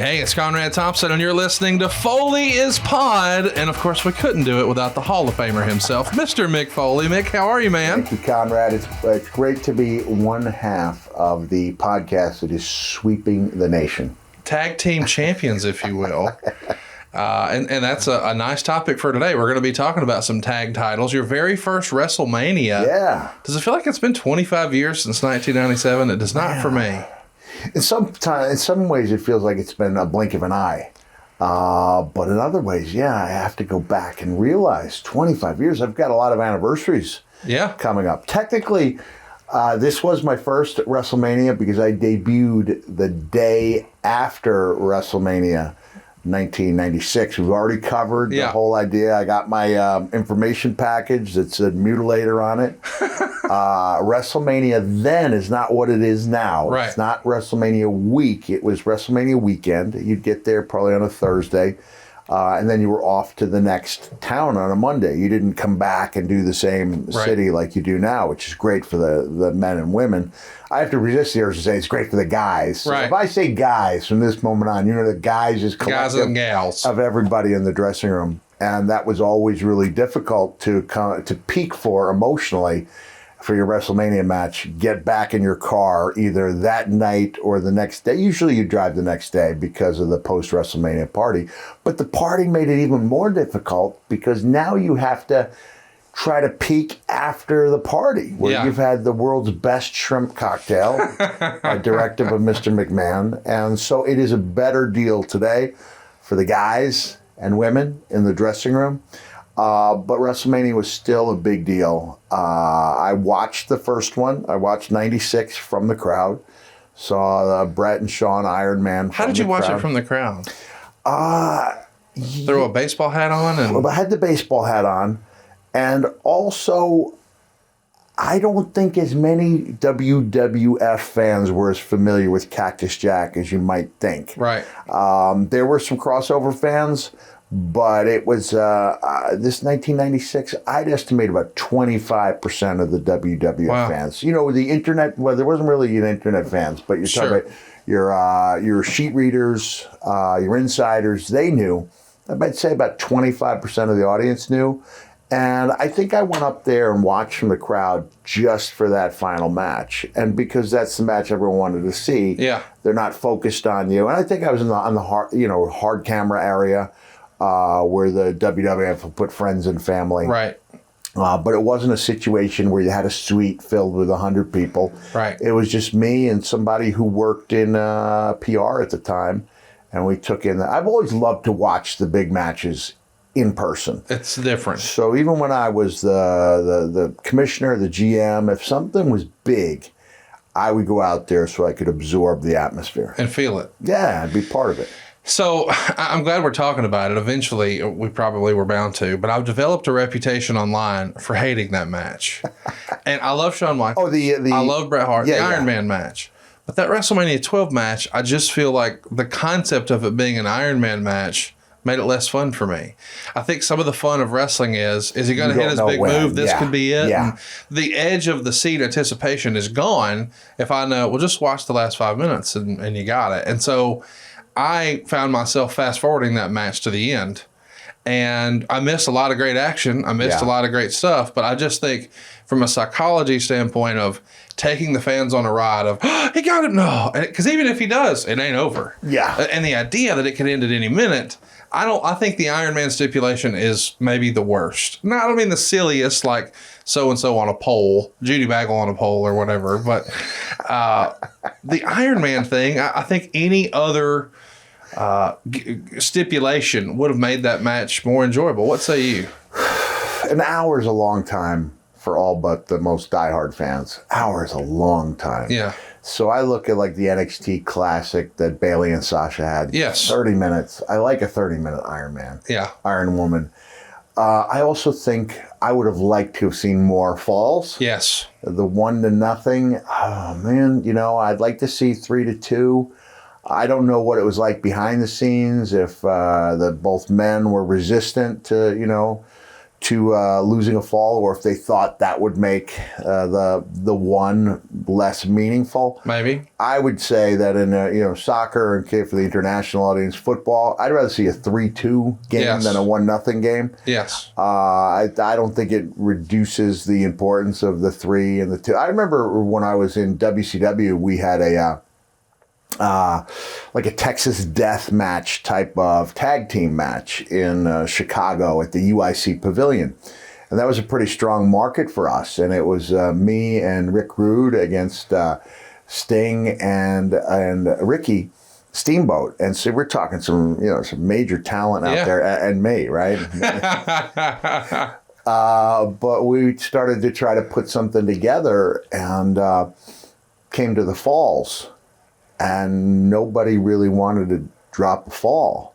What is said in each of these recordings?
Hey, it's Conrad Thompson, and you're listening to Foley is Pod. And, of course, we couldn't do it without the Hall of Famer himself, Mr. Mick Foley. Mick, how are you, man? Thank you, Conrad. It's great to be one half of the podcast that is sweeping the nation. Tag team champions, if you will. And that's a nice topic for today. We're going to be talking about some tag titles. Your very first WrestleMania. Yeah. Does it feel like it's been 25 years since 1997? It does not for me. In some ways, it feels like it's been a blink of an eye. But in other ways, I have to go back and realize 25 years. I've got a lot of anniversaries coming up. Technically, this was my first WrestleMania because I debuted the day after WrestleMania 1996. We've already covered the whole idea. I got my information package that said Mutilator on it. WrestleMania then is not what it is now. Right. It's not WrestleMania week. It was WrestleMania weekend. You'd get there probably on a Thursday, and then you were off to the next town on a Monday. You didn't come back and do the same city like you do now, which is great for the men and women. I have to resist the urge to say it's great for the guys. So if I say guys from this moment on, the guys is collective guys and gals of everybody in the dressing room. And that was always really difficult to peak for emotionally for your WrestleMania match. Get back in your car either that night or the next day. Usually you drive the next day because of the post-WrestleMania party. But the party made it even more difficult because now you have to try to peak after the party where you've had the world's best shrimp cocktail, a directive of Mr. McMahon. And so it is a better deal today for the guys and women in the dressing room. But WrestleMania was still a big deal. I watched the first one. I watched 96 from the crowd. Saw Bret and Shawn Iron Man. How did you watch it from the crowd? Throw a baseball hat on? Well, I had the baseball hat on. And also, I don't think as many WWF fans were as familiar with Cactus Jack as you might think. Right. There were some crossover fans, but it was this 1996, I'd estimate about 25% of the WWF fans. The internet, well, there wasn't really an internet fans, but you're talking about your sheet readers, your insiders, they knew. I might say about 25% of the audience knew. And I think I went up there and watched from the crowd just for that final match. And because that's the match everyone wanted to see, they're not focused on you. And I think I was on the hard camera area where the WWF will put friends and family. Right. But it wasn't a situation where you had a suite filled with 100 people. Right. It was just me and somebody who worked in PR at the time. And we took in I've always loved to watch the big matches in person. It's different. So even when I was the commissioner, the GM, if something was big, I would go out there so I could absorb the atmosphere. And feel it. Yeah, and be part of it. So I'm glad we're talking about it. Eventually, we probably were bound to, but I've developed a reputation online for hating that match. And I love Shawn Michaels. I love Bret Hart, the Iron Man match. But that WrestleMania 12 match, I just feel like the concept of it being an Iron Man match made it less fun for me. I think some of the fun of wrestling is he going to hit his big move? This could be it. Yeah. And the edge of the seat anticipation is gone if I know, well, just watch the last 5 minutes and you got it. And so I found myself fast forwarding that match to the end. And I missed a lot of great action. I missed a lot of great stuff. But I just think from a psychology standpoint of taking the fans on a ride of, oh, he got it. No. Because even if he does, it ain't over. Yeah. And the idea that it could end at any minute, I think the Iron Man stipulation is maybe the worst. No, I don't mean the silliest, like so-and-so on a pole, Judy Bagwell on a pole or whatever. But the Iron Man thing, I think any other stipulation would have made that match more enjoyable. What say you? An hour is a long time for all but the most diehard fans. Hour is a long time. Yeah. So I look at like the NXT Classic that Bayley and Sasha had. Yes. 30 minutes. I like a 30-minute Iron Man. Yeah. Iron Woman. I also think I would have liked to have seen more falls. Yes. The 1-0. Oh, man. I'd like to see 3-2. I don't know what it was like behind the scenes, if both men were resistant to, to losing a fall, or if they thought that would make the one less meaningful. Maybe. I would say that in soccer and for the international audience, football, I'd rather see a 3-2 game than a 1-0 game. Yes. I don't think it reduces the importance of the 3 and the 2. I remember when I was in WCW, we had like a Texas death match type of tag team match in Chicago at the UIC Pavilion. And that was a pretty strong market for us. And it was me and Rick Rude against Sting and Ricky Steamboat. And so we're talking some major talent out there, and me, right? But we started to try to put something together and came to the falls. And nobody really wanted to drop a fall.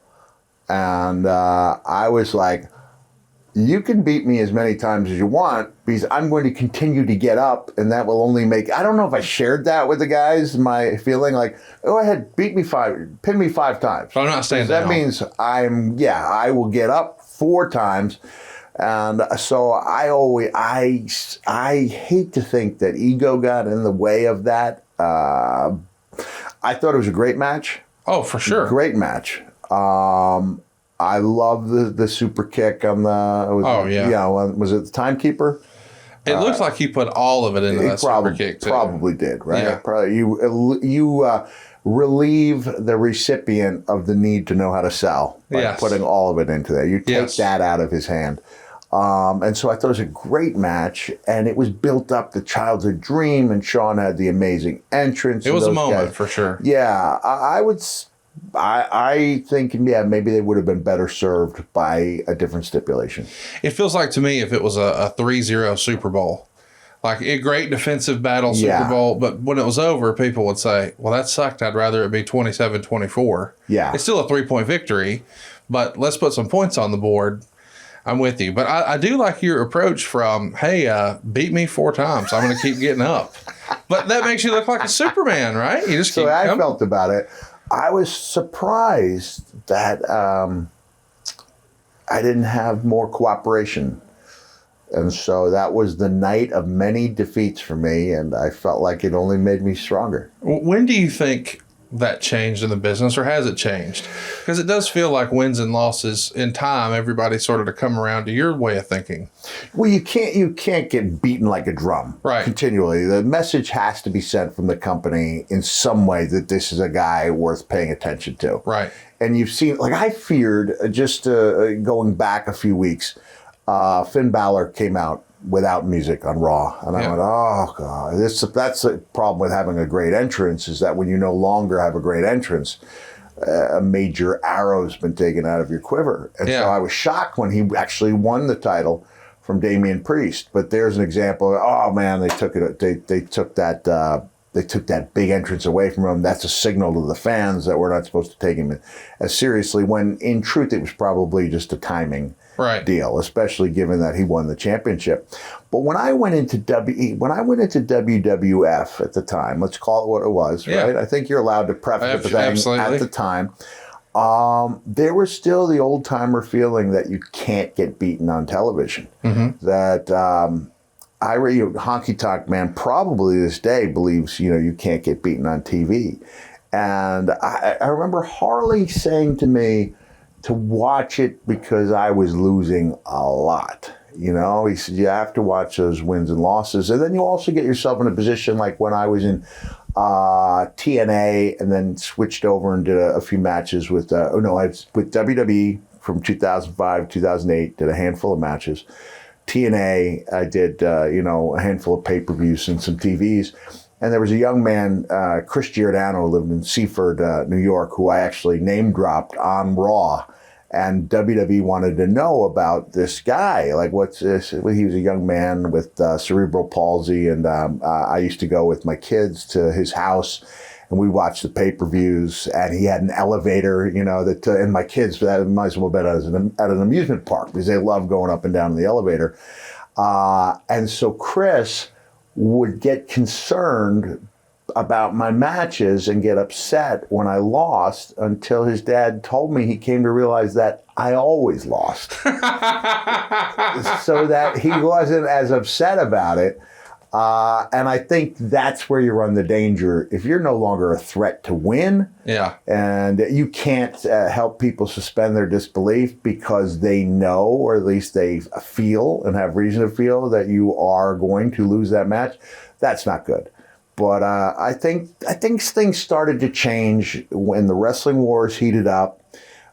And I was like, you can beat me as many times as you want because I'm going to continue to get up, and that will only make... I don't know if I shared that with the guys, my feeling like, go ahead, pin me 5 times. I'm not staying down. That means I will get up 4 times. And so I hate to think that ego got in the way of that. I thought it was a great match. Oh, for sure. Great match. I love the super kick on the... was it the timekeeper? It looks like he put all of it into that super kick, too. Probably did, right? Yeah. Probably, you relieve the recipient of the need to know how to sell by putting all of it into there. You take that out of his hand. And so I thought it was a great match, and it was built up the childhood dream, and Shawn had the amazing entrance. It was a moment, for sure. Yeah, I think, maybe they would have been better served by a different stipulation. It feels like to me if it was a 3-0 Super Bowl, like a great defensive battle Super Bowl, but when it was over, people would say, well, that sucked. I'd rather it be 27-24. Yeah. It's still a 3-point victory, but let's put some points on the board. I'm with you. But I do like your approach from, hey, beat me 4 times. I'm going to keep getting up. But that makes you look like a Superman, right? You just keep I felt about it. I was surprised that I didn't have more cooperation. And so that was the night of many defeats for me, and I felt like it only made me stronger. When do you think that changed in the business, or has it changed? Because it does feel like wins and losses in time, everybody sort of to come around to your way of thinking. Well, you can't get beaten like a drum continually. The message has to be sent from the company in some way that this is a guy worth paying attention to. Right. And you've seen, like I feared, just going back a few weeks, Finn Balor came out without music on Raw. And I went, oh, God. That's the problem with having a great entrance, is that when you no longer have a great entrance, a major arrow's been taken out of your quiver. And so I was shocked when he actually won the title from Damian Priest. But there's an example of, oh, man, they took that big entrance away from him. That's a signal to the fans that we're not supposed to take him as seriously, when in truth it was probably just a timing deal, especially given that he won the championship. But when I went into WWF at the time, let's call it what it was, right? I think you're allowed to preface the thing at the time. There was still the old timer feeling that you can't get beaten on television. Mm-hmm. That Honky Tonk Man probably this day believes you can't get beaten on TV. And I remember Harley saying to me to watch it because I was losing a lot. He said, you have to watch those wins and losses. And then you also get yourself in a position like when I was in TNA and then switched over and did a few matches with WWE from 2005, 2008, did a handful of matches. TNA, I did, a handful of pay-per-views and some TVs. And there was a young man, Chris Giordano, who lived in Seaford, New York, who I actually name-dropped on Raw. And WWE wanted to know about this guy. Like, what's this? He was a young man with cerebral palsy, and I used to go with my kids to his house, and we watched the pay-per-views, and he had an elevator, and my kids, that might as well have been at an amusement park, because they love going up and down in the elevator. And so Chris would get concerned about my matches and get upset when I lost until his dad told me he came to realize that I always lost. So that he wasn't as upset about it. And I think that's where you run the danger. If you're no longer a threat to win, and you can't help people suspend their disbelief because they know, or at least they feel and have reason to feel that you are going to lose that match, that's not good. But I think things started to change when the wrestling wars heated up,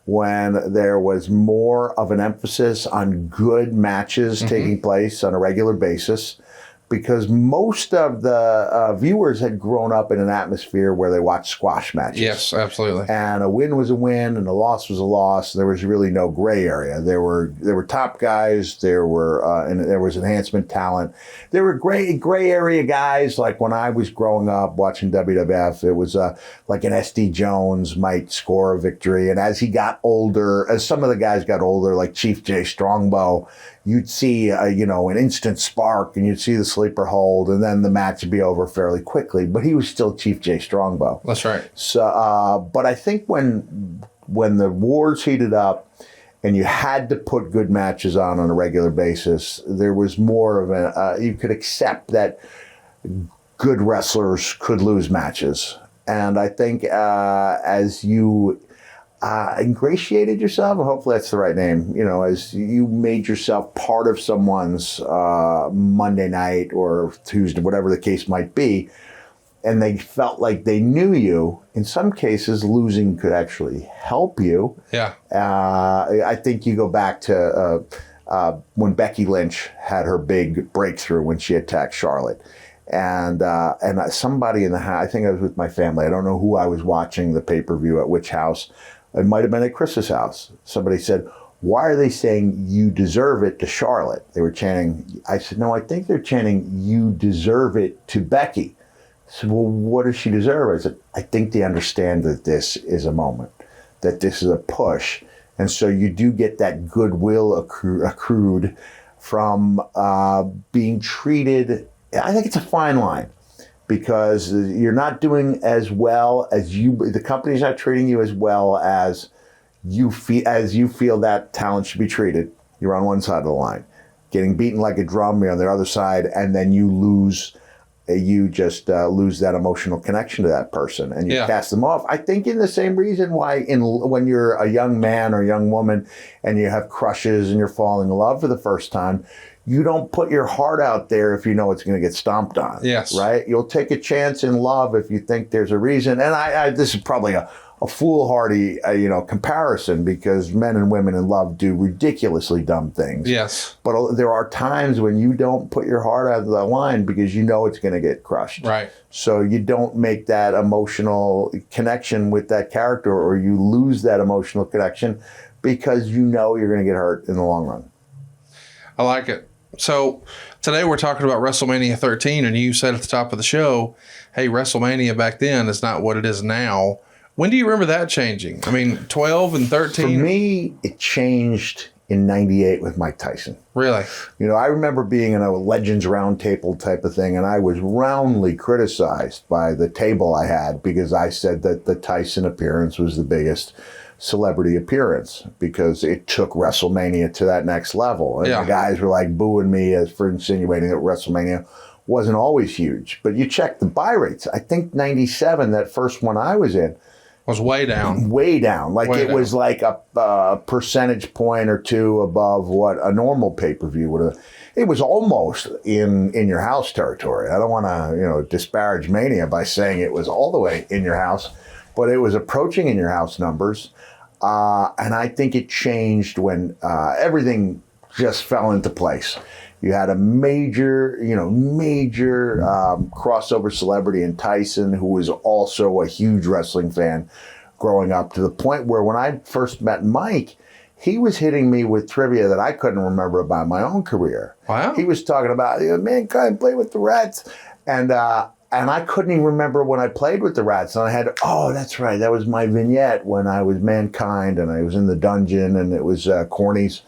when there was more of an emphasis on good matches taking place on a regular basis, because most of the viewers had grown up in an atmosphere where they watched squash matches. Yes, absolutely. And a win was a win, and a loss was a loss. There was really no gray area. There were top guys. There was enhancement talent. There were gray area guys. Like when I was growing up watching WWF, it was like an SD Jones might score a victory, and as he got older, as some of the guys got older, like Chief Jay Strongbow, you'd see, an instant spark, and you'd see the sleeper hold, and then the match would be over fairly quickly. But he was still Chief Jay Strongbow. That's right. So, but I think when the wars heated up, and you had to put good matches on a regular basis, there was more of you could accept that good wrestlers could lose matches. And I think as you ingratiated yourself, and hopefully that's the right name, as you made yourself part of someone's Monday night or Tuesday, whatever the case might be, and they felt like they knew you, in some cases, losing could actually help you. Yeah. I think you go back to when Becky Lynch had her big breakthrough when she attacked Charlotte. And somebody in the house, I think I was with my family, I don't know who I was watching the pay-per-view at which house. It might have been at Chris's house. Somebody said, "Why are they saying you deserve it to Charlotte?" They were chanting. I said, "No, I think they're chanting you deserve it to Becky." I said, "Well, what does she deserve?" I said, "I think they understand that this is a moment, that this is a push." And so you do get that goodwill accrued from being treated. I think it's a fine line, because you're not doing as well as the company's not treating you as well as you feel that talent should be treated. You're on one side of the line. Getting beaten like a drum, you're on the other side, and then you lose that emotional connection to that person, and you cast them off. I think in the same reason why when you're a young man or young woman and you have crushes and you're falling in love for the first time, you don't put your heart out there if you know it's going to get stomped on. Yes. Right? You'll take a chance in love if you think there's a reason. And this is probably a foolhardy, comparison, because men and women in love do ridiculously dumb things. Yes. But there are times when you don't put your heart out of the line because you know it's going to get crushed. Right. So you don't make that emotional connection with that character, or you lose that emotional connection because you know you're going to get hurt in the long run. I like it. So today we're talking about WrestleMania 13, and you said at the top of the show, hey, WrestleMania back then is not what it is now. When do you remember that changing? I mean, 12 and 13? For me, it changed in 98 with Mike Tyson. Really? I remember being in a Legends Roundtable type of thing, and I was roundly criticized by the table I had because I said that the Tyson appearance was the biggest celebrity appearance because it took WrestleMania to that next level. And the guys were like booing me for insinuating that WrestleMania wasn't always huge. But you check the buy rates. I think 97, that first one I was in, was way down. Way down. Like it was like a percentage point or two above what a normal pay-per-view would have. It was almost in your house territory. I don't want to disparage Mania by saying it was all the way in your house, but it was approaching in your house numbers. And I think it changed when everything just fell into place. You had a major crossover celebrity in Tyson, who was also a huge wrestling fan growing up, to the point where when I first met Mike, he was hitting me with trivia that I couldn't remember about my own career. Wow. He was talking about, Mankind played with the Rats. And I couldn't even remember when I played with the Rats. And I had, that's right, that was my vignette when I was Mankind and I was in the dungeon, and it was Corny's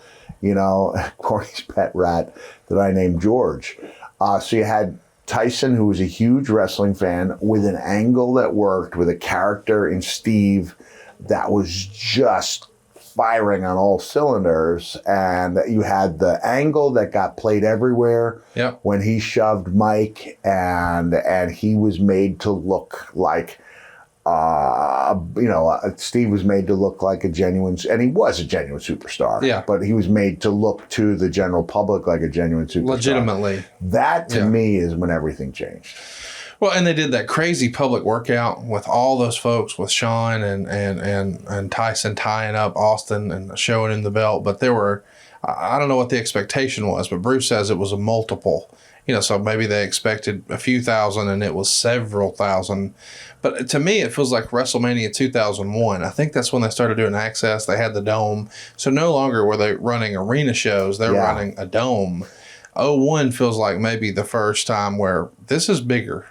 pet rat that I named George. So you had Tyson, who was a huge wrestling fan, with an angle that worked, with a character in Steve that was just firing on all cylinders. And you had the angle that got played everywhere when he shoved Mike, and he was made to look like, Steve was made to look like a genuine, and he was a genuine superstar. Yeah. But he was made to look to the general public like a genuine superstar. Legitimately. That, to me, is when everything changed. Well, and they did that crazy public workout with all those folks, with Shawn and Tyson tying up Austin and showing him the belt. But there were, I don't know what the expectation was, but Bruce says it was a multiple. So maybe they expected a few thousand and it was several thousand. But to me, it feels like WrestleMania 2001. I think that's when they started doing Access. They had the Dome. So no longer were they running arena shows. They're running a Dome. 01 feels like maybe the first time where this is bigger.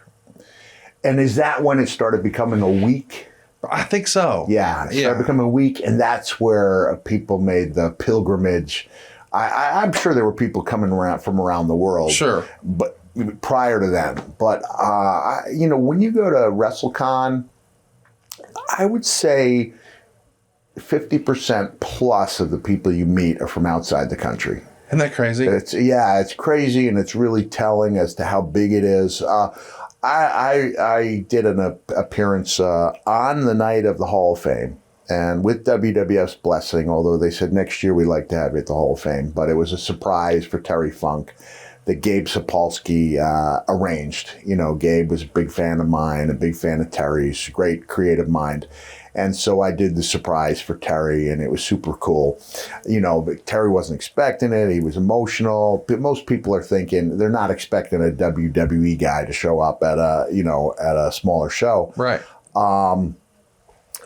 And is that when it started becoming a week? I think so. Yeah, it started becoming a week, and that's where people made the pilgrimage. I'm sure there were people coming around from around the world. Sure. But prior to then. But, when you go to WrestleCon, I would say 50% plus of the people you meet are from outside the country. Isn't that crazy? It's crazy, and it's really telling as to how big it is. I did an appearance on the night of the Hall of Fame. And with WWF's blessing, although they said next year we'd like to have you at the Hall of Fame, but it was a surprise for Terry Funk that Gabe Sapolsky arranged. Gabe was a big fan of mine, a big fan of Terry's, great creative mind. And so I did the surprise for Terry, and it was super cool. But Terry wasn't expecting it. He was emotional. But most people are thinking they're not expecting a WWE guy to show up at a smaller show. Right.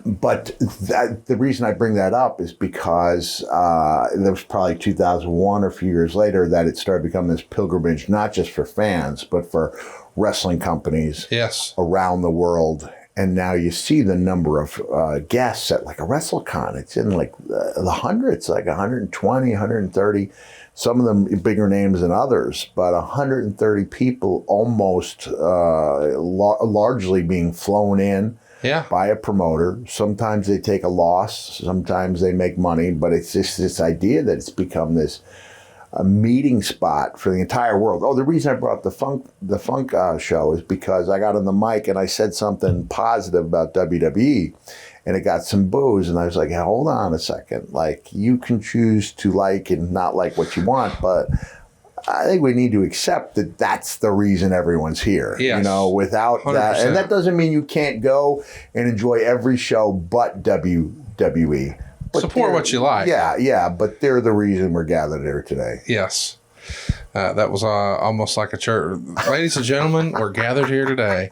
But the reason I bring that up is because there was probably 2001 or a few years later that it started becoming this pilgrimage, not just for fans, but for wrestling companies around the world. And now you see the number of guests at like a WrestleCon. It's in like the hundreds, like 120, 130. Some of them bigger names than others, but 130 people almost largely being flown in. By a promoter. Sometimes they take a loss, sometimes they make money, but it's just this idea that it's become a meeting spot for the entire world. Oh, the reason I brought up the Funk show is because I got on the mic and I said something positive about WWE, and it got some boos, and I was like, hey, hold on a second. Like, you can choose to like and not like what you want, but I think we need to accept that that's the reason everyone's here. Yes. Without 100%. That. And that doesn't mean you can't go and enjoy every show but WWE. But support what you like. Yeah, but they're the reason we're gathered here today. Yes. That was almost like a church. Ladies and gentlemen, we're gathered here today.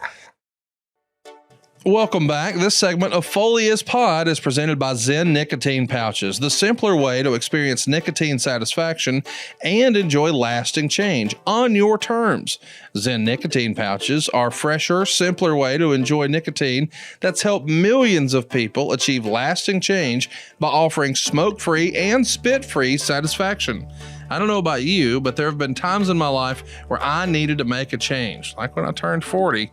Welcome back. This segment of Foley is Pod is presented by ZYN nicotine pouches, the simpler way to experience nicotine satisfaction and enjoy lasting change on your terms. ZYN nicotine pouches are a fresher, simpler way to enjoy nicotine that's helped millions of people achieve lasting change by offering smoke-free and spit-free satisfaction. I don't know about you, but there have been times in my life where I needed to make a change. Like when I turned 40,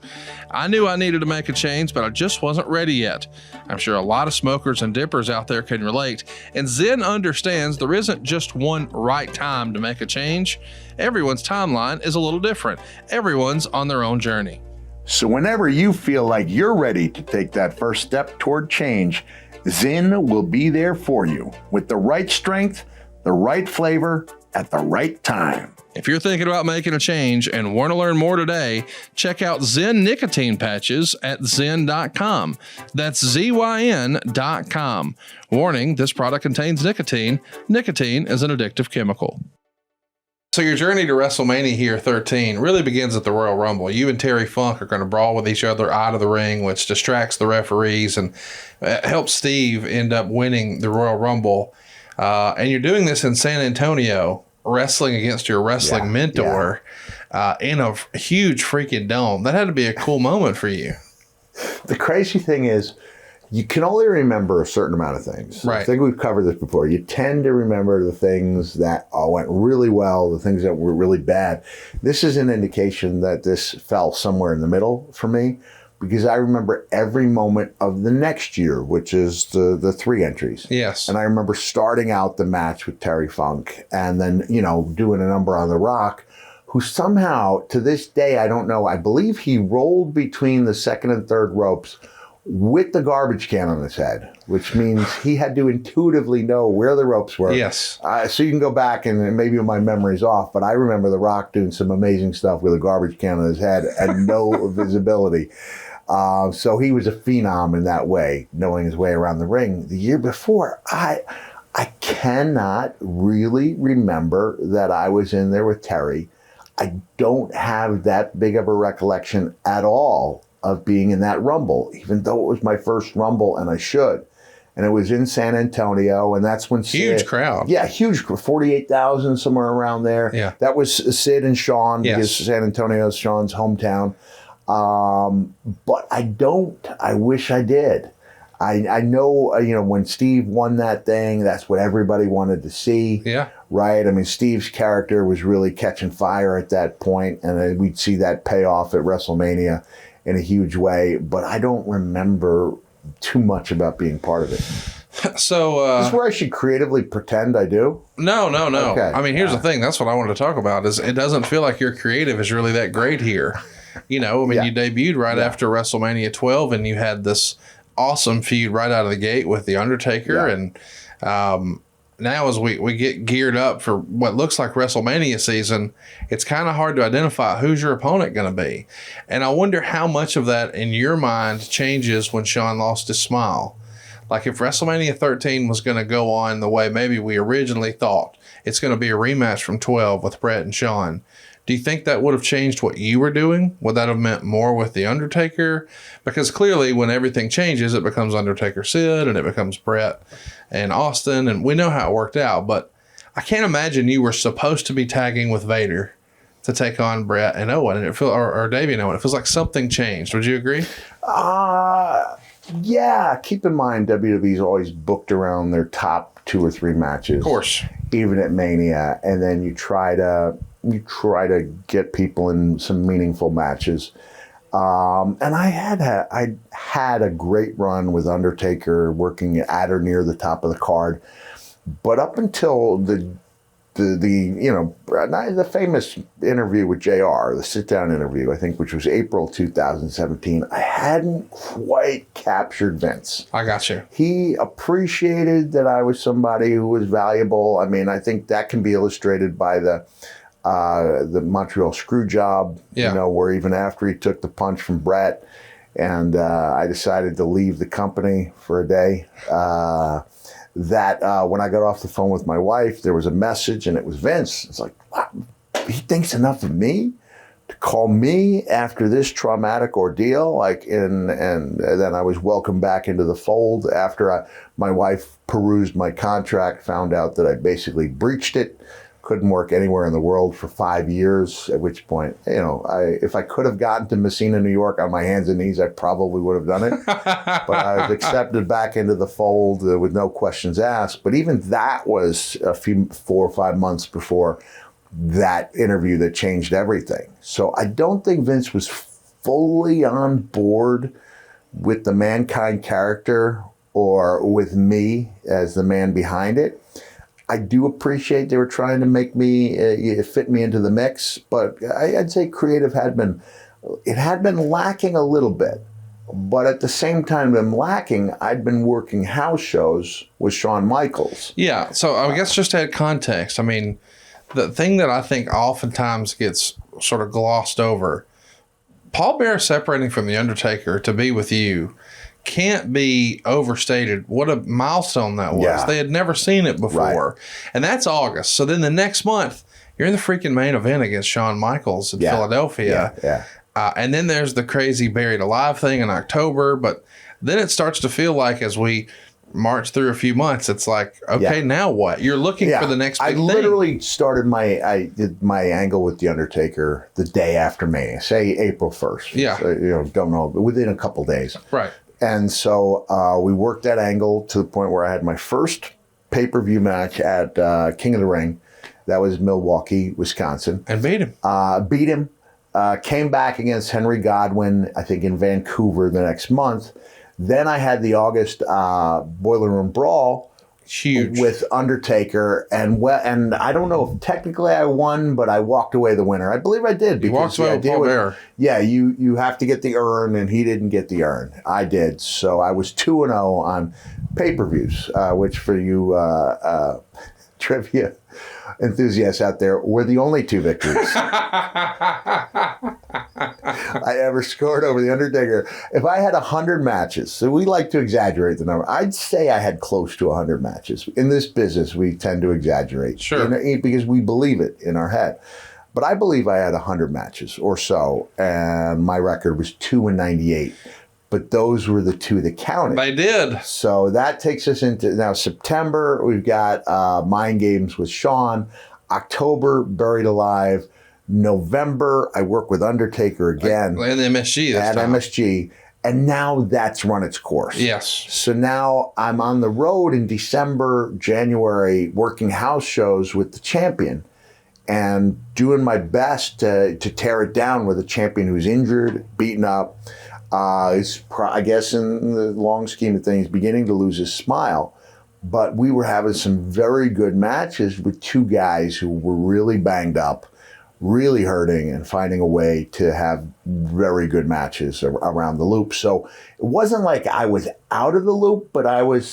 I knew I needed to make a change, but I just wasn't ready yet. I'm sure a lot of smokers and dippers out there can relate, and ZYN understands there isn't just one right time to make a change. Everyone's timeline is a little different. Everyone's on their own journey. So whenever you feel like you're ready to take that first step toward change, ZYN will be there for you with the right strength, the right flavor, at the right time. If you're thinking about making a change and want to learn more today, check out ZYN nicotine patches at zyn.com. That's ZYN.com. Warning, this product contains nicotine. Nicotine is an addictive chemical. So your journey to WrestleMania here 13 really begins at the Royal Rumble. You and Terry Funk are going to brawl with each other out of the ring, which distracts the referees and helps Steve end up winning the Royal Rumble. And you're doing this in San Antonio, wrestling against your wrestling mentor in a huge freaking dome. That had to be a cool moment for you. The crazy thing is, you can only remember a certain amount of things. Right. I think we've covered this before. You tend to remember the things that went really well, the things that were really bad. This is an indication that this fell somewhere in the middle for me, because I remember every moment of the next year, which is the 3 entries. Yes. And I remember starting out the match with Terry Funk and then, doing a number on The Rock, who somehow, to this day, I don't know, I believe he rolled between the second and third ropes with the garbage can on his head, which means he had to intuitively know where the ropes were. Yes. So you can go back and maybe my memory's off, but I remember The Rock doing some amazing stuff with a garbage can on his head and no visibility. So he was a phenom in that way, knowing his way around the ring. The year before, I cannot really remember that I was in there with Terry. I don't have that big of a recollection at all of being in that Rumble, even though it was my first Rumble and I should. And it was in San Antonio, and that's when huge crowd. Yeah, huge, 48,000, somewhere around there. Yeah. That was Sid and Shawn, yes. because San Antonio is Shawn's hometown. But I wish I did. I know, when Steve won that thing, that's what everybody wanted to see. Yeah. Right? I mean, Steve's character was really catching fire at that point, and we'd see that pay off at WrestleMania in a huge way. But I don't remember too much about being part of it. So is this where I should creatively pretend I do? No. Okay. I mean, here's the thing. That's what I wanted to talk about. Is it doesn't feel like your creative is really that great here. You debuted right after WrestleMania 12, and you had this awesome feud right out of the gate with The Undertaker. Yeah. And now as we get geared up for what looks like WrestleMania season, it's kind of hard to identify who's your opponent going to be. And I wonder how much of that in your mind changes when Shawn lost his smile. Like if WrestleMania 13 was going to go on the way maybe we originally thought, it's going to be a rematch from 12 with Bret and Shawn. Do you think that would have changed what you were doing? Would that have meant more with The Undertaker? Because clearly when everything changes, it becomes Undertaker Sid and it becomes Bret and Austin. And we know how it worked out. But I can't imagine you were supposed to be tagging with Vader to take on Bret and Owen, and or Davey and Owen. It feels like something changed. Would you agree? Yeah. Keep in mind, WWE's always booked around their top 2 or 3 matches. Of course. Even at Mania. And then you try to get people in some meaningful matches. And I had a great run with Undertaker, working at or near the top of the card. But up until the famous interview with JR, the sit-down interview, I think, which was April 2017, I hadn't quite captured Vince. I got you. He appreciated that I was somebody who was valuable. I mean, I think that can be illustrated by the Montreal screw job, where even after he took the punch from Bret and I decided to leave the company for a day, when I got off the phone with my wife, there was a message and it was Vince. It's like, wow, he thinks enough of me to call me after this traumatic ordeal. And then I was welcomed back into the fold after my wife perused my contract, found out that I basically breached it. Couldn't work anywhere in the world for 5 years, at which point, if I could have gotten to Messina, New York on my hands and knees, I probably would have done it. But I was accepted back into the fold with no questions asked. But even that was 4 or 5 months before that interview that changed everything. So I don't think Vince was fully on board with the Mankind character or with me as the man behind it. I do appreciate they were trying to make me fit me into the mix, but I'd say creative had been lacking a little bit. But at the same time I'm lacking, I'd been working house shows with Shawn Michaels. Yeah, so I guess just to add context, I mean, the thing that I think oftentimes gets sort of glossed over, Paul Bearer separating from The Undertaker to be with you can't be overstated. What a milestone that was. Yeah. They had never seen it before. Right. And that's August. So then the next month, you're in the freaking main event against Shawn Michaels in Philadelphia. Yeah. And then there's the crazy Buried Alive thing in October. But then it starts to feel like as we march through a few months, it's like, okay, now what? You're looking for the next big thing. I literally started I did my angle with The Undertaker the day after Mania, say April 1st. Yeah. So, don't know, but within a couple days. Right. And so we worked that angle to the point where I had my first pay-per-view match at King of the Ring. That was Milwaukee, Wisconsin. And beat him. Beat him. Came back against Henry Godwin, I think, in Vancouver the next month. Then I had the August Boiler Room Brawl. Huge. With Undertaker. And I don't know if technically I won, but I walked away the winner. I believe I did. You walked away with Paul Bearer. Yeah, you have to get the urn, and he didn't get the urn. I did. So I was 2-0 on pay-per-views, which for you trivia enthusiasts out there were the only 2 victories I ever scored over the Undertaker. If I had 100 matches, so we like to exaggerate the number, I'd say I had close to 100 matches. In this business, we tend to exaggerate. Sure. Because we believe it in our head. But I believe I had 100 matches or so, and my record was 2-98. But those were the 2 that counted. They did. So that takes us into now September. We've got Mind Games with Shawn. October, Buried Alive. November, I work with Undertaker again. And the MSG this time. MSG. And now that's run its course. Yes. So now I'm on the road in December, January, working house shows with the champion and doing my best to tear it down with a champion who's injured, beaten up. I guess in the long scheme of things, beginning to lose his smile. But we were having some very good matches with 2 guys who were really banged up, really hurting, and finding a way to have very good matches around the loop. So it wasn't like I was out of the loop, but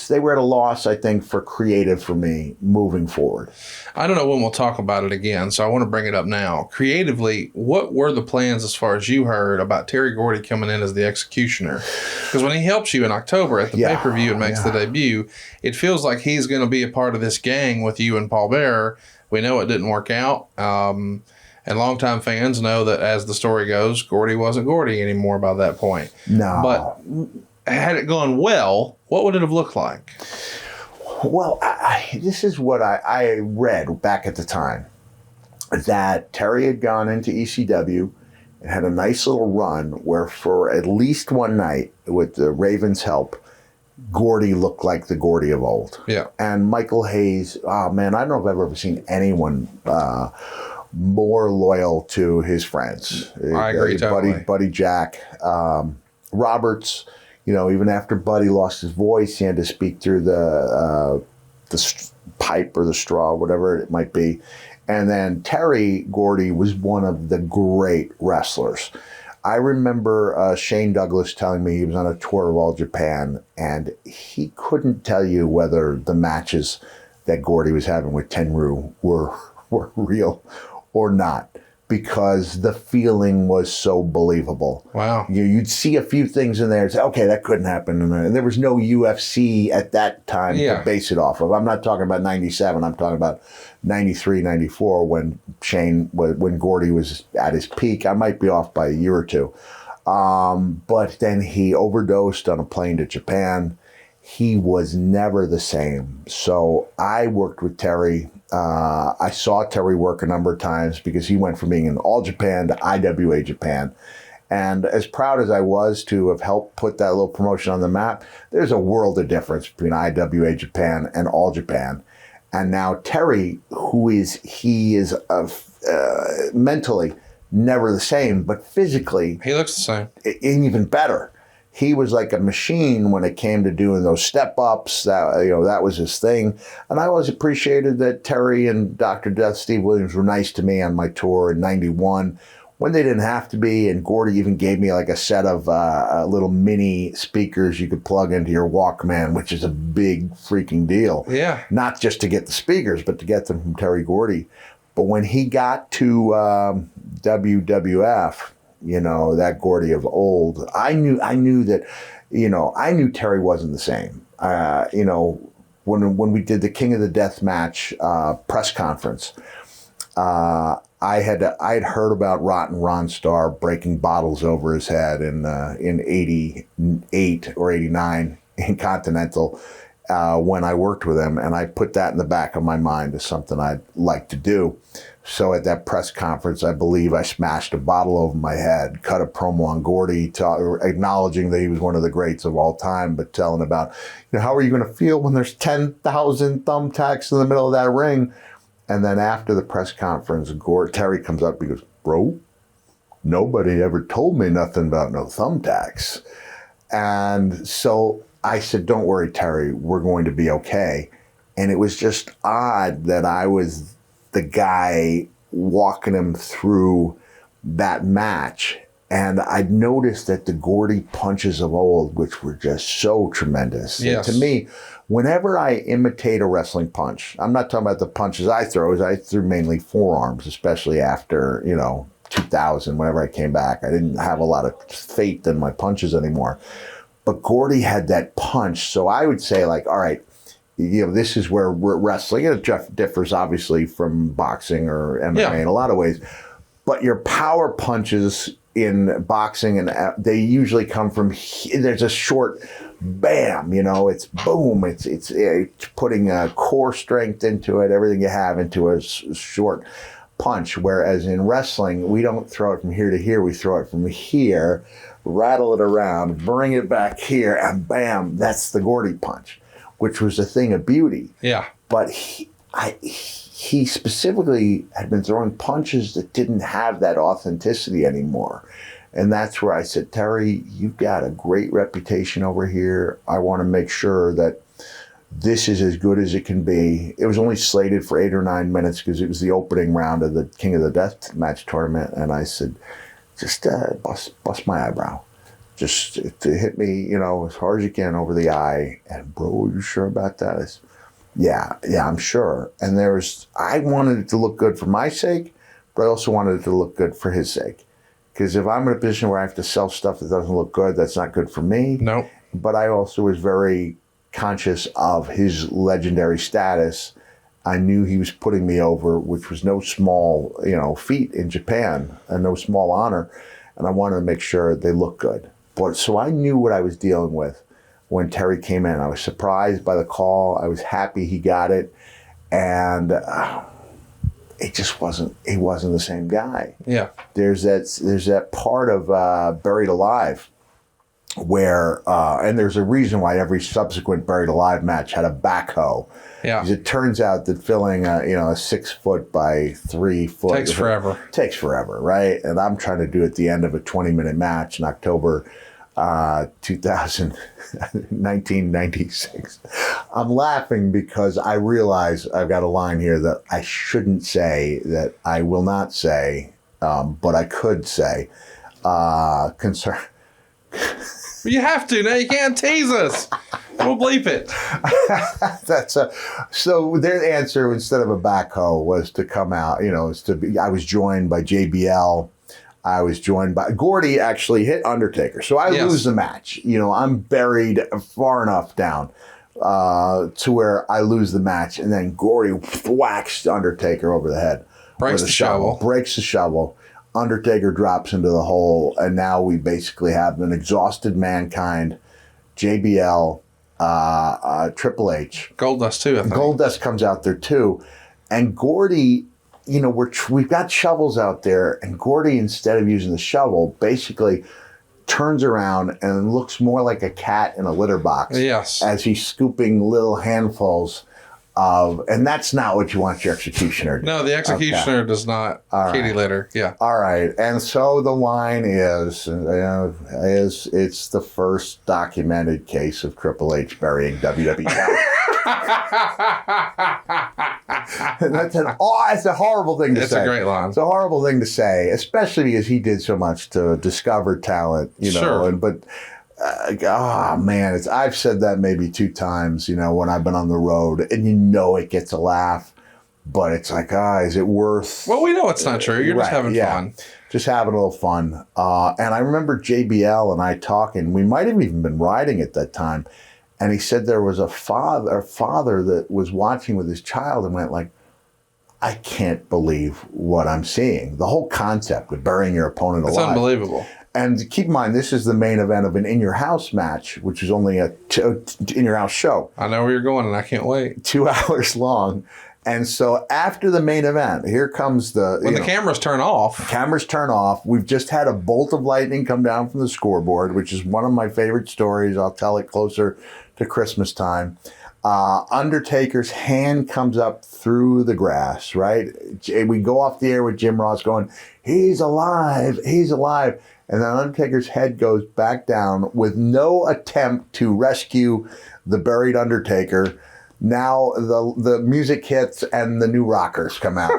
they were at a loss, I think, for creative for me moving forward. I don't know when we'll talk about it again, so I want to bring it up now. Creatively, what were the plans as far as you heard about Terry Gordy coming in as the executioner? Because when he helps you in October at the pay-per-view and makes the debut, it feels like he's going to be a part of this gang with you and Paul Bearer. We know it didn't work out. And longtime fans know that as the story goes, Gordy wasn't Gordy anymore by that point. No. But had it gone well, what would it have looked like? Well, this is what I read back at the time, that Terry had gone into ECW and had a nice little run where for at least one night, with the Ravens' help, Gordy looked like the Gordy of old. Yeah. And Michael Hayes, oh man, I don't know if I've ever seen anyone more loyal to his friends. I agree totally. Buddy Jack. Roberts, even after Buddy lost his voice, he had to speak through the pipe or the straw, whatever it might be. And then Terry Gordy was one of the great wrestlers. I remember Shane Douglas telling me he was on a tour of All Japan, and he couldn't tell you whether the matches that Gordy was having with Tenryu were real or not, because the feeling was so believable. Wow. You'd see a few things in there and say, okay, that couldn't happen. And there was no UFC at that time to base it off of. I'm not talking about 97. I'm talking about 93, 94 when Gordy was at his peak. I might be off by a year or 2. But then he overdosed on a plane to Japan. He was never the same. So I worked with Terry. I saw Terry work a number of times because he went from being in All Japan to IWA Japan. And as proud as I was to have helped put that little promotion on the map, there's a world of difference between IWA Japan and All Japan. And now Terry, he is mentally never the same, but physically he looks the same, and even better. He was like a machine when it came to doing those step-ups. That was his thing. And I always appreciated that Terry and Dr. Death Steve Williams were nice to me on my tour in 91 when they didn't have to be. And Gordy even gave me like a set of little mini speakers you could plug into your Walkman, which is a big freaking deal. Yeah. Not just to get the speakers, but to get them from Terry Gordy. But when he got to WWF, that Gordy of old, I knew that, I knew Terry wasn't the same. When we did the King of the Death match press conference, I had heard about Rotten Ron Starr breaking bottles over his head in 88 or 89 in Continental when I worked with him, and I put that in the back of my mind as something I'd like to do. So at that press conference, I believe I smashed a bottle over my head, cut a promo on Gordy, acknowledging that he was one of the greats of all time, but telling about, how are you going to feel when there's 10,000 thumbtacks in the middle of that ring? And then after the press conference, Terry comes up and he goes, bro, nobody ever told me nothing about no thumbtacks. And so I said, don't worry, Terry, we're going to be okay. And it was just odd that I was the guy walking him through that match. And I noticed that the Gordy punches of old, which were just so tremendous. Yes. And to me, whenever I imitate a wrestling punch, I'm not talking about the punches I throw, as I threw mainly forearms, especially after, 2000, whenever I came back. I didn't have a lot of faith in my punches anymore. But Gordy had that punch. So I would say, all right, this is where wrestling, it differs obviously from boxing or MMA in a lot of ways, but your power punches in boxing, and they usually come from, there's a short bam, it's boom, it's putting a core strength into it, everything you have into a short punch, whereas in wrestling, we don't throw it from here to here, we throw it from here, rattle it around, bring it back here, and bam, that's the Gordy punch, which was a thing of beauty. Yeah. But he specifically had been throwing punches that didn't have that authenticity anymore. And that's where I said, Terry, you've got a great reputation over here. I want to make sure that this is as good as it can be. It was only slated for 8 or 9 minutes because it was the opening round of the King of the Death match tournament. And I said, just bust my eyebrow. Just to hit me, as hard as you can over the eye. And bro, are you sure about that? I said, yeah, I'm sure. And I wanted it to look good for my sake, but I also wanted it to look good for his sake. Because if I'm in a position where I have to sell stuff that doesn't look good, that's not good for me. No. But I also was very conscious of his legendary status. I knew he was putting me over, which was no small, feat in Japan and no small honor. And I wanted to make sure they looked good. But so I knew what I was dealing with when Terry came in. I was surprised by the call. I was happy he got it. And it just wasn't, he wasn't the same guy. Yeah. There's that part of Buried Alive where, and there's a reason why every subsequent Buried Alive match had a backhoe. Yeah. Because it turns out that filling a 6 foot by 3 foot takes forever, right? And I'm trying to do at the end of a 20-minute match in October 1996. I'm laughing because I realize I've got a line here that I shouldn't say, that I will not say, but I could say. Concern. You have to now. You can't tease us. We'll bleep it. So their answer, instead of a backhoe, was to come out. I was joined by JBL. I was joined by Gordy. Actually hit Undertaker, so I lose the match. I'm buried far enough down to where I lose the match, and then Gordy whacks Undertaker over the head. Breaks the shovel. Breaks the shovel. Undertaker drops into the hole, and now we basically have an exhausted Mankind, JBL, Triple H. Goldust too, I think. Goldust comes out there too. And Gordy, we've got shovels out there, and Gordy, instead of using the shovel, basically turns around and looks more like a cat in a litter box. Yes. As he's scooping little handfuls of, and that's not what you want your executioner to do. No, the executioner does not kitty litter. Yeah. All right. And so the line is it's the first documented case of Triple H burying WWE. That's a horrible thing to say. It's a great line. It's a horrible thing to say, especially because he did so much to discover talent, Sure. Man, I've said that maybe 2 times, when I've been on the road, and it gets a laugh, but it's like, is it worth? Well, we know it's not true. You're just having fun. Just having a little fun. And I remember JBL and I talking. We might have even been riding at that time, and he said there was a father that was watching with his child and went like, I can't believe what I'm seeing. The whole concept of burying your opponent alive. It's unbelievable. And keep in mind, this is the main event of an In Your House match, which is only a In Your House show. I know where you're going, and I can't wait. 2 hours long. And so after the main event, here comes when the cameras turn off. Cameras turn off. We've just had a bolt of lightning come down from the scoreboard, which is one of my favorite stories. I'll tell it closer to Christmas time. Undertaker's hand comes up through the grass, right? We go off the air with Jim Ross going, he's alive, he's alive. And then Undertaker's head goes back down with no attempt to rescue the buried Undertaker. Now the music hits and the new rockers come out.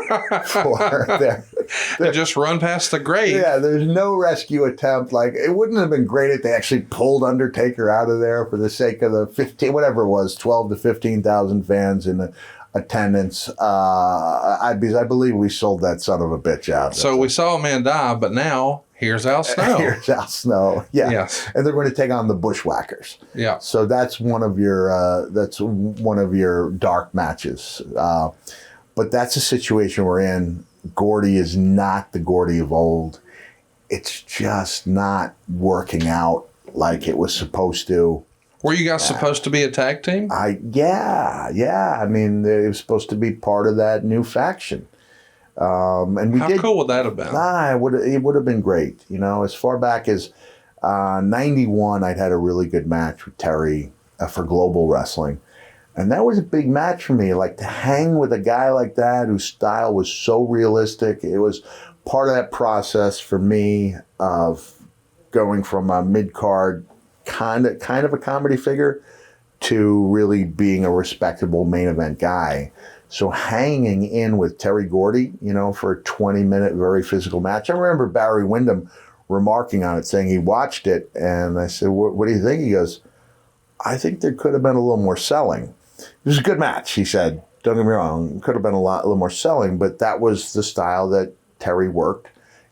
They just run past the grave. Yeah, there's no rescue attempt. Like, it wouldn't have been great if they actually pulled Undertaker out of there for the sake of the 12 to 15,000 fans in the attendance. Because I believe we sold that son of a bitch out. So we saw a man die, but now here's Al Snow. Here's Al Snow. Yeah. Yes. And they're going to take on the Bushwhackers. Yeah. So that's one of your dark matches. But that's a situation we're in. Gordy is not the Gordy of old. It's just not working out like it was supposed to. Were you guys supposed to be a tag team? Yeah. I mean, it was supposed to be part of that new faction. And How cool would that have been? It would have been great. You know, as far back as 91, I'd had a really good match with Terry for Global Wrestling. And that was a big match for me. Like, to hang with a guy like that whose style was so realistic. It was part of that process for me of going from a mid-card kind of a comedy figure to really being a respectable main event guy. So hanging in with Terry Gordy, you know, for a 20-minute, very physical match. I remember Barry Windham remarking on it, saying he watched it, and I said, what do you think? He goes, I think there could have been a little more selling. It was a good match, he said. Don't get me wrong, could have been a little more selling, but that was the style that Terry worked.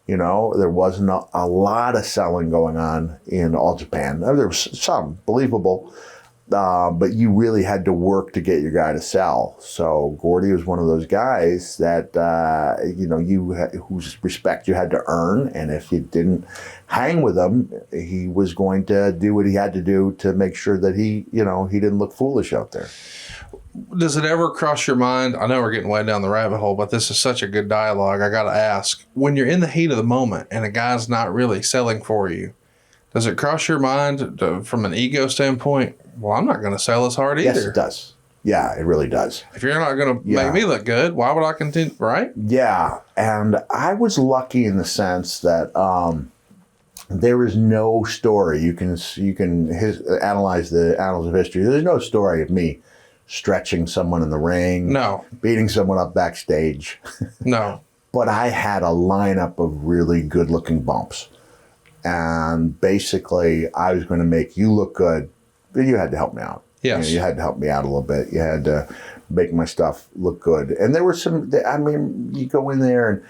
You know, there wasn't a lot of selling going on in All Japan. There was some, believable. But you really had to work to get your guy to sell. So Gordy was one of those guys that, whose respect you had to earn. And if you didn't hang with him, he was going to do what he had to do to make sure that he didn't look foolish out there. Does it ever cross your mind? I know we're getting way down the rabbit hole, but this is such a good dialogue. I got to ask, when you're in the heat of the moment and a guy's not really selling for you, does it cross your mind from an ego standpoint? Well, I'm not going to sell as hard either. Yes, it does. Yeah, it really does. If you're not going to make me look good, why would I continue? Right? Yeah, and I was lucky in the sense that there is no story. You can analyze the annals of history. There's no story of me stretching someone in the ring. No. Beating someone up backstage. No. But I had a lineup of really good-looking bumps. And basically, I was going to make you look good, but you had to help me out. Yes. You had to help me out a little bit. You had to make my stuff look good. And there were some, you go in there and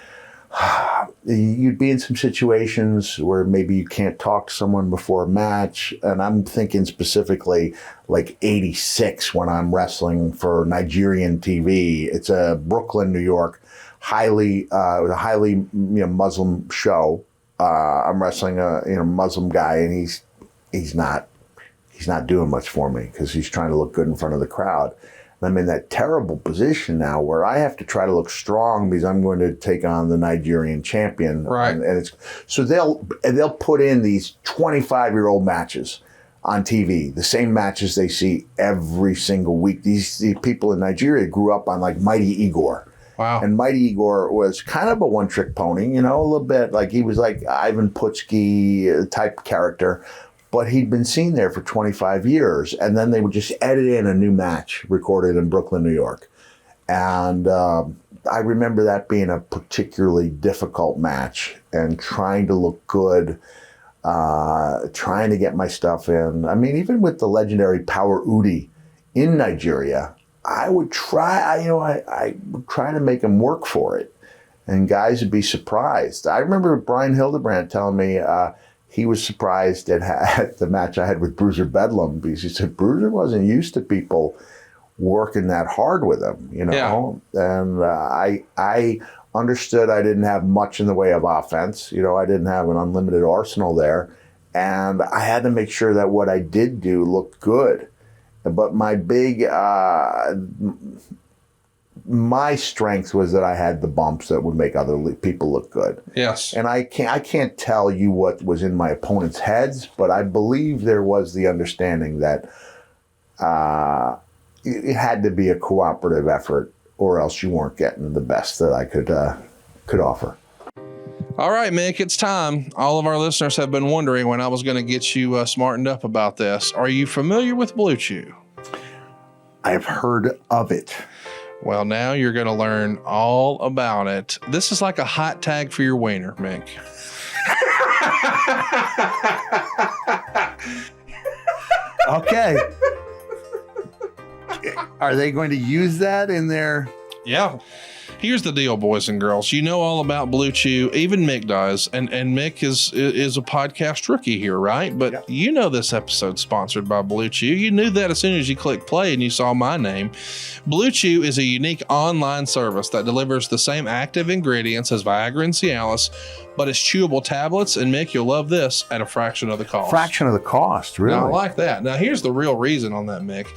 you'd be in some situations where maybe you can't talk to someone before a match. And I'm thinking specifically like 86 when I'm wrestling for Nigerian TV. It's a Brooklyn, New York, highly Muslim show. I'm wrestling a Muslim guy, and he's not doing much for me because he's trying to look good in front of the crowd. And I'm in that terrible position now where I have to try to look strong because I'm going to take on the Nigerian champion. Right. And it's so they'll put in these 25-year-old matches on TV, the same matches they see every single week. These people in Nigeria grew up on like Mighty Igor. Wow. And Mighty Igor was kind of a one-trick pony, a little bit. Like, he was like Ivan Putski type character, but he'd been seen there for 25 years. And then they would just edit in a new match recorded in Brooklyn, New York. And I remember that being a particularly difficult match and trying to look good, trying to get my stuff in. I mean, even with the legendary Power Udi in Nigeria, I would try, I would try to make him work for it, and guys would be surprised. I remember Brian Hildebrand telling me he was surprised at the match I had with Bruiser Bedlam, because he said Bruiser wasn't used to people working that hard with him, Yeah. And I understood I didn't have much in the way of offense. I didn't have an unlimited arsenal there, and I had to make sure that what I did do looked good. But my big my strength was that I had the bumps that would make other people look good. Yes. And I can't tell you what was in my opponent's heads, but I believe there was the understanding that it had to be a cooperative effort, or else you weren't getting the best that I could offer. All right, Mick, it's time. All of our listeners have been wondering when I was going to get you smartened up about this. Are you familiar with Blue Chew? I've heard of it. Well, now you're going to learn all about it. This is like a hot tag for your wiener, Mick. Okay. Are they going to use that in their... Yeah. Here's the deal, boys and girls. You know all about Blue Chew. Even Mick does. And Mick is a podcast rookie here, right? But yeah. You know this episode's sponsored by Blue Chew. You knew that as soon as you clicked play and you saw my name. Blue Chew is a unique online service that delivers the same active ingredients as Viagra and Cialis, but it's chewable tablets. And Mick, you'll love this at a fraction of the cost. Fraction of the cost, really? Now, I like that. Now, here's the real reason on that, Mick.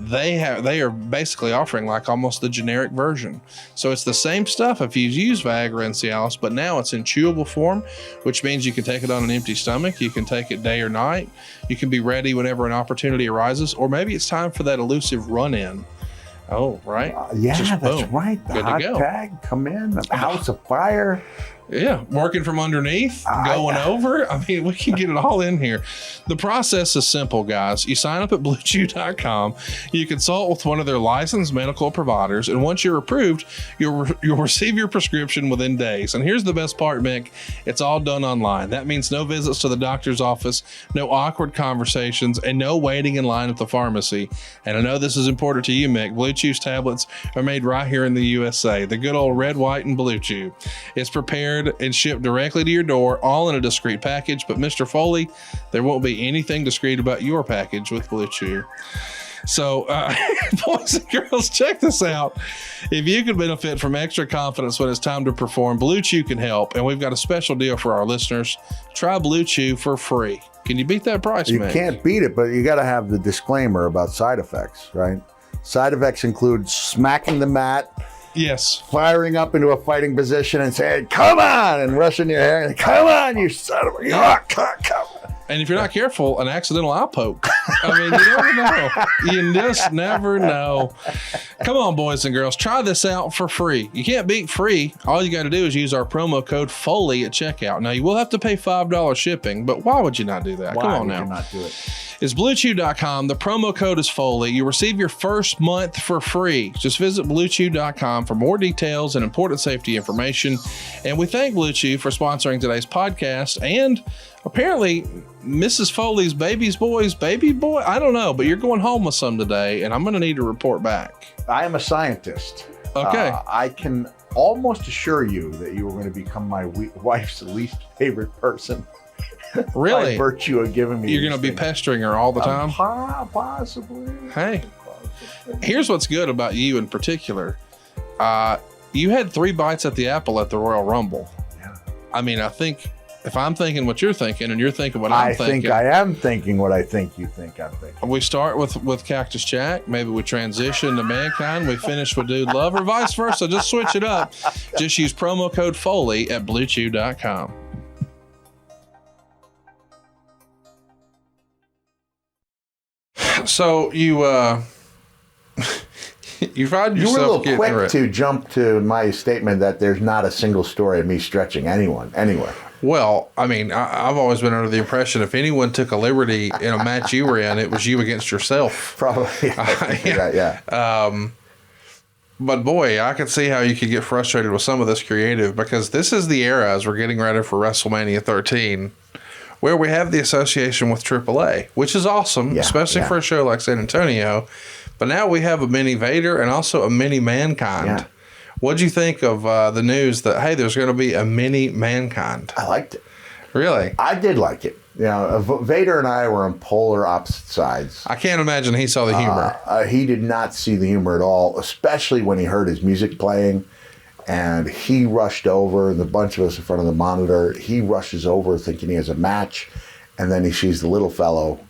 They are basically offering like almost the generic version. So it's the same stuff if you use Viagra and Cialis, but now it's in chewable form, which means you can take it on an empty stomach. You can take it day or night. You can be ready whenever an opportunity arises, or maybe it's time for that elusive run-in. Oh, right. Yeah, that's boom. right. The Good hot to go. tag, come in, the house of fire. Yeah, working from underneath, going over. I mean, we can get it all in here. The process is simple, guys. You sign up at BlueChew.com. You consult with one of their licensed medical providers, and once you're approved, you'll receive your prescription within days. And here's the best part, Mick. It's all done online. That means no visits to the doctor's office, no awkward conversations, and no waiting in line at the pharmacy. And I know this is important to you, Mick. Blue Chew's tablets are made right here in the USA. The good old red, white, and Blue Chew. It's prepared and shipped directly to your door, all in a discreet package. But Mr. Foley, there won't be anything discreet about your package with Blue Chew. So, boys and girls, check this out. If you could benefit from extra confidence when it's time to perform, Blue Chew can help. And we've got a special deal for our listeners. Try Blue Chew for free. Can you beat that price, You Mick? can't beat it, but you got to have the disclaimer about side effects, right? Side effects include smacking the mat, yes, firing up into a fighting position and saying, come on, and rushing your hair, and come on, you son of a... come on. And if you're not careful, an accidental eye poke. I mean, you never know. You just never know. Come on, boys and girls. Try this out for free. You can't beat free. All you got to do is use our promo code FOLEY at checkout. Now, you will have to pay $5 shipping, but why would you not do that? Come on now. Why would you not do it? It's BlueChew.com. The promo code is FOLEY. You receive your first month for free. Just visit BlueChew.com for more details and important safety information. And we thank Blue Chew for sponsoring today's podcast and apparently Mrs. Foley's baby boy. I don't know, but you're going home with some today, and I'm going to need to report back. I am a scientist. Okay. I can almost assure you that you are going to become my wife's least favorite person. Really? By virtue of giving me. You're going to be pestering her all the time? Possibly. Hey, here's what's good about you in particular. You had 3 bites at the apple at the Royal Rumble. Yeah. I mean, I think if I'm thinking what you're thinking and you're thinking what I'm thinking. I think I am thinking what I think you think I'm thinking. We start with Cactus Jack. Maybe we transition to Mankind. We finish with Dude Love, or vice versa. Just switch it up. Just use promo code FOLEY at BlueChew.com. So you find yourself you were a little getting quick to jump to my statement that there's not a single story of me stretching anyone anywhere. Well, I mean, I've always been under the impression if anyone took a liberty in a match you were in, it was you against yourself. Probably. Yeah. But boy, I could see how you could get frustrated with some of this creative, because this is the era as we're getting ready for WrestleMania 13, where we have the association with AAA, which is awesome, especially for a show like San Antonio. But now we have a mini Vader and also a mini Mankind. Yeah. What'd you think of the news that, hey, there's going to be a mini Mankind? I liked it. Really? I did like it. You know, Vader and I were on polar opposite sides. I can't imagine he saw the humor. He did not see the humor at all, especially when he heard his music playing. And he rushed over, and the bunch of us in front of the monitor, he rushes over thinking he has a match. And then he sees the little fellow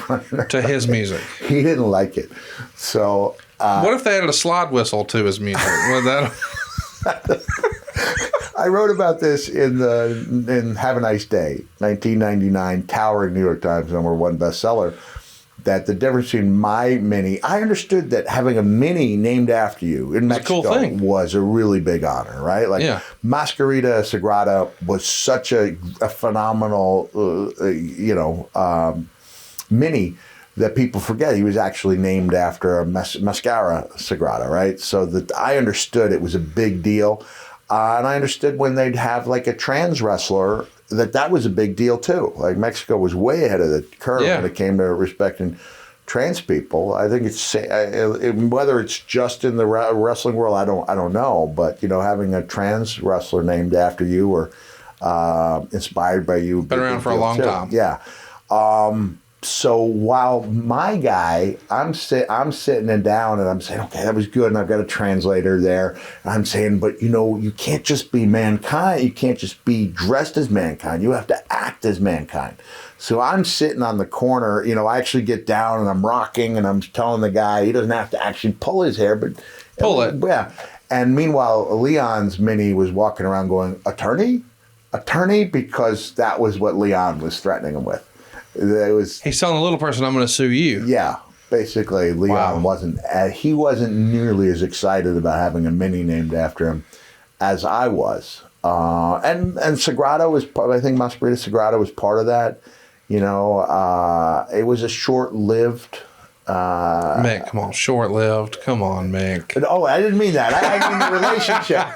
running to his music. He didn't like it. So What if they added a slide whistle to his music? Would that... I wrote about this in Have a Nice Day, 1999, towering New York Times #1 bestseller, that the difference between my Mini, I understood that having a Mini named after you in Mexico was a really big honor, right? Like Mascarita Sagrada was such a phenomenal, Mini that people forget he was actually named after a mascara Sagrada, right? So that I understood it was a big deal. And I understood when they'd have like a trans wrestler that was a big deal too. Like Mexico was way ahead of the curve when it came to respecting trans people. I think it's whether it's just in the wrestling world, I don't know. But having a trans wrestler named after you or inspired by you, been around for a long time. Yeah. So while my guy, I'm sitting and down and I'm saying, okay, that was good. And I've got a translator there. And I'm saying, but you can't just be Mankind. You can't just be dressed as Mankind. You have to act as Mankind. So I'm sitting on the corner, I actually get down and I'm rocking and I'm telling the guy, he doesn't have to actually pull his hair, but pull it. Yeah. And meanwhile, Leon's Mini was walking around going, attorney? Because that was what Leon was threatening him with. He's telling the little person, I'm going to sue you. Yeah. Basically, Leon wasn't nearly as excited about having a Mini named after him as I was. And Sagrada was, I think Mascarita Sagrada was part of that. It was a short-lived... Mick, come on, short-lived. Come on, Mick. Oh, I didn't mean that. I mean the relationship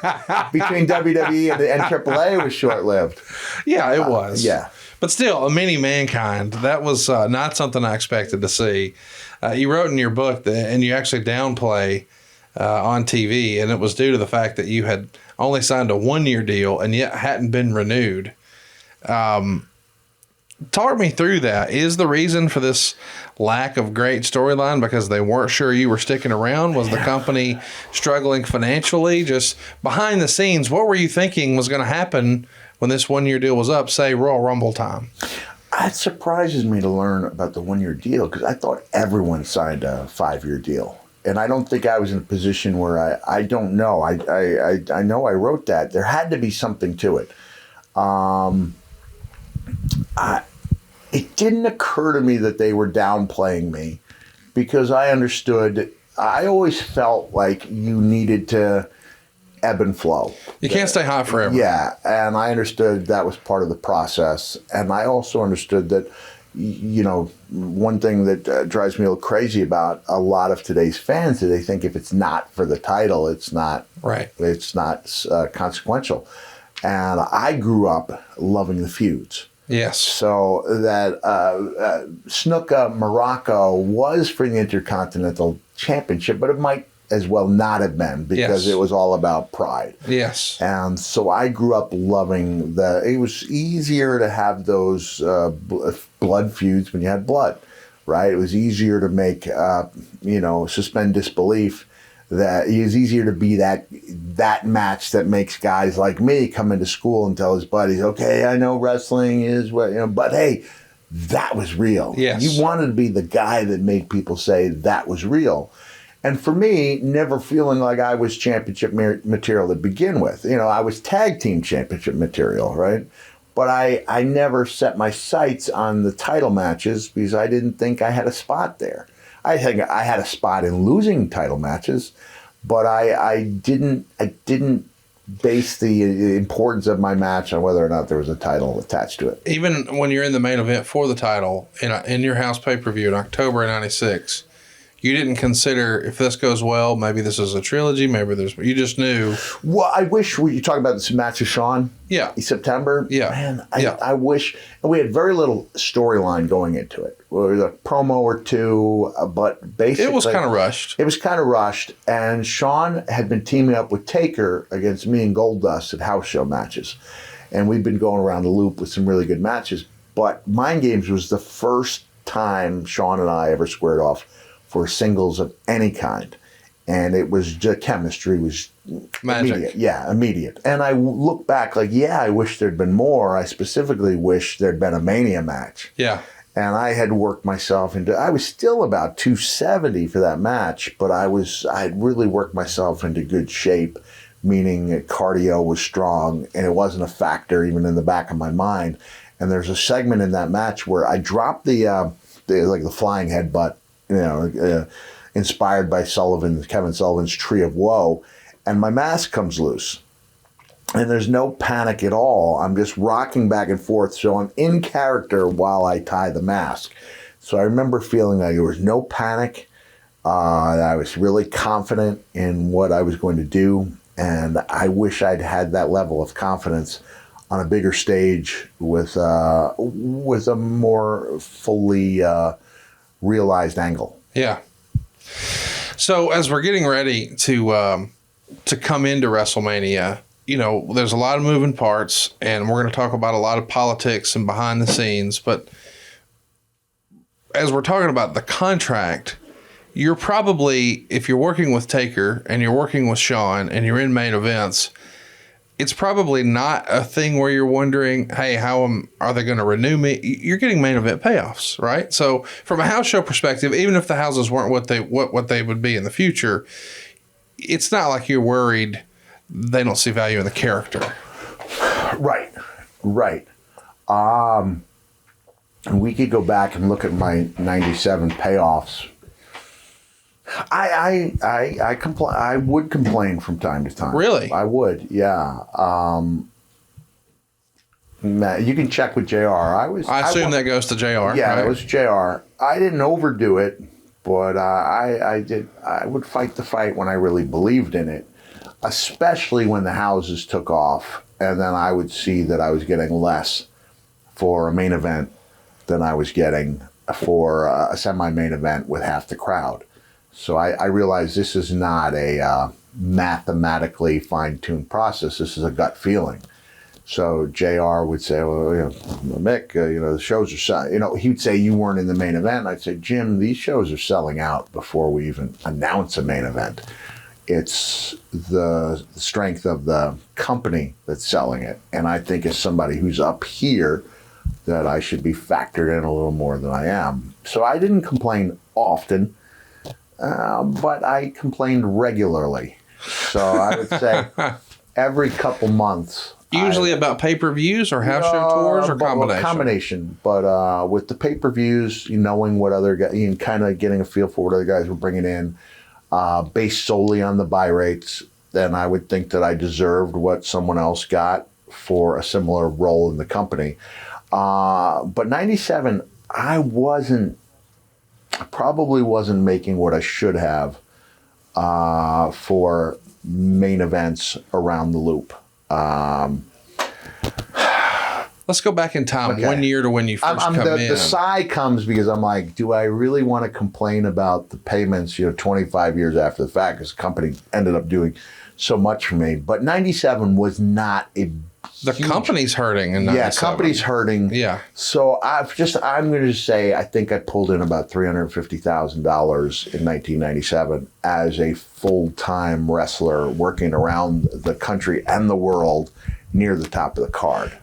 between WWE and AAA was short-lived. Yeah, it was. Yeah. But still, a Mini Mankind, that was not something I expected to see. You wrote in your book and you actually downplay on TV, and it was due to the fact that you had only signed a 1-year deal and yet hadn't been renewed. Talk me through that. Is the reason for this lack of great storyline because they weren't sure you were sticking around? Was the company struggling financially? Just behind the scenes, what were you thinking was going to happen when this 1-year deal was up, say Royal Rumble time? It surprises me to learn about the 1-year deal because I thought everyone signed a 5-year deal. And I don't think I was in a position where I don't know. I know I wrote that. There had to be something to it. It didn't occur to me that they were downplaying me because I understood. I always felt like you needed to ebb and flow. You can't stay hot forever. Yeah, and I understood that was part of the process. And I also understood that, one thing that drives me a little crazy about a lot of today's fans is they think if it's not for the title, it's not right. It's not consequential. And I grew up loving the feuds. Yes. So that Snuka Morocco was for the Intercontinental Championship, but it might as well not have been because it was all about pride. Yes. And so I grew up loving it was easier to have those blood feuds when you had blood, right? It was easier to make, suspend disbelief. That it was easier to be that match that makes guys like me come into school and tell his buddies, okay, I know wrestling is what, but hey, that was real. Yes. You wanted to be the guy that made people say that was real. And for me, never feeling like I was championship material to begin with. I was tag team championship material, right? But I never set my sights on the title matches because I didn't think I had a spot there. I think I had a spot in losing title matches, but I didn't base the importance of my match on whether or not there was a title attached to it. Even when you're in the main event for the title in your house pay-per-view in October of '96, you didn't consider if this goes well, maybe this is a trilogy, you just knew. Well, I wish you talk about this match with Shawn. Yeah. In September. Yeah. Man, I wish, and we had very little storyline going into it. There was a promo or two, but basically. It was kind of rushed. It was kind of rushed, and Shawn had been teaming up with Taker against me and Goldust at house show matches. And we'd been going around the loop with some really good matches, but Mind Games was the first time Shawn and I ever squared off for singles of any kind. And it was just chemistry was magic. Immediate. Yeah, immediate. And I look back like, I wish there'd been more. I specifically wish there'd been a Mania match. Yeah. And I had worked myself I was still about 270 for that match, but I had really worked myself into good shape, meaning cardio was strong and it wasn't a factor even in the back of my mind. And there's a segment in that match where I dropped the flying headbutt, inspired by Kevin Sullivan's Tree of Woe, and my mask comes loose. And there's no panic at all. I'm just rocking back and forth. So I'm in character while I tie the mask. So I remember feeling like there was no panic. I was really confident in what I was going to do. And I wish I'd had that level of confidence on a bigger stage with a more fully realized angle. Yeah. So as we're getting ready to come into WrestleMania, there's a lot of moving parts, and we're going to talk about a lot of politics and behind the scenes. But as we're talking about the contract, you're probably, if you're working with Taker and you're working with Shawn and you're in main events, it's probably not a thing where you're wondering, hey, are they going to renew me? You're getting main event payoffs, right? So from a house show perspective, even if the houses weren't what they would be in the future, it's not like you're worried they don't see value in the character. Right. And we could go back and look at my 97 payoffs. I would complain from time to time. Really? I would, yeah. You can check with JR. I assume that goes to JR. Yeah, right? It was JR. I didn't overdo it, but I would fight the fight when I really believed in it, especially when the houses took off, and then I would see that I was getting less for a main event than I was getting for a semi-main event with half the crowd. So I realized this is not a mathematically fine-tuned process. This is a gut feeling. So JR would say, well, Mick, the shows are selling. He'd say you weren't in the main event. I'd say, Jim, these shows are selling out before we even announce a main event. It's the strength of the company that's selling it. And I think as somebody who's up here, that I should be factored in a little more than I am. So I didn't complain often. But I complained regularly. So I would say every couple months. Usually about pay-per-views or house show tours or combination? Combination. But with the pay-per-views, knowing what other guys, kind of getting a feel for what other guys were bringing in, based solely on the buy rates, then I would think that I deserved what someone else got for a similar role in the company. But 97, I probably wasn't making what I should have for main events around the loop. Let's go back in time, okay. 1 year to when you first come in. The sigh comes because I'm like, do I really want to complain about the payments, 25 years after the fact, because the company ended up doing so much for me. But 97 was not a The company's hurting in 97. Yeah, company's hurting. Yeah. So I'm going to say I think I pulled in about $350,000 in 1997 as a full-time wrestler working around the country and the world near the top of the card.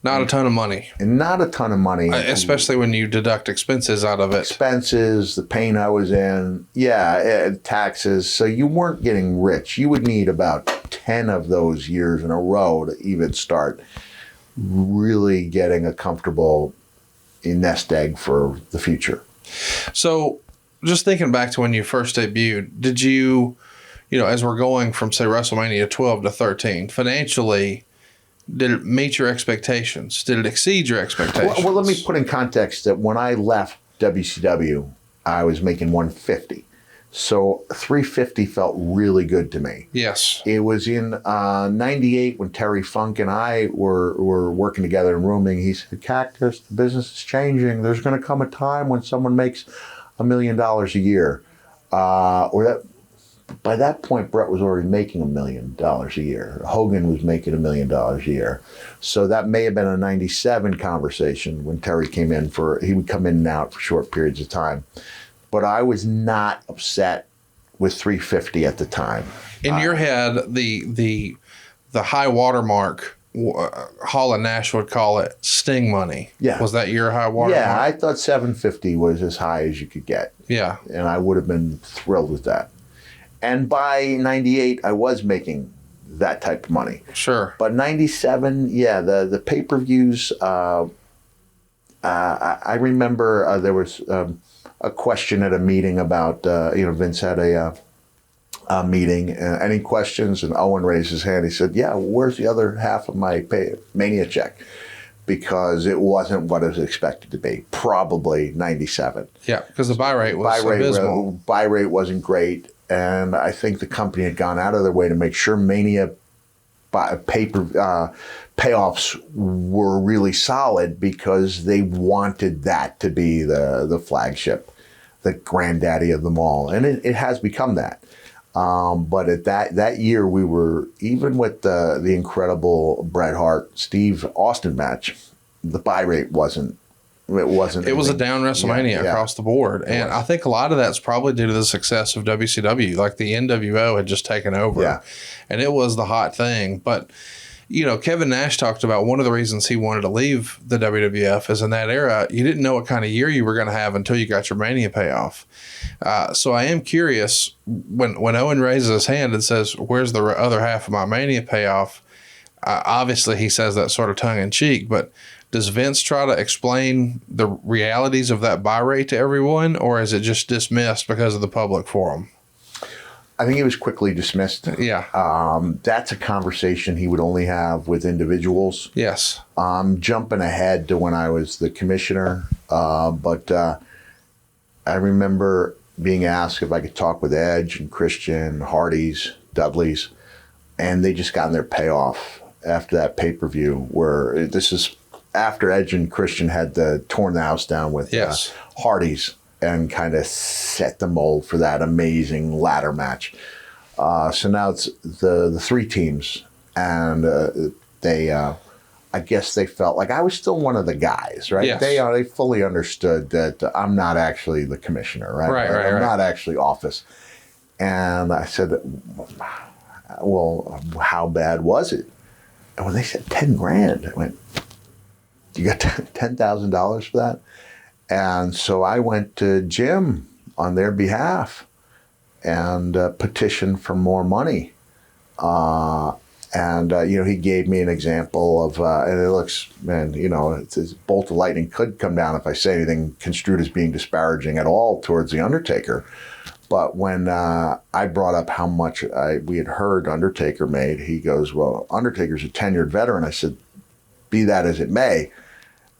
Not a ton of money. And not a ton of money. Especially when you deduct expenses out of it. Expenses, the pain I was in, taxes. So you weren't getting rich. You would need about 10 of those years in a row to even start really getting a comfortable nest egg for the future. So just thinking back to when you first debuted, did you, as we're going from, say, WrestleMania 12 to 13, financially, did it meet your expectations? Did it exceed your expectations? Well, let me put in context that when I left WCW, I was making $150. So $350 felt really good to me. Yes. It was in 98 when Terry Funk and I were working together and rooming. He said, Cactus, the business is changing. There's going to come a time when someone makes $1 million a year. By that point, Bret was already making $1 million a year. Hogan was making $1 million a year. So that may have been a 97 conversation when Terry came in he would come in and out for short periods of time. But I was not upset with $350 at the time. In your head, the high watermark Hall and Nash would call it Sting money. Yeah. Was that your high water Yeah, mark? I thought $750 was as high as you could get. Yeah. And I would have been thrilled with that. And by 98, I was making that type of money. Sure. But 97, yeah, the pay-per-views, I remember there was a question at a meeting about, Vince had a meeting. Any questions? And Owen raised his hand. He said, yeah, where's the other half of my Mania check? Because it wasn't what it was expected to be. Probably 97. Yeah, because the buy rate was abysmal. Buy rate wasn't great. And I think the company had gone out of their way to make sure Mania payoffs were really solid because they wanted that to be the flagship, the granddaddy of them all. And it has become that. But at that year, we were, even with the incredible Bret Hart, Steve Austin match, the buy rate wasn't. It wasn't. It was a down WrestleMania across the board. And I think a lot of that's probably due to the success of WCW. Like the NWO had just taken over. Yeah. And it was the hot thing. But, Kevin Nash talked about one of the reasons he wanted to leave the WWF is in that era, you didn't know what kind of year you were going to have until you got your Mania payoff. So I am curious, when Owen raises his hand and says, where's the other half of my Mania payoff? Obviously, he says that sort of tongue-in-cheek, but does Vince try to explain the realities of that buy rate to everyone, or is it just dismissed because of the public forum? I think it was quickly dismissed. Yeah. That's a conversation he would only have with individuals. Yes. Jumping ahead to when I was the commissioner, but I remember being asked if I could talk with Edge and Christian, Hardys, Dudleys, and they just gotten their payoff after that pay-per-view, where this is after Edge and Christian had torn the house down with Hardys and kind of set the mold for that amazing ladder match. So now it's the three teams, and I guess they felt like I was still one of the guys, right? Yes. They fully understood that I'm not actually the commissioner, right? Right. I'm not actually office. And I said, well, how bad was it? And when they said $10,000, I went, you got $10,000 for that? And so I went to Jim on their behalf and petitioned for more money. He gave me an example of, and it looks, it's a bolt of lightning could come down if I say anything construed as being disparaging at all towards The Undertaker. But when I brought up how much we had heard Undertaker made, he goes, well, Undertaker's a tenured veteran. I said, be that as it may,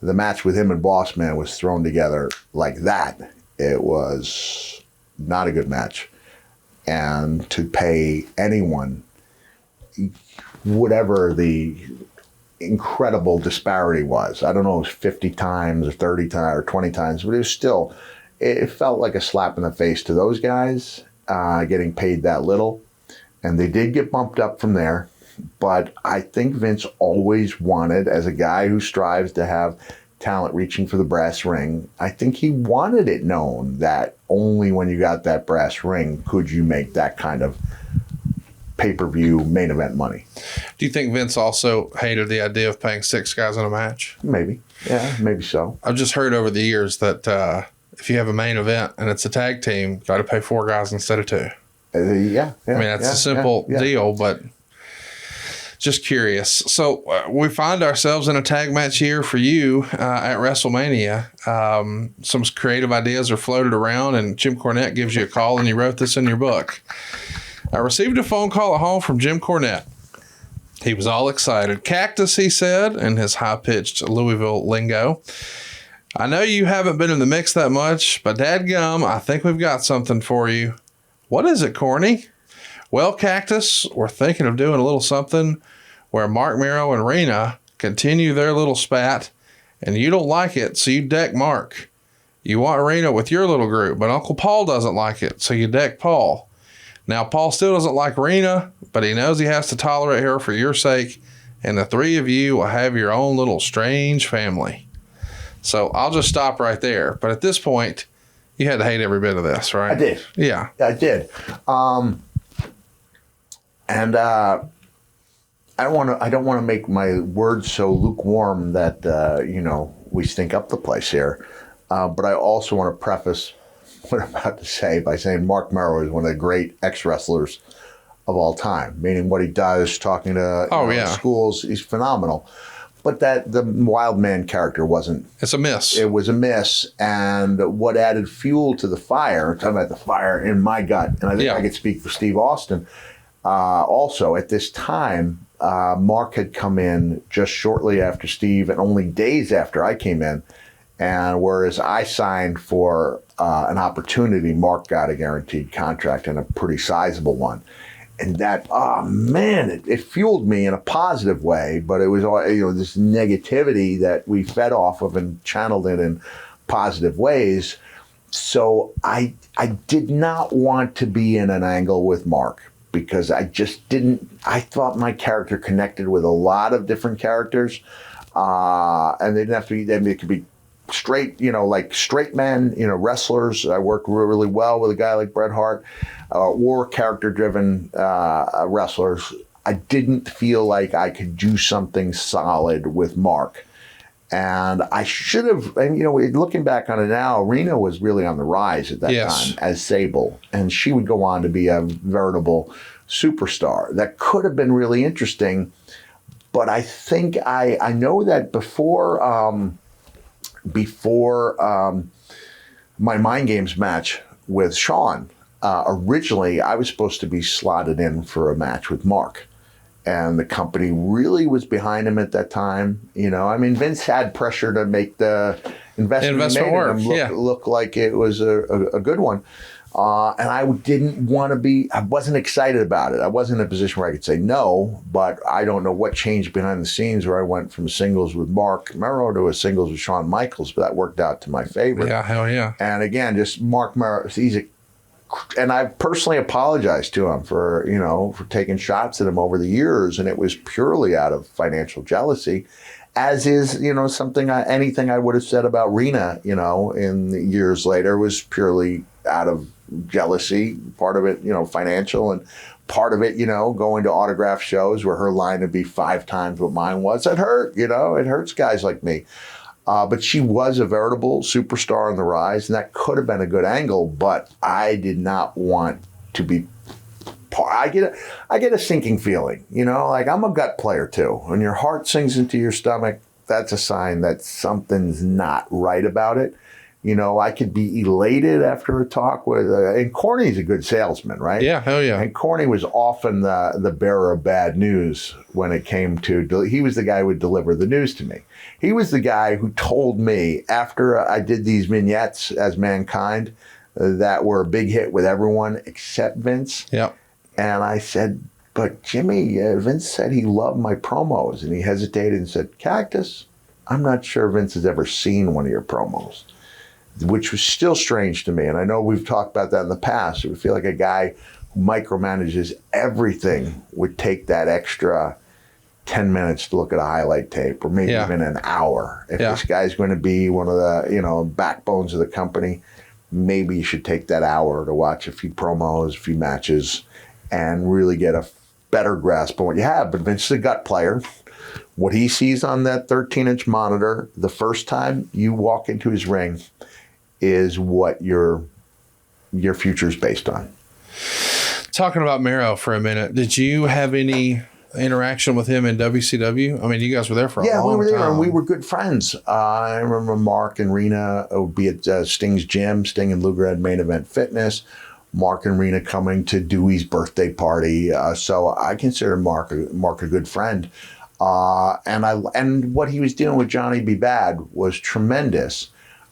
the match with him and Boss Man was thrown together like that. It was not a good match. And to pay anyone, whatever the incredible disparity was, I don't know, it was 50 times or 30 times or 20 times, but it was still, it felt like a slap in the face to those guys getting paid that little. And they did get bumped up from there. But I think Vince always wanted, as a guy who strives to have talent reaching for the brass ring, I think he wanted it known that only when you got that brass ring could you make that kind of pay-per-view main event money. Do you think Vince also hated the idea of paying 6 guys in a match? Maybe. Yeah, maybe so. I've just heard over the years that if you have a main event and it's a tag team, you got to pay 4 guys instead of 2. Yeah. I mean, that's a simple deal, but just curious. So we find ourselves in a tag match here for you at WrestleMania. Some creative ideas are floated around, and Jim Cornette gives you a call, and you wrote this in your book. I received a phone call at home from Jim Cornette. He was all excited. Cactus, he said, in his high-pitched Louisville lingo. I know you haven't been in the mix that much, but dadgum, I think we've got something for you. What is it, Corny? Well, Cactus, we're thinking of doing a little something where Marc Mero and Rena continue their little spat, and you don't like it, so you deck Mark. You want Rena with your little group, but Uncle Paul doesn't like it, so you deck Paul. Now, Paul still doesn't like Rena, but he knows he has to tolerate her for your sake, and the 3 of you will have your own little strange family. So I'll just stop right there. But at this point, you had to hate every bit of this, right? I did. Yeah. I did. I don't want to make my words so lukewarm that we stink up the place here. But I also want to preface what I'm about to say by saying Marc Mero is one of the great ex-wrestlers of all time. Meaning what he does, talking to schools, he's phenomenal. But that the wild man character wasn't. It's a miss. It was a miss, and what added fuel to the fire? I'm talking about the fire in my gut, and I think I could speak for Steve Austin. Also, at this time, Mark had come in just shortly after Steve, and only days after I came in. And whereas I signed for an opportunity, Mark got a guaranteed contract, and a pretty sizable one. And that, it fueled me in a positive way, but it was this negativity that we fed off of and channeled it in positive ways. So I did not want to be in an angle with Mark because I thought my character connected with a lot of different characters. And they didn't have to be, it could be straight, like straight men, wrestlers. I worked really well with a guy like Bret Hart, or character-driven wrestlers. I didn't feel like I could do something solid with Mark. And I should have, and looking back on it now, Rena was really on the rise at that time as Sable. And she would go on to be a veritable superstar. That could have been really interesting. But I think I know that before my Mind Games match with Shawn, originally I was supposed to be slotted in for a match with Mark. And the company really was behind him at that time. Vince had pressure to make the investment work. Look like it was a good one. And I didn't want to be, I wasn't excited about it. I wasn't in a position where I could say no, but I don't know what changed behind the scenes where I went from singles with Marc Mero to a singles with Shawn Michaels, but that worked out to my favor. Yeah, hell yeah. And again, just Marc Mero, and I personally apologized to him for taking shots at him over the years, and it was purely out of financial jealousy, as is, anything I would have said about Rena, in the years later was purely out of jealousy, part of it, financial, and part of it, going to autograph shows where her line would be 5 times what mine was. It hurt, it hurts guys like me. But she was a veritable superstar on the rise, and that could have been a good angle, but I did not want to be I get a sinking feeling, like I'm a gut player too. When your heart sinks into your stomach, that's a sign that something's not right about it. I could be elated after a talk with, and Corny's a good salesman, right? Yeah, hell yeah. And Corny was often the bearer of bad news when it came to, he was the guy who would deliver the news to me. He was the guy who told me after I did these vignettes as Mankind that were a big hit with everyone except Vince. Yeah. And I said, but Jimmy, Vince said he loved my promos. And he hesitated and said, Cactus, I'm not sure Vince has ever seen one of your promos, which was still strange to me. And I know we've talked about that in the past. It would feel like a guy who micromanages everything would take that extra 10 minutes to look at a highlight tape, or maybe even an hour. If this guy's going to be one of the backbones of the company, maybe you should take that hour to watch a few promos, a few matches, and really get a better grasp on what you have. But Vince is a gut player. What he sees on that 13-inch monitor the first time you walk into his ring is what your future is based on. Talking about Mero for a minute, did you have any interaction with him in WCW? I mean, you guys were there for a long time. Yeah, we were there, and we were good friends. I remember Mark and Rena would be at Sting's gym. Sting and Luger had Main Event Fitness. Mark and Rena coming to Dewey's birthday party. So I consider Mark a good friend. And what he was doing with Johnny B. Bad was tremendous.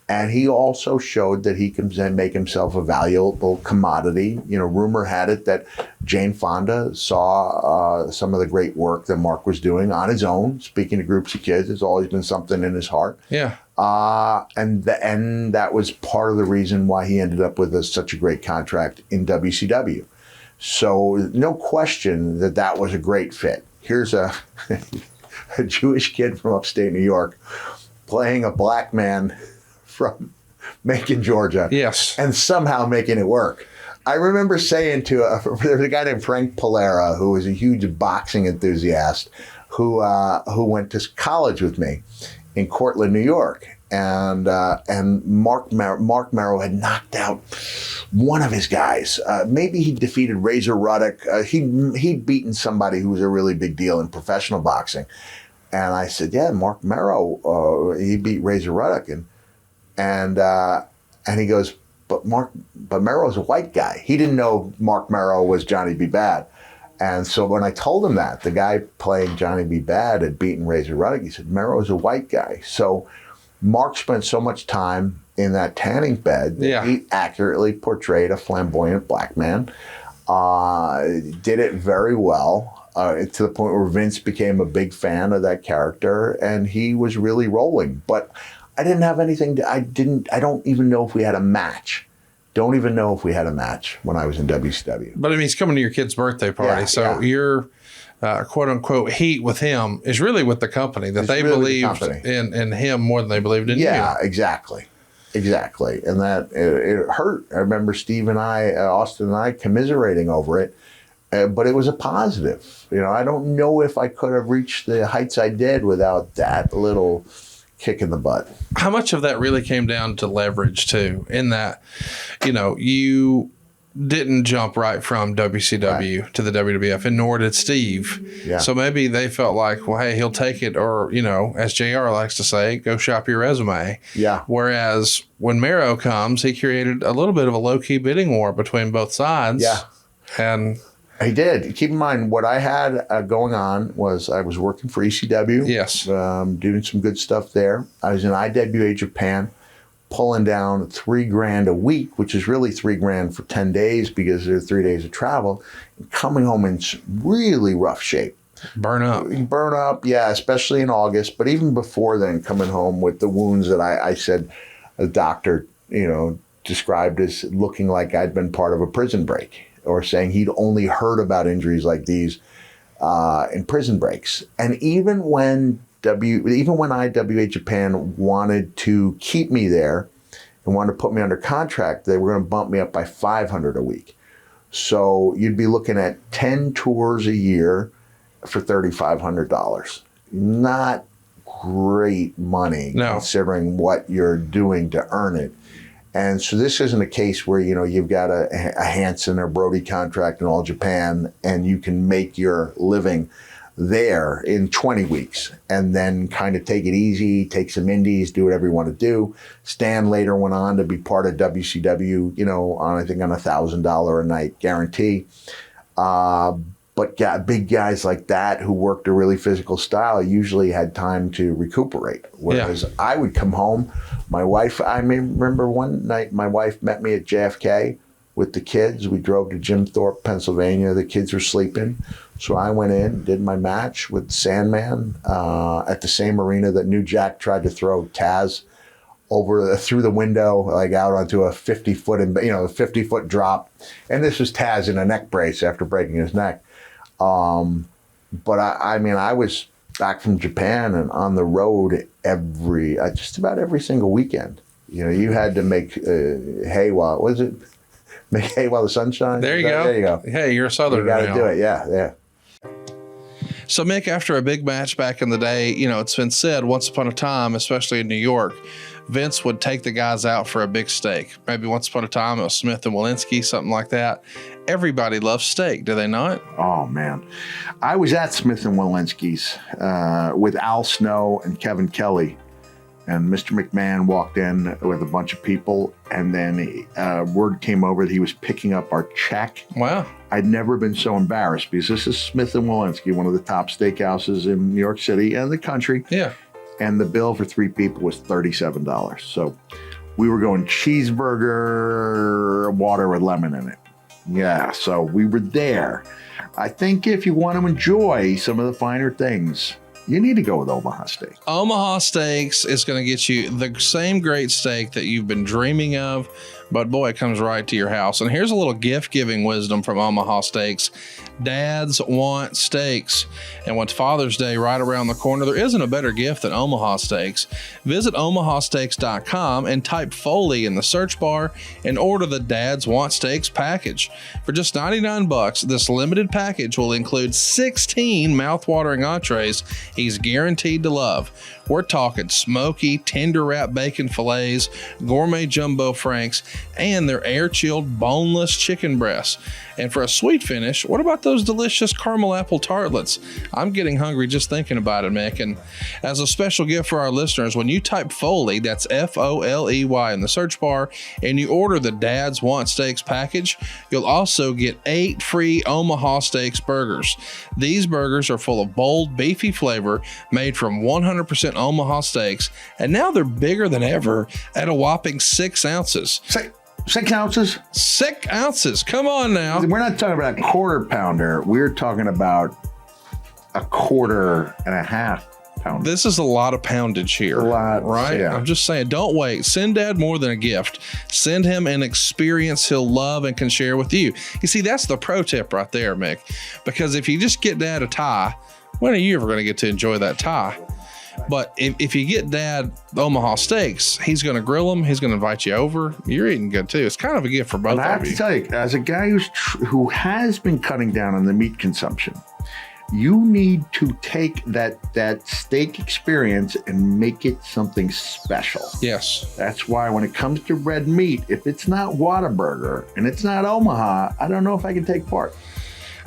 And he also showed that he can make himself a valuable commodity. Rumor had it that Jane Fonda saw some of the great work that Mark was doing on his own, speaking to groups of kids. It's always been something in his heart. Yeah. And that was part of the reason why he ended up with such a great contract in WCW. So no question that was a great fit. Here's a Jewish kid from upstate New York playing a black man from Macon, Georgia. Yes. And somehow making it work. I remember saying to there's a guy named Frank Polera who was a huge boxing enthusiast who went to college with me in Cortland, New York. And Marc Mero had knocked out one of his guys. Maybe he defeated Razor Ruddock. He'd beaten somebody who was a really big deal in professional boxing. And I said, yeah, Marc Mero, he beat Razor Ruddock. And he goes, but Mero's a white guy. He didn't know Marc Mero was Johnny B. Bad. And so when I told him that, the guy playing Johnny B. Bad had beaten Razor Ruddock, he said, Mero's a white guy. So Marc spent so much time in that tanning bed that he accurately portrayed a flamboyant black man. Did it very well, to the point where Vince became a big fan of that character, and he was really rolling. But I didn't have anything. I don't even know if we had a match. Don't even know if we had a match when I was in WCW. But I mean, he's coming to your kid's birthday party, so you're. Quote unquote heat with him is really with the company that they really believed in him more than they believed in you. Yeah, exactly. And that it hurt. I remember Steve and Austin and I commiserating over it, but it was a positive. I don't know if I could have reached the heights I did without that little kick in the butt. How much of that really came down to leverage too, in that, you didn't jump right from WCW to the WWF, and nor did Steve. Yeah. So maybe they felt like, well, hey, he'll take it, or, as JR likes to say, go shop your resume. Yeah. Whereas when Mero comes, he created a little bit of a low-key bidding war between both sides. Yeah. And he did. Keep in mind, what I had going on was I was working for ECW. Yes. Doing some good stuff there. I was in IWA Japan, pulling down $3,000 a week, which is really $3,000 for 10 days because there are 3 days of travel, and coming home in really rough shape. Burn up, yeah, especially in August. But even before then, coming home with the wounds that I said a doctor, described as looking like I'd been part of a prison break, or saying he'd only heard about injuries like these in prison breaks. And even when IWA Japan wanted to keep me there and wanted to put me under contract, they were going to bump me up by $500 a week. So you'd be looking at 10 tours a year for $3,500. Not great money considering what you're doing to earn it. And so this isn't a case where, you've got a Hanson or Brody contract in All Japan and you can make your living there in 20 weeks and then kind of take it easy, take some indies, do whatever you want to do. Stan later went on to be part of WCW, I think on $1,000 a night guarantee. But big guys like that who worked a really physical style usually had time to recuperate. Whereas I would come home, my wife, I remember one night my wife met me at JFK with the kids. We drove to Jim Thorpe, Pennsylvania. The kids were sleeping. So I went in, did my match with Sandman at the same arena that New Jack tried to throw Taz through the window, like out onto a 50-foot drop. And this was Taz in a neck brace after breaking his neck. But I was back from Japan and on the road just about every single weekend. You had to make hay while the sun shines. There you go. There you go. Hey, you're a Southerner now. You got to do it. Yeah. So, Mick, after a big match back in the day, it's been said once upon a time, especially in New York, Vince would take the guys out for a big steak. Maybe once upon a time it was Smith and Walensky, something like that. Everybody loves steak, do they not? Oh, man. I was at Smith and Walensky's with Al Snow and Kevin Kelly. And Mr. McMahon walked in with a bunch of people, and then word came over that he was picking up our check. Wow. I'd never been so embarrassed because this is Smith & Walensky, one of the top steakhouses in New York City and the country. Yeah. And the bill for 3 people was $37. So we were going cheeseburger, water with lemon in it. Yeah, so we were there. I think if you want to enjoy some of the finer things, you need to go with Omaha Steak. Omaha Steaks is going to get you the same great steak that you've been dreaming of but boy, it comes right to your house. And here's a little gift-giving wisdom from Omaha Steaks. Dads want steaks. And with Father's Day right around the corner, there isn't a better gift than Omaha Steaks. Visit omahasteaks.com and type Foley in the search bar and order the Dads Want Steaks package. For just $99, this limited package will include 16 mouth-watering entrees he's guaranteed to love. We're talking smoky, tender wrap bacon fillets, gourmet jumbo franks, and their air-chilled boneless chicken breasts. And for a sweet finish, what about those delicious caramel apple tartlets? I'm getting hungry just thinking about it, Mick. And as a special gift for our listeners, when you type Foley, that's Foley in the search bar, and you order the Dads Want Steaks package, you'll also get 8 free Omaha Steaks burgers. These burgers are full of bold, beefy flavor made from 100% Omaha Steaks, and now they're bigger than ever at a whopping 6 ounces. 6 ounces? 6 ounces. Come on now. We're not talking about a quarter pounder. We're talking about a quarter and a half pounder. This is a lot of poundage here. A lot, right? Yeah. I'm just saying, don't wait. Send Dad more than a gift. Send him an experience he'll love and can share with you. You see, that's the pro tip right there, Mick. Because if you just get Dad a tie, when are you ever going to get to enjoy that tie? But if you get Dad Omaha Steaks, he's going to grill them. He's going to invite you over. You're eating good too. It's kind of a gift for both of you. I have to tell you, as a guy who has been cutting down on the meat consumption, you need to take that steak experience and make it something special. Yes. That's why when it comes to red meat, if it's not Whataburger and it's not Omaha, I don't know if I can take part.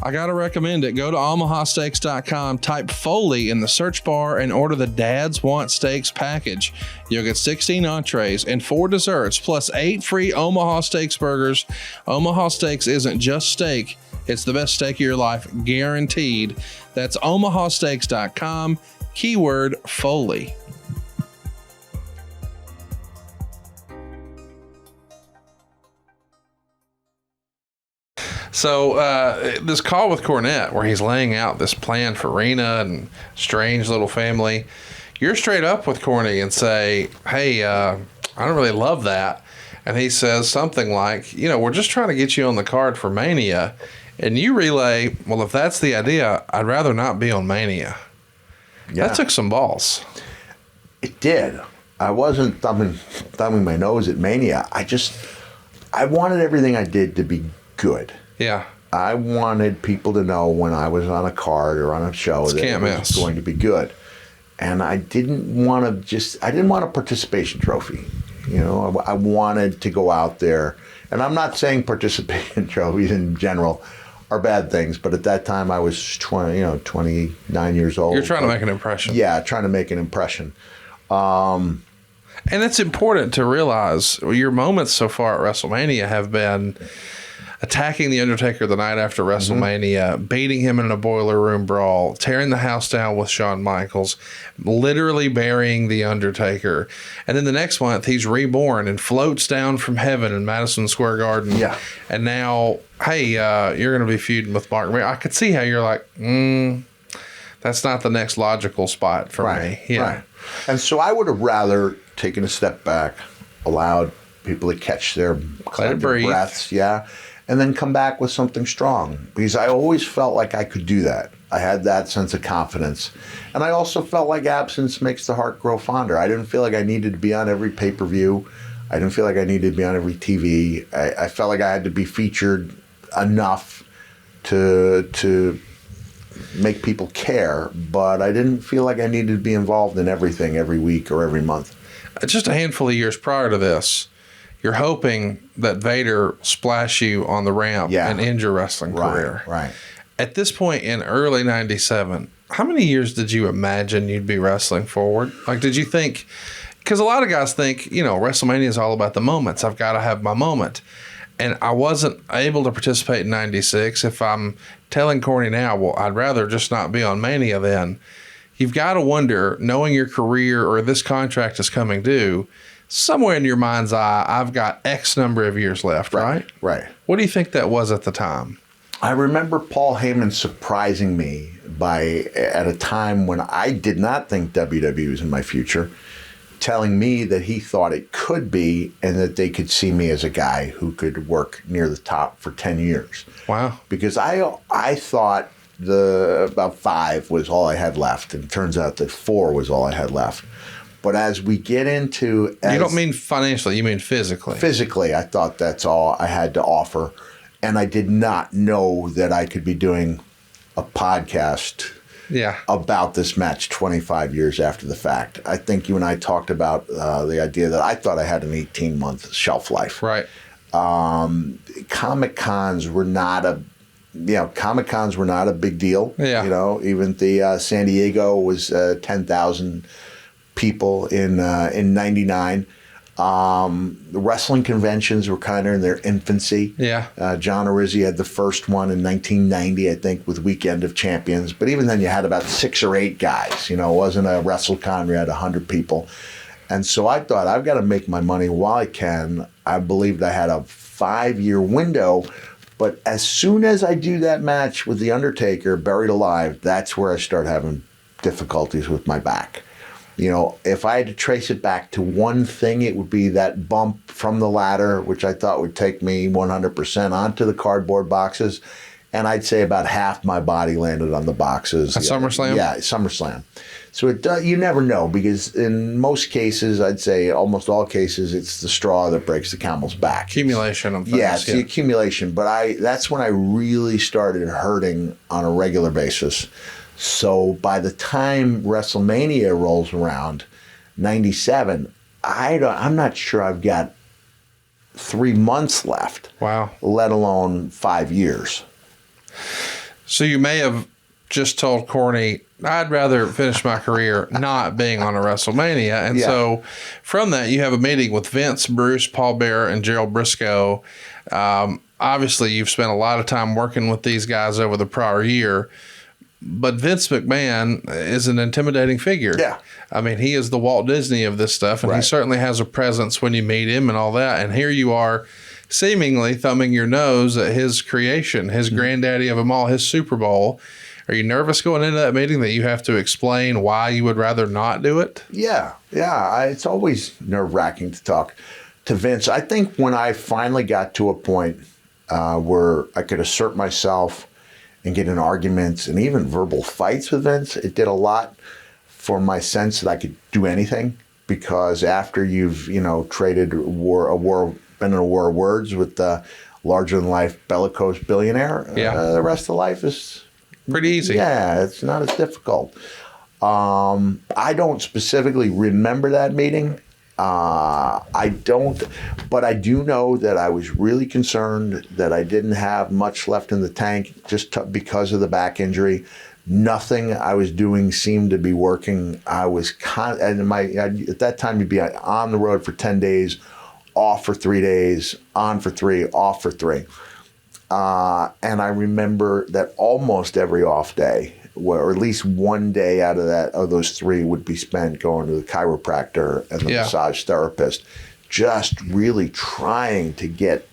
I got to recommend it. Go to omahasteaks.com, type Foley in the search bar, and order the Dads Want Steaks package. You'll get 16 entrees and 4 desserts, plus 8 free Omaha Steaks burgers. Omaha Steaks isn't just steak. It's the best steak of your life, guaranteed. That's omahasteaks.com, keyword Foley. So this call with Cornette where he's laying out this plan for Rena and strange little family, you're straight up with Corny and say, hey, I don't really love that. And he says something like, we're just trying to get you on the card for Mania. And you relay, well, if that's the idea, I'd rather not be on Mania. Yeah. That took some balls. It did. I wasn't thumbing my nose at Mania. I wanted everything I did to be good. Yeah. I wanted people to know when I was on a card or on a show that it was going to be good. And I didn't want a participation trophy. I wanted to go out there. And I'm not saying participation trophies in general are bad things, but at that time I was 29 years old. You're trying to make an impression. Yeah, trying to make an impression. And it's important to realize your moments so far at WrestleMania have been attacking The Undertaker the night after WrestleMania, beating him in a boiler room brawl, tearing the house down with Shawn Michaels, literally burying The Undertaker. And then the next month, he's reborn and floats down from heaven in Madison Square Garden. Yeah. And now, hey, you're going to be feuding with Marc Mero. I could see how you're like, that's not the next logical spot for me. Yeah. Right. And so I would have rather taken a step back, allowed people to catch their breaths, and then come back with something strong. Because I always felt like I could do that. I had that sense of confidence. And I also felt like absence makes the heart grow fonder. I didn't feel like I needed to be on every pay-per-view. I didn't feel like I needed to be on every TV. I felt like I had to be featured enough to make people care, but I didn't feel like I needed to be involved in everything every week or every month. Just a handful of years prior to this, you're hoping that Vader splash you on the ramp and end your wrestling career. Right. At this point in early 97, how many years did you imagine you'd be wrestling forward? Like, did you think, because a lot of guys think, WrestleMania is all about the moments. I've got to have my moment. And I wasn't able to participate in 96. If I'm telling Corny now, well, I'd rather just not be on Mania then, you've got to wonder, knowing your career or this contract is coming due, somewhere in your mind's eye, I've got X number of years left, right? Right. What do you think that was at the time? I remember Paul Heyman surprising me at a time when I did not think WWE was in my future, telling me that he thought it could be, and that they could see me as a guy who could work near the top for 10 years. Wow. Because I thought about 5 was all I had left, and it turns out that 4 was all I had left. But as we get into... You don't mean financially, you mean physically. Physically, I thought that's all I had to offer. And I did not know that I could be doing a podcast about this match 25 years after the fact. I think you and I talked about the idea that I thought I had an 18-month shelf life. Right. Comic-Cons were not a... Comic-Cons were not a big deal. Yeah. Even the San Diego was 10,000 people in 99. The wrestling conventions were kind of in their infancy. Yeah. John Arizzi had the first one in 1990, I think, with Weekend of Champions. But even then, you had about 6 or 8 guys. It wasn't a WrestleCon where you had 100 people. And so I thought, I've got to make my money while I can. I believed I had a 5-year window. But as soon as I do that match with The Undertaker, Buried Alive, that's where I start having difficulties with my back. If I had to trace it back to one thing, it would be that bump from the ladder, which I thought would take me 100% onto the cardboard boxes. And I'd say about half my body landed on the boxes. At SummerSlam? Yeah, SummerSlam. So you never know, because in most cases, I'd say almost all cases, it's the straw that breaks the camel's back. Accumulation of things. Yeah, it's the accumulation. But that's when I really started hurting on a regular basis. So by the time WrestleMania rolls around, 97, I'm not sure I've got 3 months left. Wow. Let alone 5 years. So you may have just told Corny, I'd rather finish my career not being on a WrestleMania. And so from that, you have a meeting with Vince, Bruce, Paul Bearer, and Gerald Briscoe. Obviously, you've spent a lot of time working with these guys over the prior year. But Vince McMahon is an intimidating figure. Yeah. I mean, he is the Walt Disney of this stuff, and he certainly has a presence when you meet him and all that. And here you are seemingly thumbing your nose at his creation, his granddaddy of them all, his Super Bowl. Are you nervous going into that meeting that you have to explain why you would rather not do it? Yeah. It's always nerve-wracking to talk to Vince. I think when I finally got to a point where I could assert myself and get in arguments and even verbal fights with Vince, it did a lot for my sense that I could do anything. Because after you've, traded been in a war of words with the larger-than-life bellicose billionaire, the rest of life is pretty easy. Yeah, it's not as difficult. I don't specifically remember that meeting. I don't, but I do know that I was really concerned that I didn't have much left in the tank because of the back injury. Nothing I was doing seemed to be working. I was at that time you'd be on the road for 10 days, off for 3 days, on for 3, off for 3. And I remember that almost every off day, or at least one day out of those 3 would be spent going to the chiropractor and the massage therapist, just really trying to get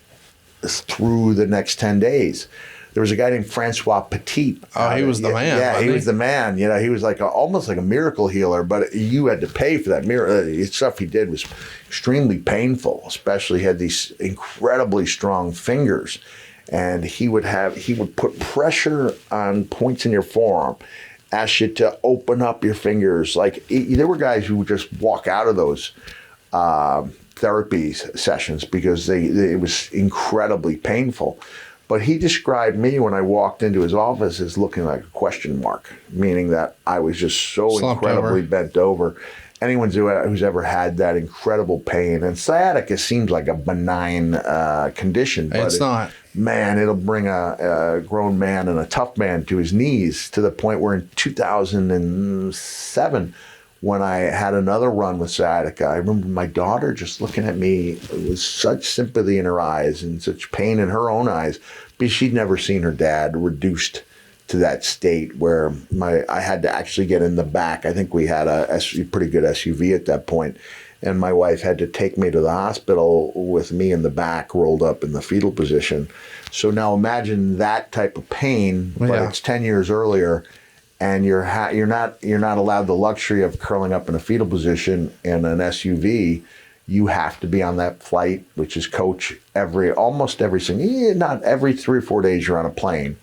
through the next 10 days. There was a guy named Francois Petit. Oh, he was the man. Yeah, he was the man. He was almost like a miracle healer, but you had to pay for that miracle. The stuff he did was extremely painful, especially he had these incredibly strong fingers. And he would put pressure on points in your forearm, ask you to open up your fingers. There were guys who would just walk out of those therapy sessions because it was incredibly painful. But he described me when I walked into his office as looking like a question mark, meaning that I was just so incredibly bent over. Anyone who's ever had that incredible pain, and sciatica seems like a benign condition. But it's not. Man, it'll bring a grown man and a tough man to his knees, to the point where in 2007, when I had another run with sciatica, I remember my daughter just looking at me with such sympathy in her eyes and such pain in her own eyes, because she'd never seen her dad reduced to that state where I had to actually get in the back. I think we had a pretty good SUV at that point, and my wife had to take me to the hospital with me in the back, rolled up in the fetal position. So now imagine that type of pain, but it's 10 years earlier, and you're not allowed the luxury of curling up in a fetal position in an SUV. You have to be on that flight, which is coach almost every single, not every 3 or 4 days you're on a plane.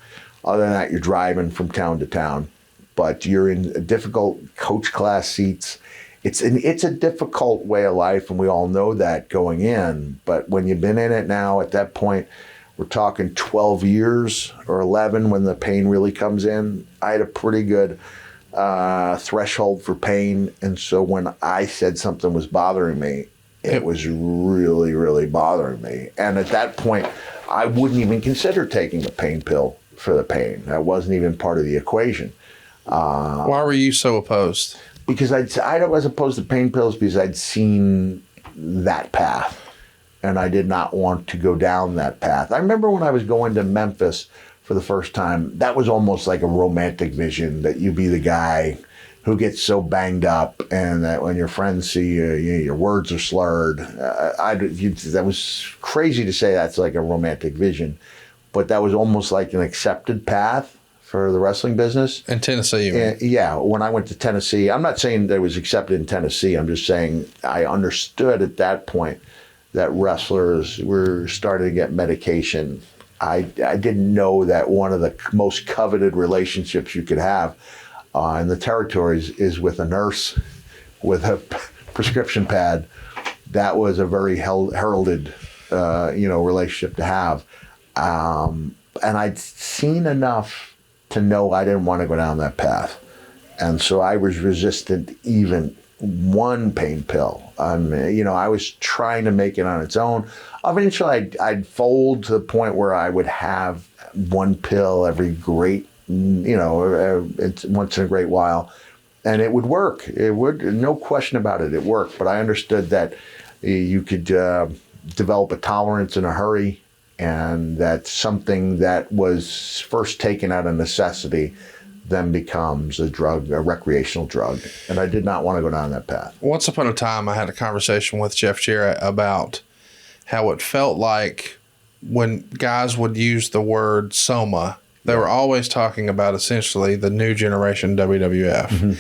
Other than that, you're driving from town to town, but you're in difficult coach class seats. It's a difficult way of life, and we all know that going in. But when you've been in it now, at that point, we're talking 12 years or 11 when the pain really comes in. I had a pretty good threshold for pain, and so when I said something was bothering me, it was really, really bothering me. And at that point, I wouldn't even consider taking a pain pill for the pain. That wasn't even part of the equation. Why were you so opposed? Because I was opposed to pain pills because I'd seen that path, and I did not want to go down that path. I remember when I was going to Memphis for the first time, that was almost like a romantic vision, that you be the guy who gets so banged up, and that when your friends see you, your words are slurred. That was crazy to say that's like a romantic vision, but that was almost like an accepted path for the wrestling business. In Tennessee, you mean? Yeah, when I went to Tennessee, I'm not saying that it was accepted in Tennessee. I'm just saying I understood at that point that wrestlers were starting to get medication. I didn't know that one of the most coveted relationships you could have in the territories is with a nurse with a prescription pad. That was a very heralded, relationship to have. And I'd seen enough to know I didn't want to go down that path. And so I was resistant even one pain pill. I was trying to make it on its own. Eventually I'd fold to the point where I would have one pill every it's once in a great while, and it would work. It would, no question about it, it worked. But I understood that you could develop a tolerance in a hurry, and that something that was first taken out of necessity then becomes a drug, a recreational drug. And I did not want to go down that path. Once upon a time, I had a conversation with Jeff Jarrett about how it felt like when guys would use the word soma, they were always talking about essentially the new generation WWF. Mm-hmm.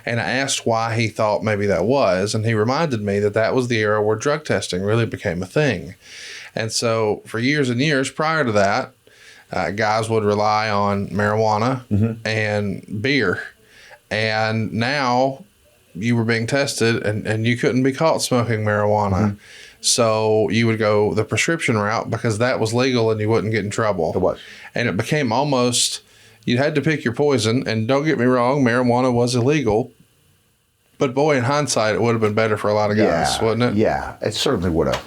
And I asked why he thought maybe that was, and he reminded me that was the era where drug testing really became a thing. And so for years and years prior to that, guys would rely on marijuana and beer. And now you were being tested and you couldn't be caught smoking marijuana. Mm-hmm. So you would go the prescription route because that was legal and you wouldn't get in trouble. It was. And it became almost, you had to pick your poison. And don't get me wrong, marijuana was illegal. But boy, in hindsight, it would have been better for a lot of guys, wouldn't it? Yeah, it certainly would have.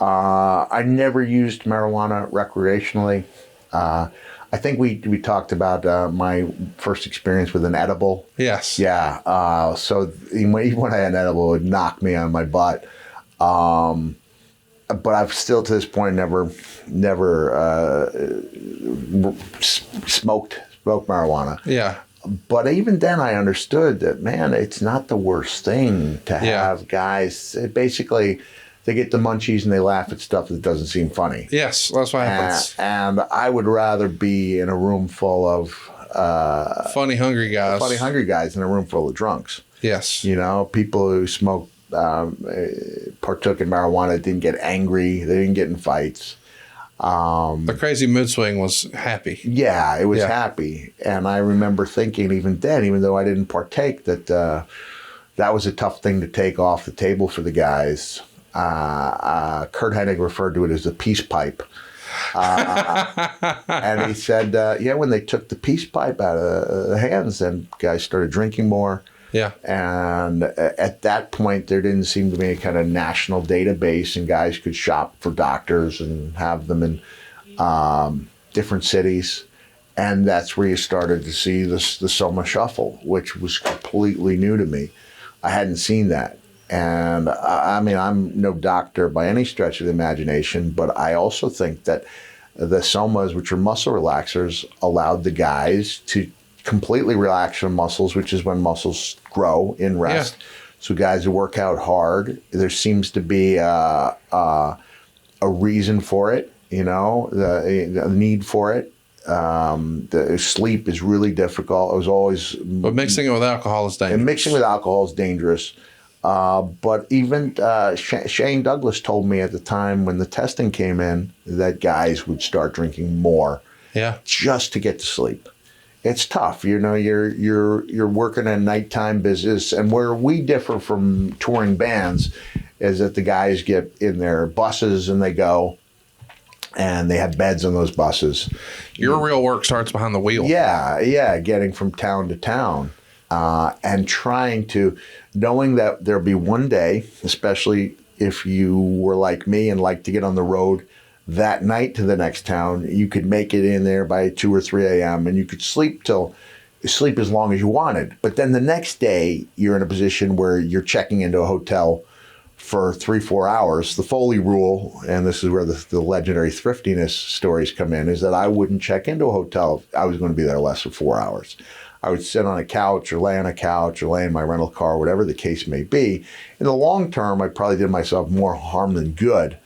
I never used marijuana recreationally. I think we talked about my first experience with an edible. Yes. Yeah. So even when I had an edible, it would knock me on my butt. But I've still to this point never smoked marijuana. Yeah. But even then I understood that, man, it's not the worst thing to have guys. Basically, they get the munchies and they laugh at stuff that doesn't seem funny. Yes, that's what happens. And I would rather be in a room full of funny, hungry guys. Funny, hungry guys in a room full of drunks. Yes. People who smoke, partook in marijuana, didn't get angry. They didn't get in fights. The crazy mood swing was happy. Yeah, it was happy. And I remember thinking even then, even though I didn't partake, that that was a tough thing to take off the table for the guys. Kurt Hennig referred to it as the peace pipe. And he said, when they took the peace pipe out of the hands, then guys started drinking more. Yeah. And at that point, there didn't seem to be a kind of national database, and guys could shop for doctors and have them in different cities. And that's where you started to see the Soma Shuffle, which was completely new to me. I hadn't seen that. And I'm no doctor by any stretch of the imagination, but I also think that the Somas, which are muscle relaxers, allowed the guys to completely relax their muscles, which is when muscles grow in rest. Yeah. So guys who work out hard, there seems to be a reason for it, the need for it. The sleep is really difficult. I was always... But mixing it with alcohol is dangerous. And mixing with alcohol is dangerous. But even Shane Douglas told me at the time when the testing came in that guys would start drinking more, just to get to sleep. It's tough, you know. You're working a nighttime business, and where we differ from touring bands is that the guys get in their buses and they go, and they have beds on those buses. Your real work starts behind the wheel. Yeah, getting from town to town. And trying to, knowing that there'll be one day, especially if you were like me and like to get on the road that night to the next town, you could make it in there by 2 or 3 a.m. and you could sleep as long as you wanted. But then the next day, you're in a position where you're checking into a hotel for 3-4 hours. The Foley rule, and this is where the legendary thriftiness stories come in, is that I wouldn't check into a hotel if I was going to be there less than 4 hours. I would sit on a couch or lay on a couch or lay in my rental car, whatever the case may be. In the long term, I probably did myself more harm than good.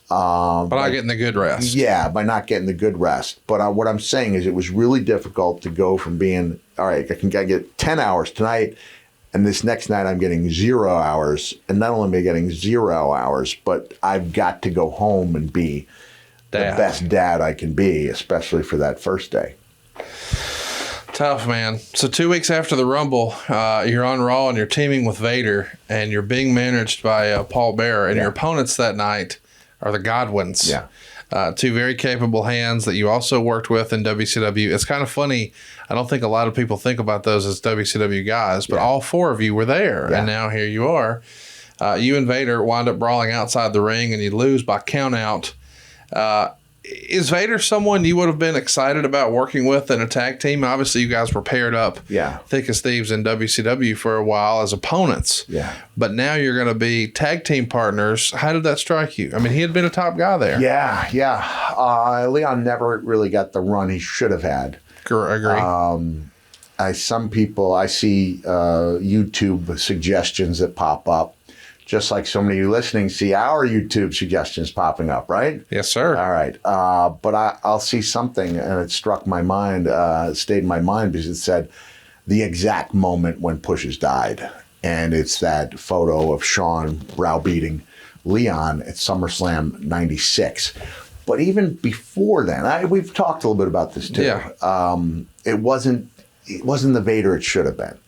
By not getting the good rest. Yeah, by not getting the good rest. But what I'm saying is it was really difficult to go from being, all right, I get 10 hours tonight, and this next night I'm getting 0 hours. And not only am I getting 0 hours, but I've got to go home and be the best dad I can be, especially for that first day. Tough, man. So 2 weeks after the Rumble, you're on Raw and you're teaming with Vader, and you're being managed by Paul Bearer, and your opponents that night are the Godwins. Yeah. Two very capable hands that you also worked with in WCW. It's kind of funny. I don't think a lot of people think about those as WCW guys, but all four of you were there, and now here you are. You and Vader wind up brawling outside the ring, and you lose by count out. Is Vader someone you would have been excited about working with in a tag team? Obviously, you guys were paired up thick as thieves in WCW for a while as opponents. Yeah. But now you're going to be tag team partners. How did that strike you? I mean, he had been a top guy there. Yeah. Leon never really got the run he should have had. Agree. I see YouTube suggestions that pop up. Just like so many of you listening see our YouTube suggestions popping up, right? Yes, sir. All right. But I'll see something, and it struck my mind, stayed in my mind, because it said the exact moment when Push died. And it's that photo of Shawn browbeating Leon at SummerSlam 96. But even before then, we've talked a little bit about this too. Yeah. It wasn't the Vader it should have been.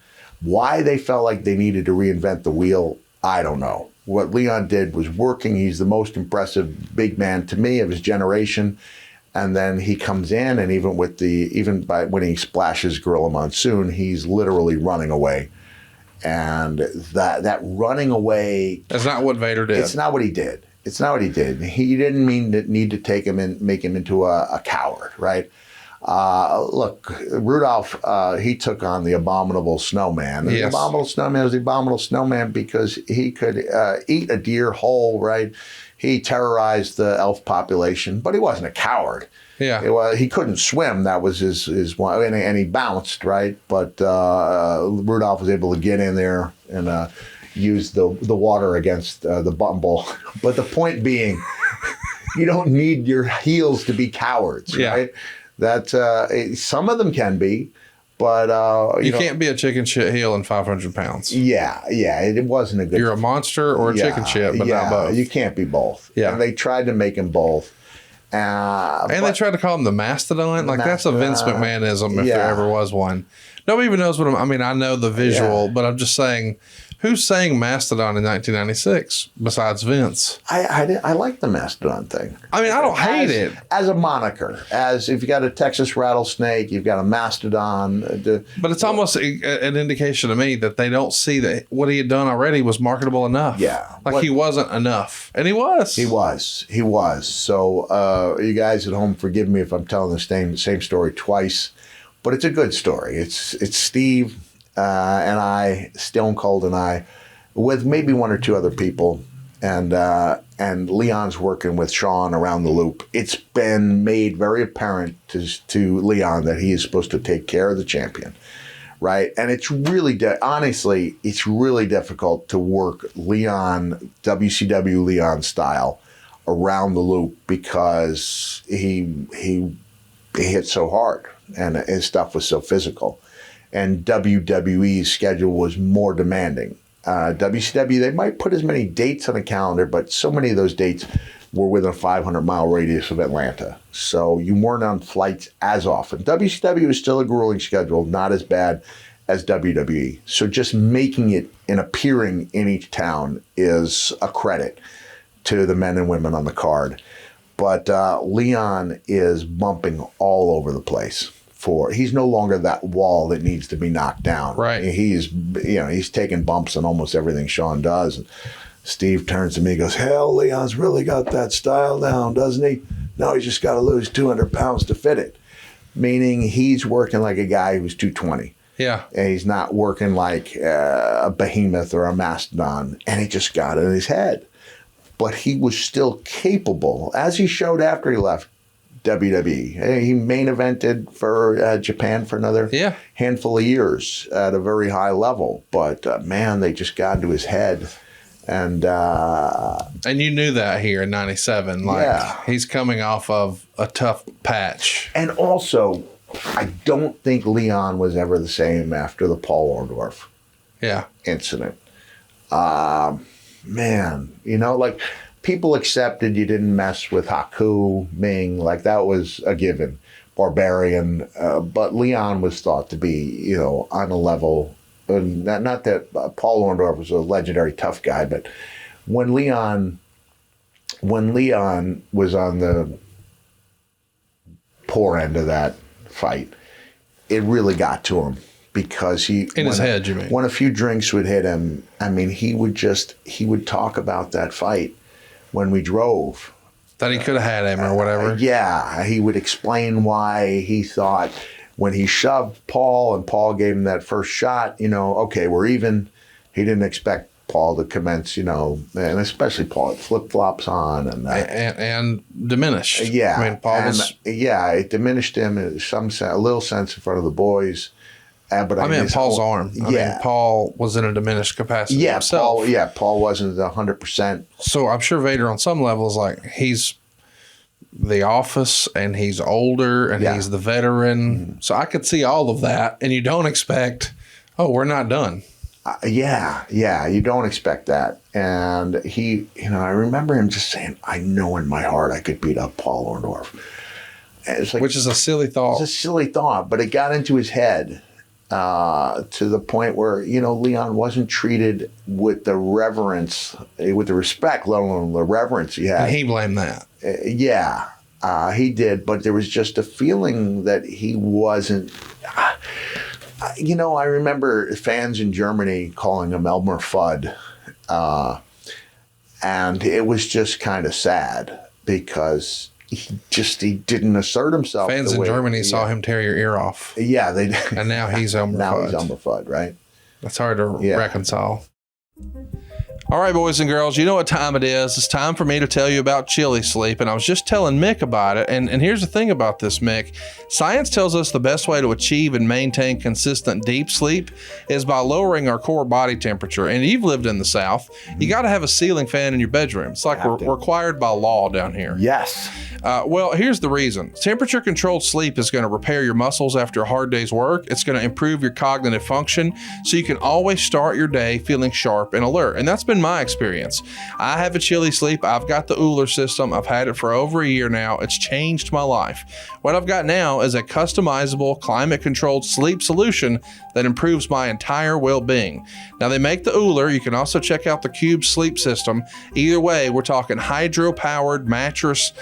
Why they felt like they needed to reinvent the wheel, I don't know. What Leon did was working. He's the most impressive big man to me of his generation. And then he comes in, and when he splashes Gorilla Monsoon, he's literally running away. And that running away, that's not what Vader did. It's not what he did. He didn't need to take him and make him into a coward, right? Look, Rudolph, he took on the Abominable Snowman. The Abominable Snowman was the Abominable Snowman because he could eat a deer whole, right? He terrorized the elf population, but he wasn't a coward. Yeah. He couldn't swim. That was his one, and he bounced, right? But Rudolph was able to get in there and use the water against the bumble. But the point being, you don't need your heels to be cowards, right? That some of them can be, but you can't be a chicken shit heel and 500 pounds. Yeah, it wasn't a good. You're a monster or a chicken shit, but not both. You can't be both. Yeah, and they tried to make him both. And they tried to call him the Mastodon. That's a Vince McMahonism if there ever was one. Nobody even knows what I know the visual, but I'm just saying, who's saying Mastodon in 1996 besides Vince? I like the Mastodon thing. I don't hate it. As a moniker. As if you got a Texas rattlesnake, you've got a Mastodon. But it's almost an indication to me that they don't see that what he had done already was marketable enough. Yeah. He wasn't enough. And he was. He was. So you guys at home, forgive me if I'm telling the same story twice. But it's a good story. It's Steve and I, Stone Cold and I, with maybe one or two other people, and Leon's working with Shawn around the loop. It's been made very apparent to Leon that he is supposed to take care of the champion, right? And it's really, honestly, it's really difficult to work Leon, WCW Leon style, around the loop because he hit so hard, and his stuff was so physical. And WWE's schedule was more demanding. WCW, they might put as many dates on the calendar, but so many of those dates were within a 500-mile radius of Atlanta. So you weren't on flights as often. WCW was still a grueling schedule, not as bad as WWE. So just making it and appearing in each town is a credit to the men and women on the card. But Leon is bumping all over the place. He's no longer that wall that needs to be knocked down. Right. He's taking bumps on almost everything Shawn does. And Steve turns to me and goes, hell, Leon's really got that style down, doesn't he? No, he's just got to lose 200 pounds to fit it. Meaning he's working like a guy who's 220. Yeah. And he's not working like a behemoth or a mastodon. And he just got it in his head. But he was still capable, as he showed after he left WWE. He main evented for Japan for another handful of years at a very high level. But man, they just got into his head. And you knew that here in 97. He's coming off of a tough patch. And also, I don't think Leon was ever the same after the Paul Orndorff incident. Man, people accepted you didn't mess with Haku, Ming, that was a given. Barbarian. But Leon was thought to be, on a level. Not that Paul Orndorff was a legendary tough guy, but when Leon was on the poor end of that fight, it really got to him because his head, you mean? When a few drinks would hit him, I mean, he would talk about that fight when we drove. That he could have had him or whatever. He would explain why he thought when he shoved Paul and Paul gave him that first shot, okay, we're even. He didn't expect Paul to commence, and especially Paul had flip-flops on and diminished. Yeah. I mean, Paul was. Yeah, it diminished him in a little sense in front of the boys. But I mean, Paul's arm. I mean, Paul was in a diminished capacity himself. Paul wasn't 100%. So I'm sure Vader on some levels, he's the office and he's older and he's the veteran. Mm-hmm. So I could see all of that. And you don't expect, we're not done. You don't expect that. And he, I remember him just saying, I know in my heart I could beat up Paul Orndorff. Which is a silly thought. It's a silly thought, but it got into his head. To the point where, Leon wasn't treated with the reverence, with the respect, let alone the reverence he had. And he blamed that. He did. But there was just a feeling that he wasn't. I remember fans in Germany calling him Elmer Fudd. And it was just kind of sad because he didn't assert himself. Fans in Germany saw him tear your ear off. Yeah, they did. And now he's Elmer Fudd. Now he's Elmer Fudd, right? That's hard to reconcile. All right, boys and girls, you know what time it is. It's time for me to tell you about Chili Sleep, and I was just telling Mick about it. And here's the thing about this, Mick. Science tells us the best way to achieve and maintain consistent deep sleep is by lowering our core body temperature. And you've lived in the South. You got to have a ceiling fan in your bedroom. It's like required by law down here. Yes. Well, here's the reason. Temperature-controlled sleep is going to repair your muscles after a hard day's work. It's going to improve your cognitive function so you can always start your day feeling sharp and alert. And that's been my experience. I have a Chili Sleep. I've got the Uller system. I've had it for over a year now. It's changed my life. What I've got now is a customizable, climate-controlled sleep solution that improves my entire well-being. Now, they make the Uller. You can also check out the Cube sleep system. Either way, we're talking hydro-powered mattress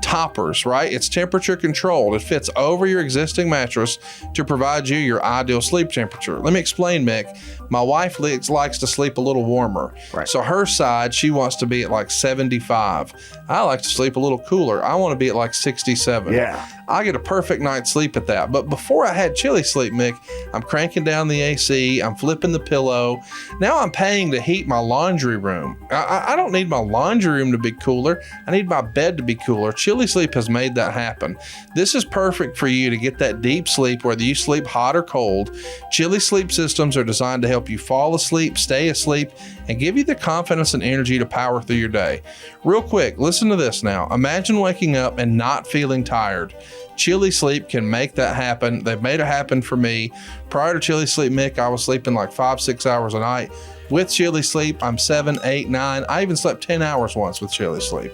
toppers, right? It's temperature controlled. It fits over your existing mattress to provide you your ideal sleep temperature. Let me explain, Mick. My wife likes to sleep a little warmer. Right. So her side, she wants to be at 75. I like to sleep a little cooler. I want to be at 67. Yeah. I get a perfect night's sleep at that. But before I had Chili Sleep, Mick, I'm cranking down the AC. I'm flipping the pillow. Now I'm paying to heat my laundry room. I don't need my laundry room to be cooler. I need my bed to be cooler. Chili Sleep has made that happen. This is perfect for you to get that deep sleep, whether you sleep hot or cold. Chili Sleep systems are designed to help you fall asleep, stay asleep, and give you the confidence and energy to power through your day. Real quick, listen to this now. Imagine waking up and not feeling tired. Chili Sleep can make that happen. They've made it happen for me. Prior to Chili Sleep, Mick, I was sleeping like 5-6 hours a night. With Chili Sleep, I'm 7, 8, 9. I even slept 10 hours once with Chili Sleep.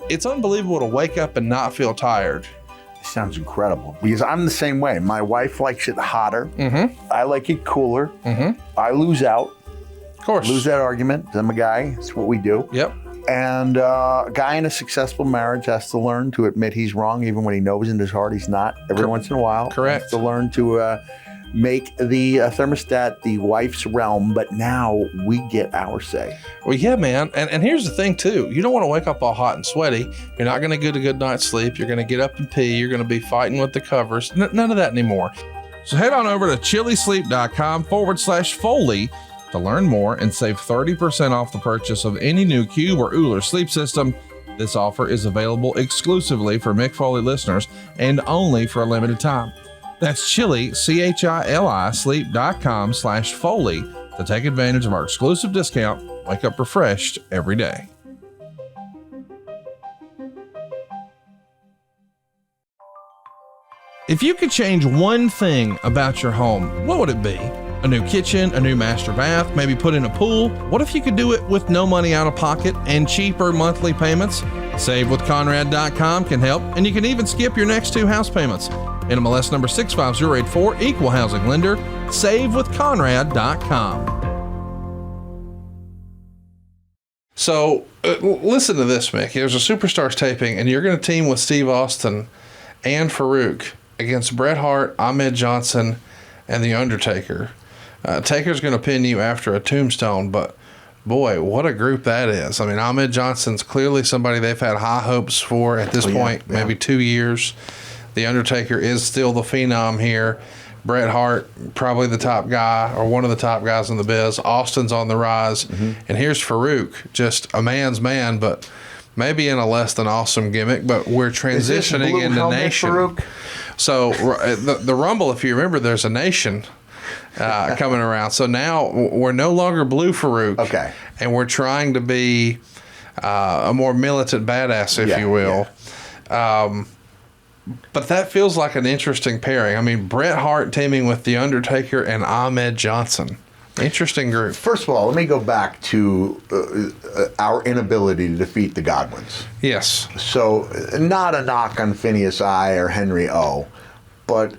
It's unbelievable to wake up and not feel tired. Sounds incredible, because I'm the same way. My wife likes it hotter. I like it cooler. I lose out. Of course. Lose that argument. I'm a guy. That's what we do. Yep. And a guy in a successful marriage has to learn to admit he's wrong, even when he knows in his heart he's not. Every once in a while. Correct. Has to learn to make the thermostat the wife's realm, but now we get our say. Well, yeah, man. And here's the thing, too. You don't want to wake up all hot and sweaty. You're not going to get a good night's sleep. You're going to get up and pee. You're going to be fighting with the covers. None of that anymore. So head on over to chilisleep.com/Foley to learn more and save 30% off the purchase of any new Cube or Uller sleep system. This offer is available exclusively for Mick Foley listeners and only for a limited time. That's Chili, CHILI, sleep.com/Foley to take advantage of our exclusive discount. Wake up refreshed every day. If you could change one thing about your home, what would it be? A new kitchen, a new master bath, maybe put in a pool? What if you could do it with no money out of pocket and cheaper monthly payments? SaveWithConrad.com can help, and you can even skip your next 2 house payments. NMLS number 65084, equal housing lender, SaveWithConrad.com. So listen to this, Mick. There's a Superstars taping, and you're going to team with Steve Austin and Farouk against Bret Hart, Ahmed Johnson, and The Undertaker. Taker's going to pin you after a tombstone, but boy, what a group that is. I mean, Ahmed Johnson's clearly somebody they've had high hopes for at this point, maybe 2 years. The Undertaker is still the phenom here. Bret Hart, probably the top guy or one of the top guys in the biz. Austin's on the rise. And here's Farouk, just a man's man, but maybe in a less than awesome gimmick. But we're transitioning into Nation. Farouk? So the Rumble, if you remember, there's a Nation coming around. So now we're no longer Blue Farouk. Okay. And we're trying to be a more militant badass, if you will. Yeah. But that feels like an interesting pairing. I mean, Bret Hart teaming with The Undertaker and Ahmed Johnson. Interesting group. First of all, let me go back to our inability to defeat the Godwins. Yes. So, not a knock on Phineas I or Henry O, but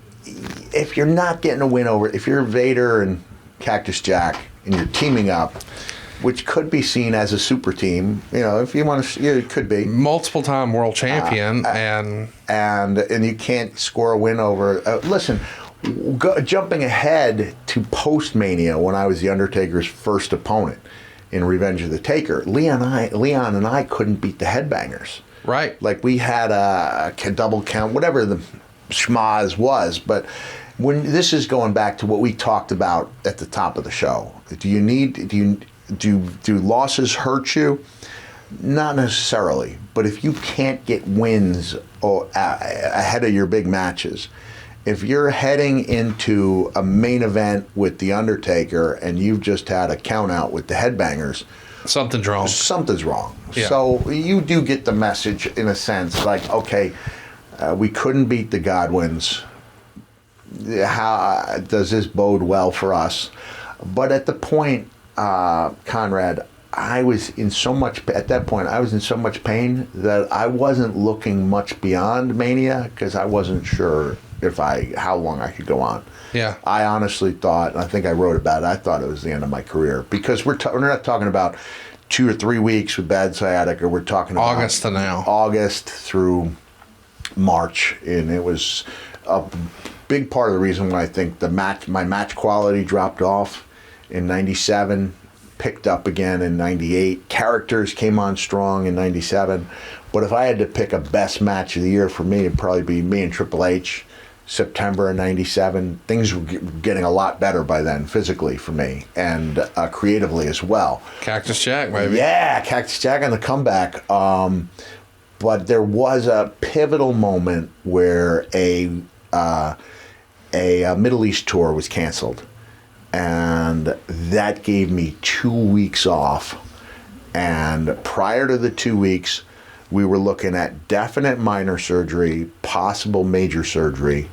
if you're not getting a win over, if you're Vader and Cactus Jack and you're teaming up, which could be seen as a super team, you know, if you want to, it could be multiple time world champion, and you can't score a win over. Listen, jumping ahead to post-Mania, when I was the Undertaker's first opponent in Revenge of the Taker, Leon and I couldn't beat the Headbangers. Right. Like, we had a double count, whatever the schmaz was, but when this is going back to what we talked about at the top of the show, do losses hurt you? Not necessarily, but if you can't get wins ahead of your big matches, if you're heading into a main event with The Undertaker and you've just had a count out with the Headbangers, something's wrong. Something's wrong. Yeah. So you do get the message in a sense, like, okay, we couldn't beat the Godwins. How does this bode well for us? But at the point, Conrad, I was in so much pain that I wasn't looking much beyond Mania, because I wasn't sure how long I could go on. Yeah. I honestly thought, and I think I wrote about it, I thought it was the end of my career, because we're not talking about 2 or 3 weeks with bad sciatica. We're talking about August to now. August through March, and it was a big part of the reason why I think my match quality dropped off in 97, picked up again in 98. Characters came on strong in 97. But if I had to pick a best match of the year for me, it'd probably be me and Triple H, September of 97. Things were getting a lot better by then, physically for me, and creatively as well. Cactus Jack, maybe. Yeah, Cactus Jack on the comeback. But there was a pivotal moment where a Middle East tour was canceled. And that gave me 2 weeks off. And prior to the 2 weeks, we were looking at definite minor surgery, possible major surgery,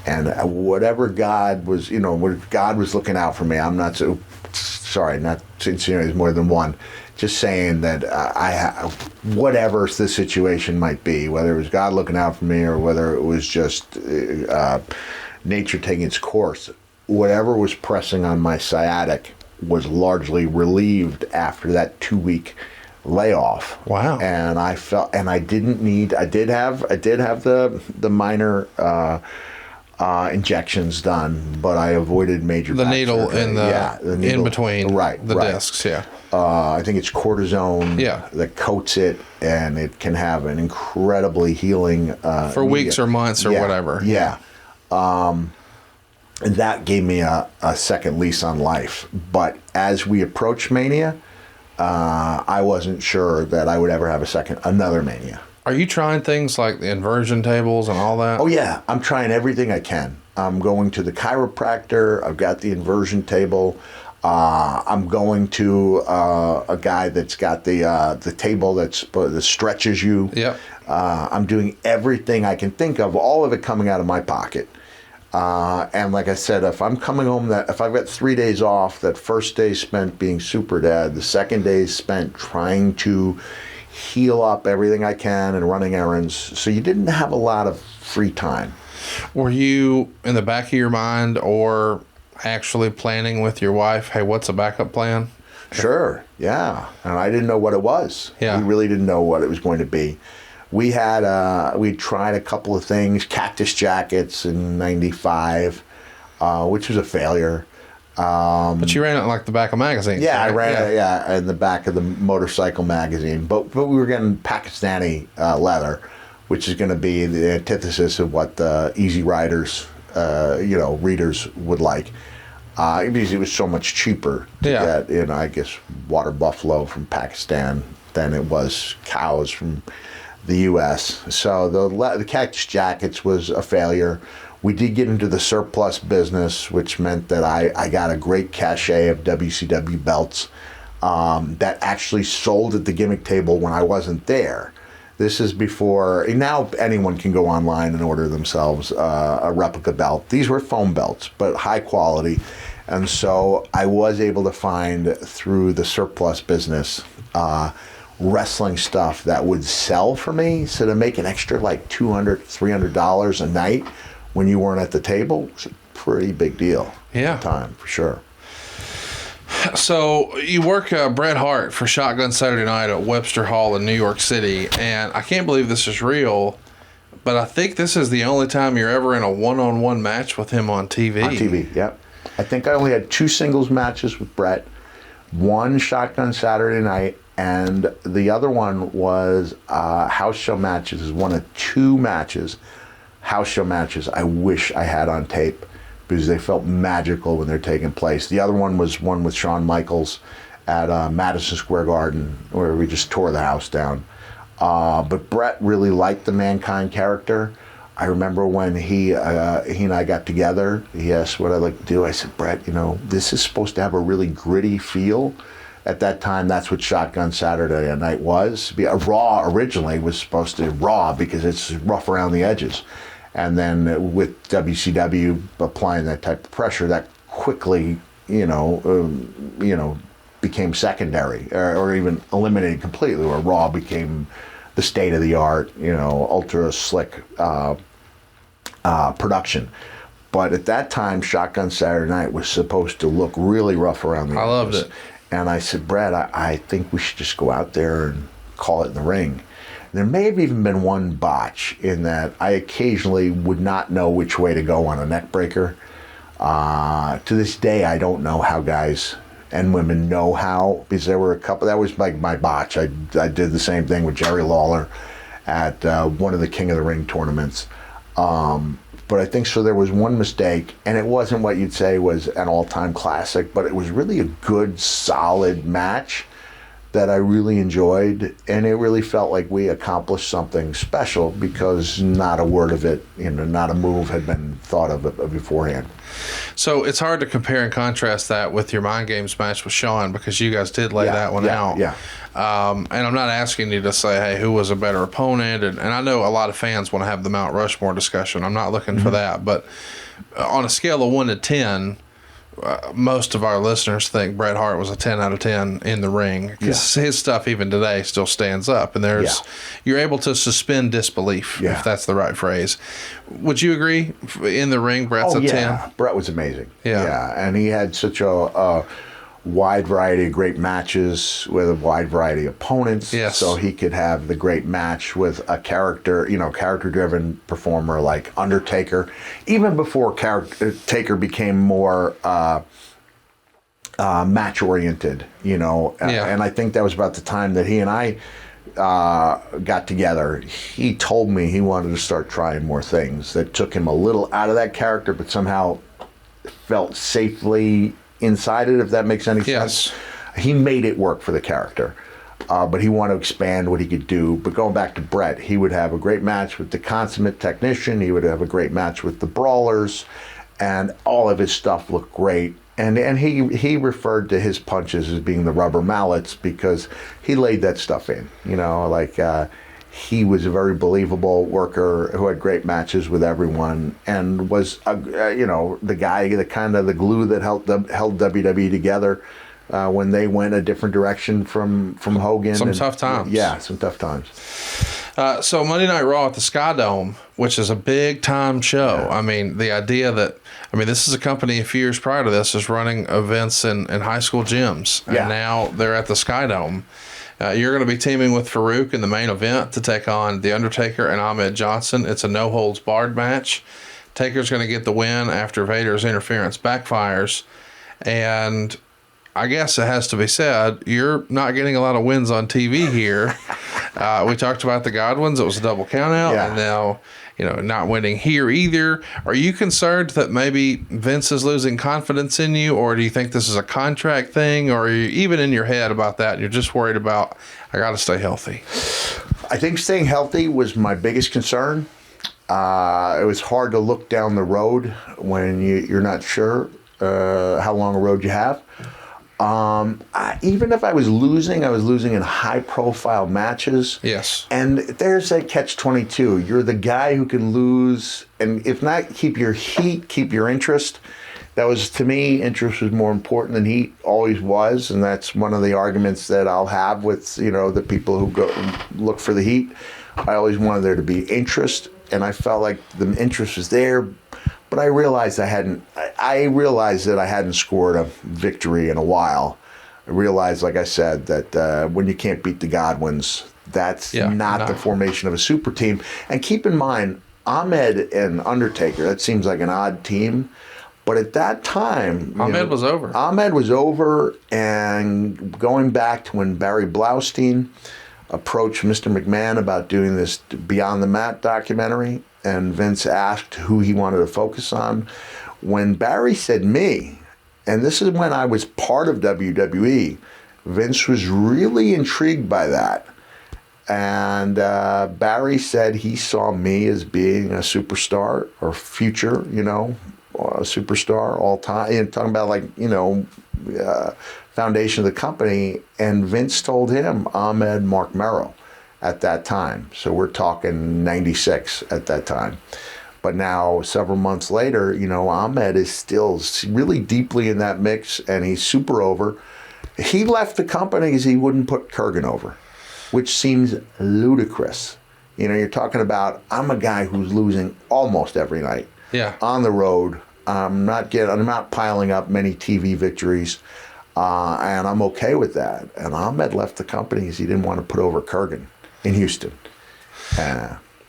and whatever God was, what God was looking out for me. I'm not so sorry, not insinuating more than one. Just saying that whatever the situation might be, whether it was God looking out for me or whether it was just nature taking its course, whatever was pressing on my sciatic was largely relieved after that 2 week layoff. Wow. And I felt, and I did have the minor injections done, but I avoided major the needle surgery. in the needle, in between the discs. Yeah. I think it's cortisone that coats it, and it can have an incredibly healing for weeks or months or whatever. Yeah. And that gave me a second lease on life. But as we approached Mania, I wasn't sure that I would ever have another Mania. Are you trying things like the inversion tables and all that? Oh, yeah. I'm trying everything I can. I'm going to the chiropractor. I've got the inversion table. I'm going to a guy that's got the table that stretches you. Yep. I'm doing everything I can think of, all of it coming out of my pocket. And like I said, if I'm coming home, if I've got 3 days off, that first day spent being super dad, the second day spent trying to heal up everything I can and running errands. So you didn't have a lot of free time. Were you in the back of your mind or actually planning with your wife, hey, what's a backup plan? Sure, yeah. And I didn't know what it was. Yeah. We really didn't know what it was going to be. We tried a couple of things, cactus jackets in '95, which was a failure. But you ran it in like the back of magazines. Yeah, right? I ran it in the back of the motorcycle magazine. But we were getting Pakistani leather, which is going to be the antithesis of what the Easy Riders, readers would like. Because it was so much cheaper to get, I guess, water buffalo from Pakistan than it was cows from the U.S. So the cactus jackets was a failure. We did get into the surplus business, which meant that I got a great cachet of WCW belts that actually sold at the gimmick table when I wasn't there. This is before, now anyone can go online and order themselves a replica belt. These were foam belts, but high quality. And so I was able to find through the surplus business wrestling stuff that would sell for me. So to make an extra like $200, $300 a night when you weren't at the table was a pretty big deal at the time, for sure. So you work Bret Hart for Shotgun Saturday Night at Webster Hall in New York City, and I can't believe this is real, but I think this is the only time you're ever in a one-on-one match with him on TV. On TV, yep. I think I only had 2 singles matches with Bret, one Shotgun Saturday Night, and the other one was house show matches. It was one of 2 matches, house show matches I wish I had on tape because they felt magical when they're taking place. The other one was one with Shawn Michaels at Madison Square Garden where we just tore the house down. But Bret really liked the Mankind character. I remember when he and I got together, he asked what I'd like to do. I said, Bret, this is supposed to have a really gritty feel. At that time, that's what Shotgun Saturday Night was. Raw originally was supposed to be Raw because it's rough around the edges. And then with WCW applying that type of pressure, that quickly, became secondary or even eliminated completely, where Raw became the state-of-the-art, ultra slick production. But at that time, Shotgun Saturday Night was supposed to look really rough around the edges. I loved it. And I said, Bret, I think we should just go out there and call it in the ring. There may have even been one botch in that I occasionally would not know which way to go on a neck breaker. To this day, I don't know how guys and women know how, because there were a couple, that was like my botch. I did the same thing with Jerry Lawler at one of the King of the Ring tournaments. But I think so there was one mistake, and it wasn't what you'd say was an all-time classic, but it was really a good, solid match that I really enjoyed, and it really felt like we accomplished something special because not a word of it, not a move had been thought of beforehand. So it's hard to compare and contrast that with your Mind Games match with Shawn, because you guys did lay that one out. Yeah. And I'm not asking you to say, hey, who was a better opponent? And I know a lot of fans want to have the Mount Rushmore discussion. I'm not looking for that. But on a scale of 1 to 10, most of our listeners think Bret Hart was a 10 out of 10 in the ring, because his stuff even today still stands up, and you're able to suspend disbelief, if that's the right phrase. Would you agree? In the ring, Bret's a 10? Bret was amazing. Yeah, and he had such a wide variety of great matches with a wide variety of opponents. Yes. So he could have the great match with a character-driven performer like Undertaker, even before Taker became more match-oriented, And I think that was about the time that he and I got together. He told me he wanted to start trying more things that took him a little out of that character, but somehow felt safely inside it, if that makes any sense. He made it work for the character, but he wanted to expand what he could do. But going back to Bret, he would have a great match with the consummate technician. He would have a great match with the brawlers, and all of his stuff looked great. And he referred to his punches as being the rubber mallets because he laid that stuff in. He was a very believable worker who had great matches with everyone, and was the guy, the glue that held WWE together when they went a different direction from Hogan. Some tough times. Yeah, some tough times. So Monday Night Raw at the Sky Dome, which is a big time show. Yeah. I mean, the idea that, this is a company a few years prior to this is running events in high school gyms, and now they're at the Sky Dome. You're going to be teaming with Farouk in the main event to take on The Undertaker and Ahmed Johnson. It's a no-holds-barred match. Taker's going to get the win after Vader's interference backfires. And I guess it has to be said, you're not getting a lot of wins on TV here. We talked about the Godwins. It was a double countout. And now, not winning here either. Are you concerned that maybe Vince is losing confidence in you, or do you think this is a contract thing, or are you even in your head about that? You're just worried about, I got to stay healthy. I think staying healthy was my biggest concern. It was hard to look down the road when you're not sure how long a road you have. Even if I was losing in high-profile matches. Yes. And there's a catch-22. You're the guy who can lose, and if not keep your heat, keep your interest. That was, to me, interest was more important than heat, always was, and that's one of the arguments that I'll have with, the people who go look for the heat. I always wanted there to be interest, and I felt like the interest was there. But I realized that I hadn't scored a victory in a while. I realized, like I said, that when you can't beat the Godwins, that's not the formation of a super team. And keep in mind, Ahmed and Undertaker, that seems like an odd team. But at that time, Ahmed was over. Ahmed was over, and going back to when Barry Blaustein approached Mr. McMahon about doing this Beyond the Mat documentary, and Vince asked who he wanted to focus on. When Barry said me, and this is when I was part of WWE, Vince was really intrigued by that. And Barry said he saw me as being a superstar or future, a superstar all time. Talking about foundation of the company. And Vince told him Ahmed Marc Mero at that time. So we're talking 96 at that time. But now, several months later, Ahmed is still really deeply in that mix, and he's super over. He left the company because he wouldn't put Kurgan over, which seems ludicrous. You're talking about, I'm a guy who's losing almost every night. Yeah. On the road. I'm not piling up many TV victories, and I'm okay with that. And Ahmed left the company because he didn't want to put over Kurgan in Houston.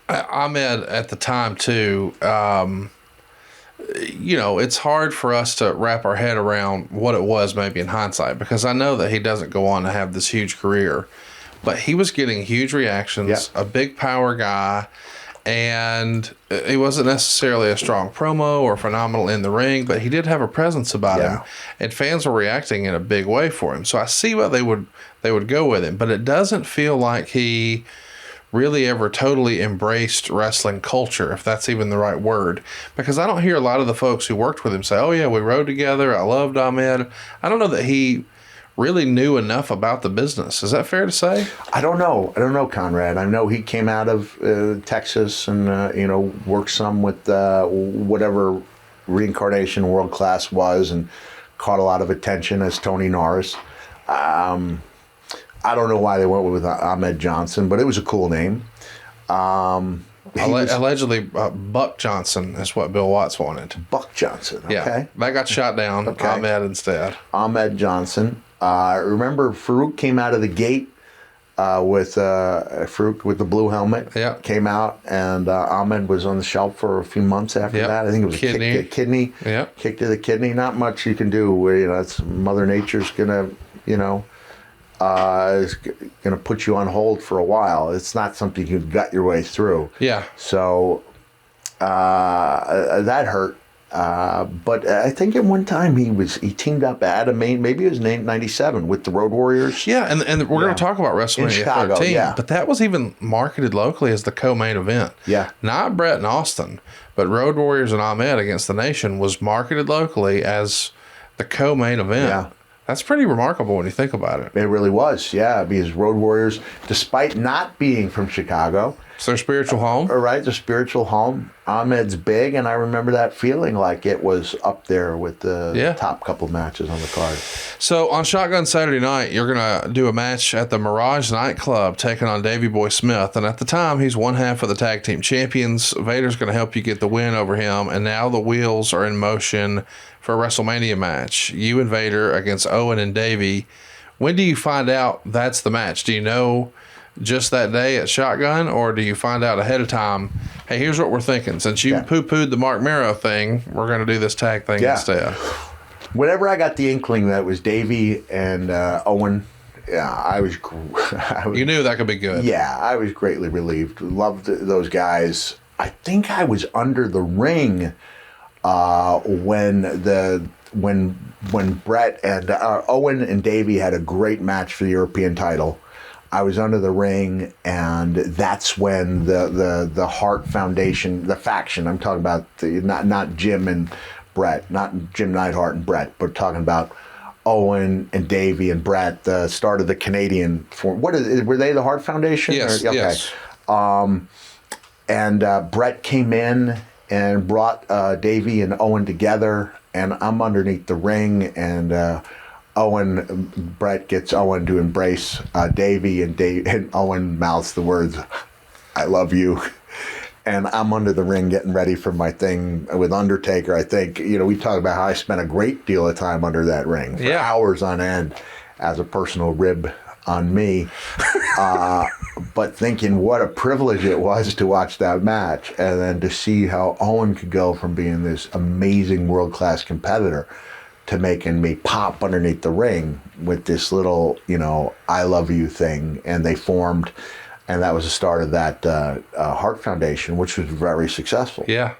Ahmed at the time too, it's hard for us to wrap our head around what it was maybe in hindsight, because I know that he doesn't go on to have this huge career, but he was getting huge reactions, a big power guy, And he wasn't necessarily a strong promo or phenomenal in the ring, but he did have a presence about him, and fans were reacting in a big way for him. So I see why they would go with him, but it doesn't feel like he really ever totally embraced wrestling culture, if that's even the right word, because I don't hear a lot of the folks who worked with him say, oh yeah, we rode together, I loved Ahmed. I don't know that he really knew enough about the business. Is that fair to say? I don't know, Conrad. I know he came out of Texas and worked some with whatever reincarnation World Class was, and caught a lot of attention as Tony Norris. I don't know why they went with Ahmed Johnson, but it was a cool name. Allegedly, Buck Johnson is what Bill Watts wanted. Buck Johnson, okay. Yeah, that got shot down. Okay. Ahmed instead. Ahmed Johnson. Remember, Farouk came out of the gate with Farouk with the blue helmet. Yeah. Came out, and Ahmed was on the shelf for a few months after that. I think it was a kidney. Yeah. Kick to the kidney. Not much you can do where, it's Mother Nature's going to, is going to put you on hold for a while. It's not something you gut your way through. Yeah. So that hurt. But I think at one time he teamed up at maybe it was named 97 with the Road Warriors. Yeah, and we're going to talk about WrestleMania 13, but that was even marketed locally as the co-main event. Yeah. Not Bret and Austin, but Road Warriors and Ahmed against the Nation was marketed locally as the co-main event. Yeah. That's pretty remarkable when you think about it. It really was, yeah, because Road Warriors, despite not being from Chicago, it's their spiritual home. Right, their spiritual home. Ahmed's big, and I remember that feeling like it was up there with the top couple matches on the card. So on Shotgun Saturday night, you're going to do a match at the Mirage nightclub taking on Davey Boy Smith. And at the time, he's one half of the tag team champions. Vader's going to help you get the win over him. And now the wheels are in motion for a WrestleMania match. You and Vader against Owen and Davey. When do you find out that's the match? Do you know just that day at Shotgun, or do you find out ahead of time, hey, here's what we're thinking. Since you poo-pooed the Marc Mero thing, we're going to do this tag thing instead. Whenever I got the inkling that it was Davey and Owen, I was you knew that could be good. Yeah, I was greatly relieved. Loved those guys. I think I was under the ring when Bret and Owen and Davey had a great match for the European title. I was under the ring, and that's when the Hart Foundation, the faction, I'm talking about not Jim and Bret, not Jim Neidhart and Bret, but talking about Owen and Davey and Bret, the start of the Canadian form. Were they the Hart Foundation? Yes. Yes. And Bret came in and brought Davey and Owen together, and I'm underneath the ring, and Bret gets Owen to embrace Davey, and Owen mouths the words, "I love you." And I'm under the ring getting ready for my thing with Undertaker. I think, we talk about how I spent a great deal of time under that ring for hours on end as a personal rib on me. But thinking what a privilege it was to watch that match, and then to see how Owen could go from being this amazing world-class competitor to making me pop underneath the ring with this little, I love you thing. And they formed, and that was the start of that Hart Foundation, which was very successful. Yeah.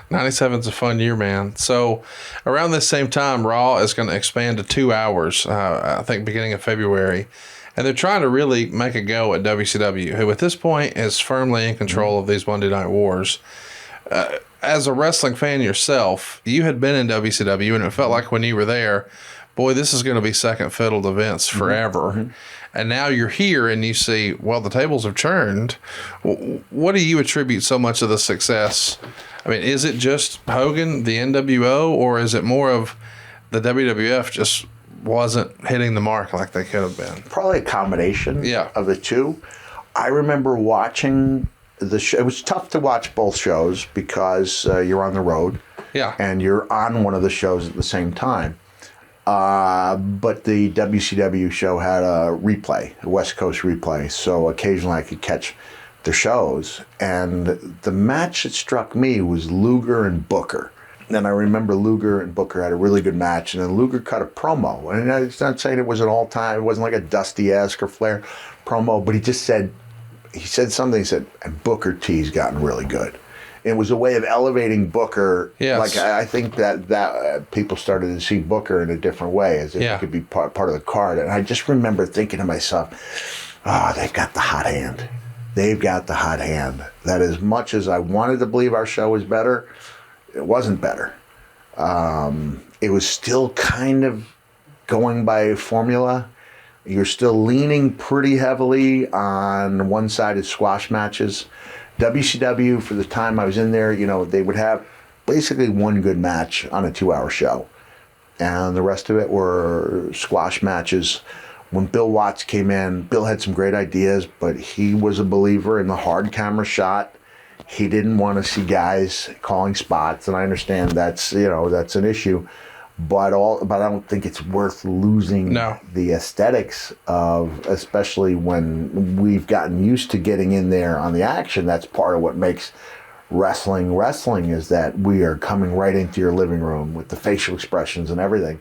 97's a fun year, man. So around this same time, Raw is going to expand to 2 hours, I think beginning of February. And they're trying to really make a go at WCW, who at this point is firmly in control of these Monday Night Wars. As a wrestling fan yourself, you had been in WCW, and it felt like when you were there, boy, this is going to be second fiddle to Vince forever. Mm-hmm. And now you're here and you see, well, the tables have churned. What do you attribute so much of the success? I mean, is it just Hogan, the NWO, or is it more of the WWF just wasn't hitting the mark like they could have been? Probably a combination of the two. I remember watching the show. It was tough to watch both shows because you're on the road, and you're on one of the shows at the same time. But the WCW show had a replay, a West Coast replay, so occasionally I could catch the shows. And the match that struck me was Luger and Booker. And I remember Luger and Booker had a really good match, and then Luger cut a promo. And I'm not saying it was an all-time, it wasn't like a Dusty-esque or Flair promo, but he just said, he said something. He said, and Booker T's gotten really good. It was a way of elevating Booker. Yes. Like I think that people started to see Booker in a different way, as if he could be part of the card. And I just remember thinking to myself, oh, they've got the hot hand. They've got the hot hand. That as much as I wanted to believe our show was better, it wasn't better. It was still kind of going by formula. You're still leaning pretty heavily on one-sided squash matches. WCW, for the time I was in there, they would have basically one good match on a 2-hour show. And the rest of it were squash matches. When Bill Watts came in, Bill had some great ideas, but he was a believer in the hard camera shot. He didn't want to see guys calling spots, and I understand that's an issue. But I don't think it's worth losing the aesthetics of, especially when we've gotten used to getting in there on the action. That's part of what makes wrestling is that we are coming right into your living room with the facial expressions and everything.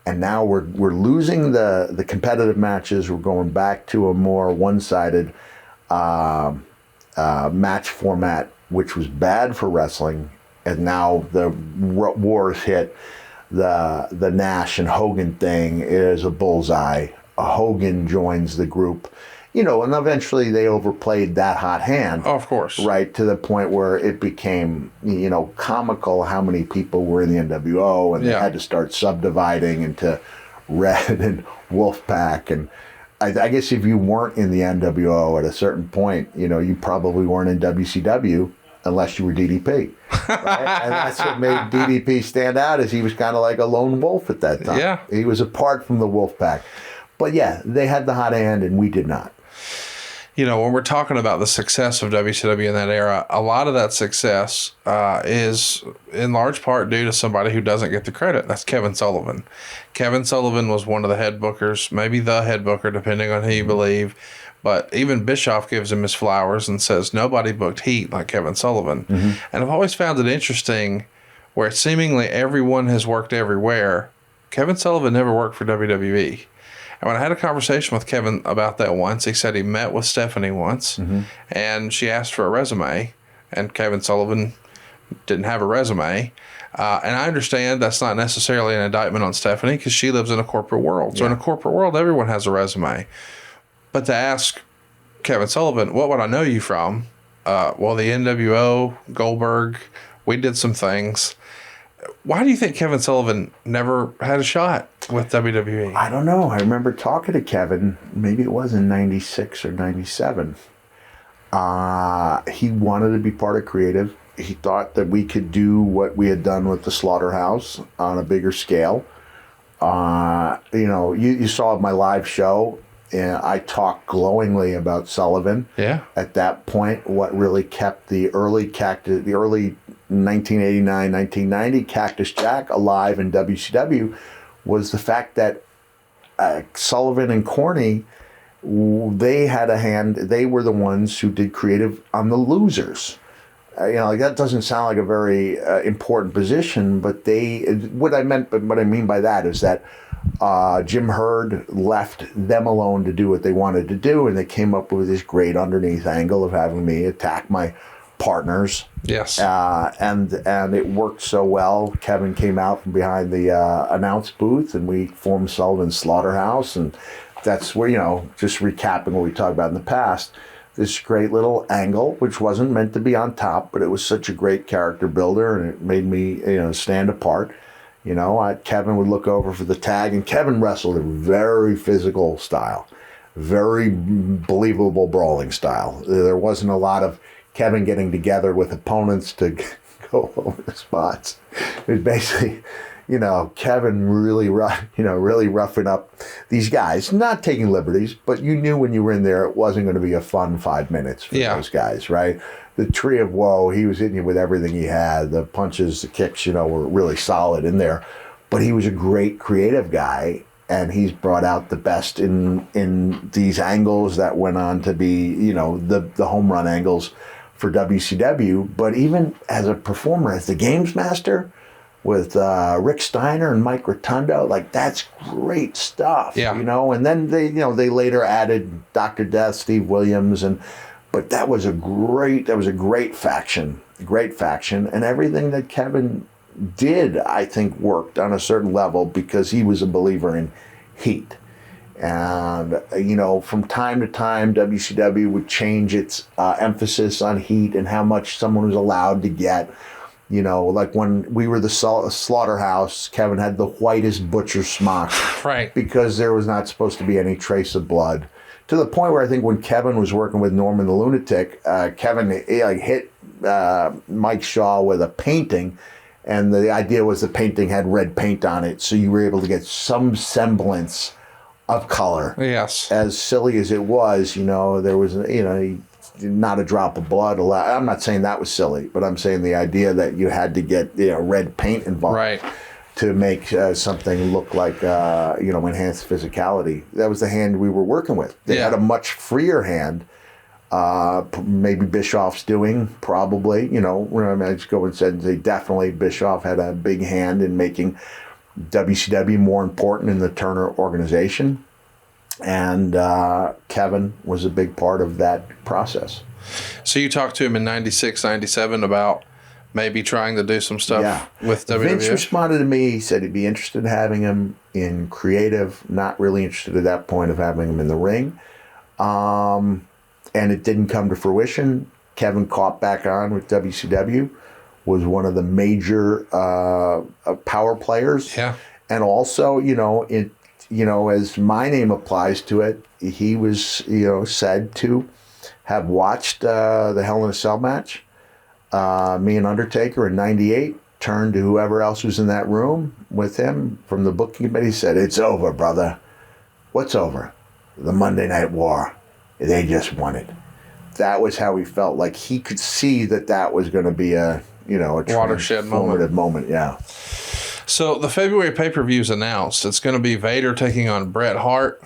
And now we're losing the competitive matches. We're going back to a more one-sided match format, which was bad for wrestling. And now the wars hit. The Nash and Hogan thing is a bullseye. Hogan joins the group, and eventually they overplayed that hot hand. Oh, of course. Right, to the point where it became, comical how many people were in the NWO, and they had to start subdividing into Red and Wolfpack. And I guess if you weren't in the NWO at a certain point, you probably weren't in WCW. Unless you were DDP. Right? And that's what made DDP stand out, is he was kind of like a lone wolf at that time. Yeah. He was apart from the wolf pack. But yeah, they had the hot hand and we did not. When we're talking about the success of WCW in that era, a lot of that success is in large part due to somebody who doesn't get the credit. That's Kevin Sullivan. Kevin Sullivan was one of the head bookers, maybe the head booker, depending on who you believe. But even Bischoff gives him his flowers and says nobody booked heat like Kevin Sullivan. Mm-hmm. And I've always found it interesting where seemingly everyone has worked everywhere. Kevin Sullivan never worked for WWE. And when I had a conversation with Kevin about that once, he said he met with Stephanie once, and she asked for a resume, and Kevin Sullivan didn't have a resume. And I understand that's not necessarily an indictment on Stephanie because she lives in a corporate world. So in a corporate world, everyone has a resume. But to ask Kevin Sullivan, what would I know you from? Well, the NWO, Goldberg, we did some things. Why do you think Kevin Sullivan never had a shot with WWE? I don't know. I remember talking to Kevin, maybe it was in 96 or 97. He wanted to be part of creative. He thought that we could do what we had done with the Slaughterhouse on a bigger scale. You saw my live show. And I talked glowingly about Sullivan. Yeah. At that point, what really kept the early 1989, 1990 Cactus Jack alive in WCW was the fact that Sullivan and Corny, they had a hand. They were the ones who did creative on the losers. That doesn't sound like a very important position, but what I mean by that is that Jim Herd left them alone to do what they wanted to do, and they came up with this great underneath angle of having me attack my partners. Yes. And it worked so well. Kevin came out from behind the announce booth, and we formed Sullivan's Slaughterhouse, and that's where, just recapping what we talked about in the past, this great little angle, which wasn't meant to be on top, but it was such a great character builder, and it made me, stand apart. Kevin would look over for the tag, and Kevin wrestled a very physical style, very believable brawling style. There wasn't a lot of Kevin getting together with opponents to go over the spots. It was basically, Kevin really roughing up these guys, not taking liberties, but you knew when you were in there it wasn't going to be a fun 5 minutes for those guys, right? The Tree of Woe, he was hitting you with everything he had. The punches, the kicks, were really solid in there. But he was a great creative guy, and he's brought out the best in these angles that went on to be, the home run angles for WCW. But even as a performer, as the Games Master, with Rick Steiner and Mike Rotundo, that's great stuff. Yeah. And then they later added Dr. Death, Steve Williams, But that was a great faction, and everything that Kevin did, I think, worked on a certain level because he was a believer in heat. And, from time to time, WCW would change its emphasis on heat and how much someone was allowed to get. Like when we were the slaughterhouse, Kevin had the whitest butcher smock. Right. Because there was not supposed to be any trace of blood. To the point where I think when Kevin was working with Norman the Lunatic, Kevin hit Mike Shaw with a painting. And the idea was the painting had red paint on it. So you were able to get some semblance of color. Yes. As silly as it was, there was, not a drop of blood allowed. I'm not saying that was silly, but I'm saying the idea that you had to get, red paint involved. Right. To make something look like, enhanced physicality. That was the hand we were working with. They had a much freer hand. Maybe Bischoff's doing, probably. I just go and said definitely Bischoff had a big hand in making WCW more important in the Turner organization. And Kevin was a big part of that process. So you talked to him in 96, 97 about maybe trying to do some stuff with WWF? Vince responded to me. He said he'd be interested in having him in creative, not really interested at that point of having him in the ring. And it didn't come to fruition. Kevin caught back on with WCW, was one of the major power players. Yeah. And also, as my name applies to it, he was, said to have watched the Hell in a Cell match. Me and Undertaker in 98 turned to whoever else was in that room with him from the booking committee, said, "It's over, brother." "What's over?" "The Monday Night War. They just won it." That was how he felt. Like he could see that was going to be a watershed moment. Yeah. So the February pay-per-view is announced. It's going to be Vader taking on Bret Hart,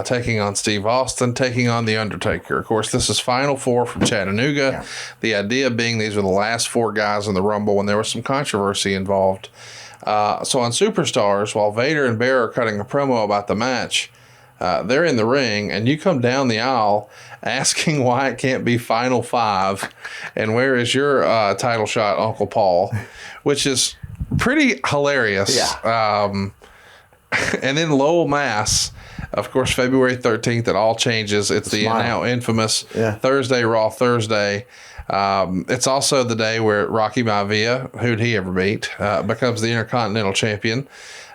taking on Steve Austin, taking on The Undertaker. Of course, this is Final Four from Chattanooga. Yeah. The idea being these are the last four guys in the Rumble, and there was some controversy involved. So on Superstars, while Vader and Bear are cutting a promo about the match, they're in the ring, and you come down the aisle asking why it can't be Final Five, and where is your title shot, Uncle Paul, which is pretty hilarious. Yeah. And then Lowell, Mass, of course, February 13th, it all changes. It's the now infamous Thursday, Raw Thursday. It's also the day where Rocky Maivia, who'd he ever beat, becomes the Intercontinental Champion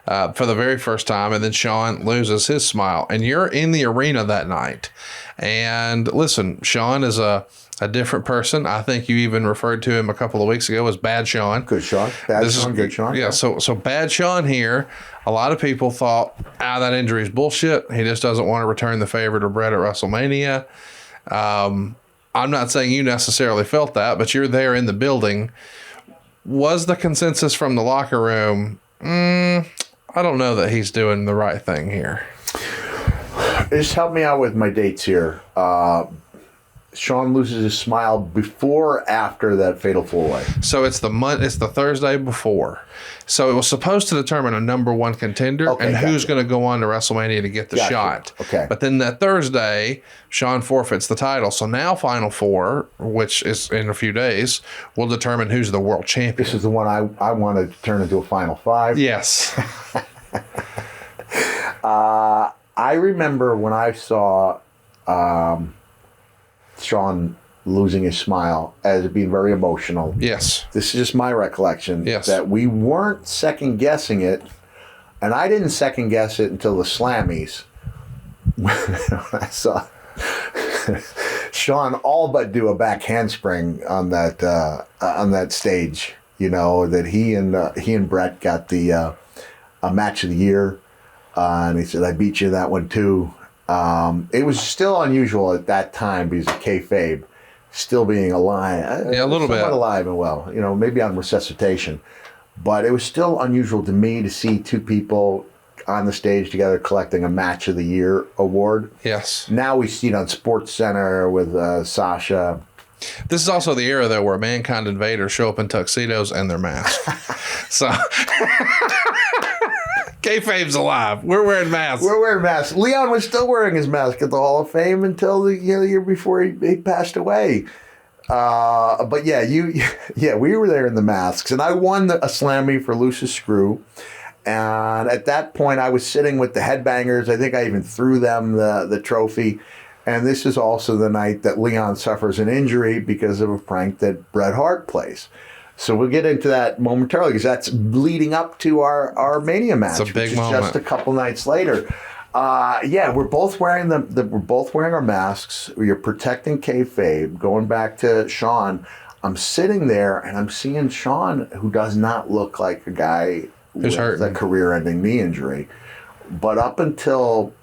for the very first time, and then Shawn loses his smile. And you're in the arena that night. And listen, Shawn is a different person. I think you even referred to him a couple of weeks ago as Bad Shawn. Good Shawn. Good Shawn. Yeah, so Bad Shawn here. A lot of people thought, that injury is bullshit. He just doesn't want to return the favor to Bret at WrestleMania. I'm not saying you necessarily felt that, but you're there in the building. Was the consensus from the locker room, I don't know that he's doing the right thing here? Just help me out with my dates here. Shawn loses his smile before or after that fatal four-way? So it's the Thursday before. So it was supposed to determine a number one contender and who's going to go on to WrestleMania to get the shot. Okay. But then that Thursday, Shawn forfeits the title. So now Final Four, which is in a few days, will determine who's the world champion. This is the one I wanted to turn into a Final Five. Yes. I remember when I saw Shawn losing his smile as being very emotional. Yes. This is just my recollection. Yes. That we weren't second guessing it, and I didn't second guess it until the Slammies. When I saw Shawn all but do a back handspring on that stage. That he and Bret got the a match of the year, and he said, "I beat you that one too." It was still unusual at that time because of kayfabe still being alive. Yeah, a little bit. Alive and well, maybe on resuscitation. But it was still unusual to me to see two people on the stage together collecting a Match of the Year award. Yes. Now we see it on Sports Center with Sasha. This is also the era, though, where Mankind and Vader show up in tuxedos and their masks. So... Kayfabe's alive. We're wearing masks. We're wearing masks. Leon was still wearing his mask at the Hall of Fame until the year before he passed away. But yeah, we were there in the masks, and I won a Slammy for Loosest Screw. And at that point, I was sitting with the Headbangers. I think I even threw them the trophy. And this is also the night that Leon suffers an injury because of a prank that Bret Hart plays. So we'll get into that momentarily because that's leading up to our Mania match, it's a big which is moment. just a couple nights later. We're both wearing we're both wearing our masks. You're protecting kayfabe. Going back to Shawn, I'm sitting there and I'm seeing Shawn, who does not look like a guy with a career-ending knee injury, but up until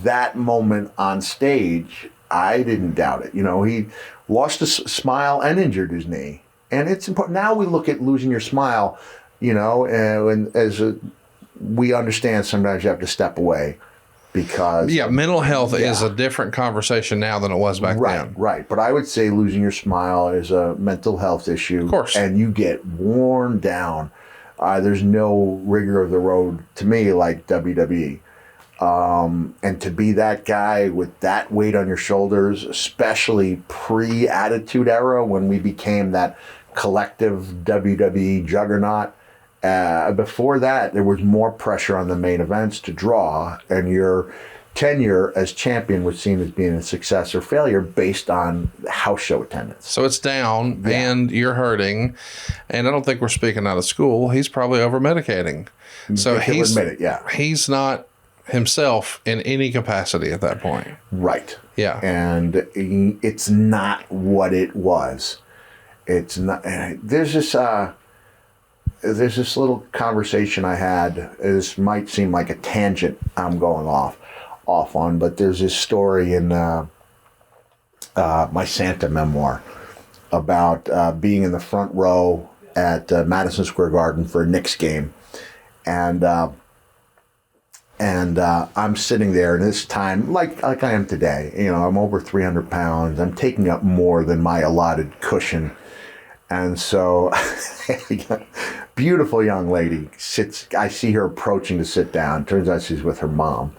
that moment on stage, I didn't doubt it. He lost a smile and injured his knee. And it's important. Now we look at losing your smile, and we understand sometimes you have to step away because... Yeah, mental health is a different conversation now than it was back then. Right. But I would say losing your smile is a mental health issue. Of course. And you get worn down. There's no rigor of the road, to me, like WWE. And to be that guy with that weight on your shoulders, especially pre-Attitude Era when we became that collective WWE juggernaut. Before that, there was more pressure on the main events to draw, and your tenure as champion was seen as being a success or failure based on house show attendance. So it's down, and you're hurting, and I don't think we're speaking out of school. He's probably over-medicating. So he's not himself in any capacity at that point. Right. Yeah. And it's not what it was. It's not. There's this little conversation I had. This might seem like a tangent I'm going off on, but there's this story in my Santa memoir about being in the front row at Madison Square Garden for a Knicks game, and I'm sitting there, and this time, like I am today, I'm over 300 pounds. I'm taking up more than my allotted cushion. And so, beautiful young lady sits. I see her approaching to sit down. Turns out she's with her mom.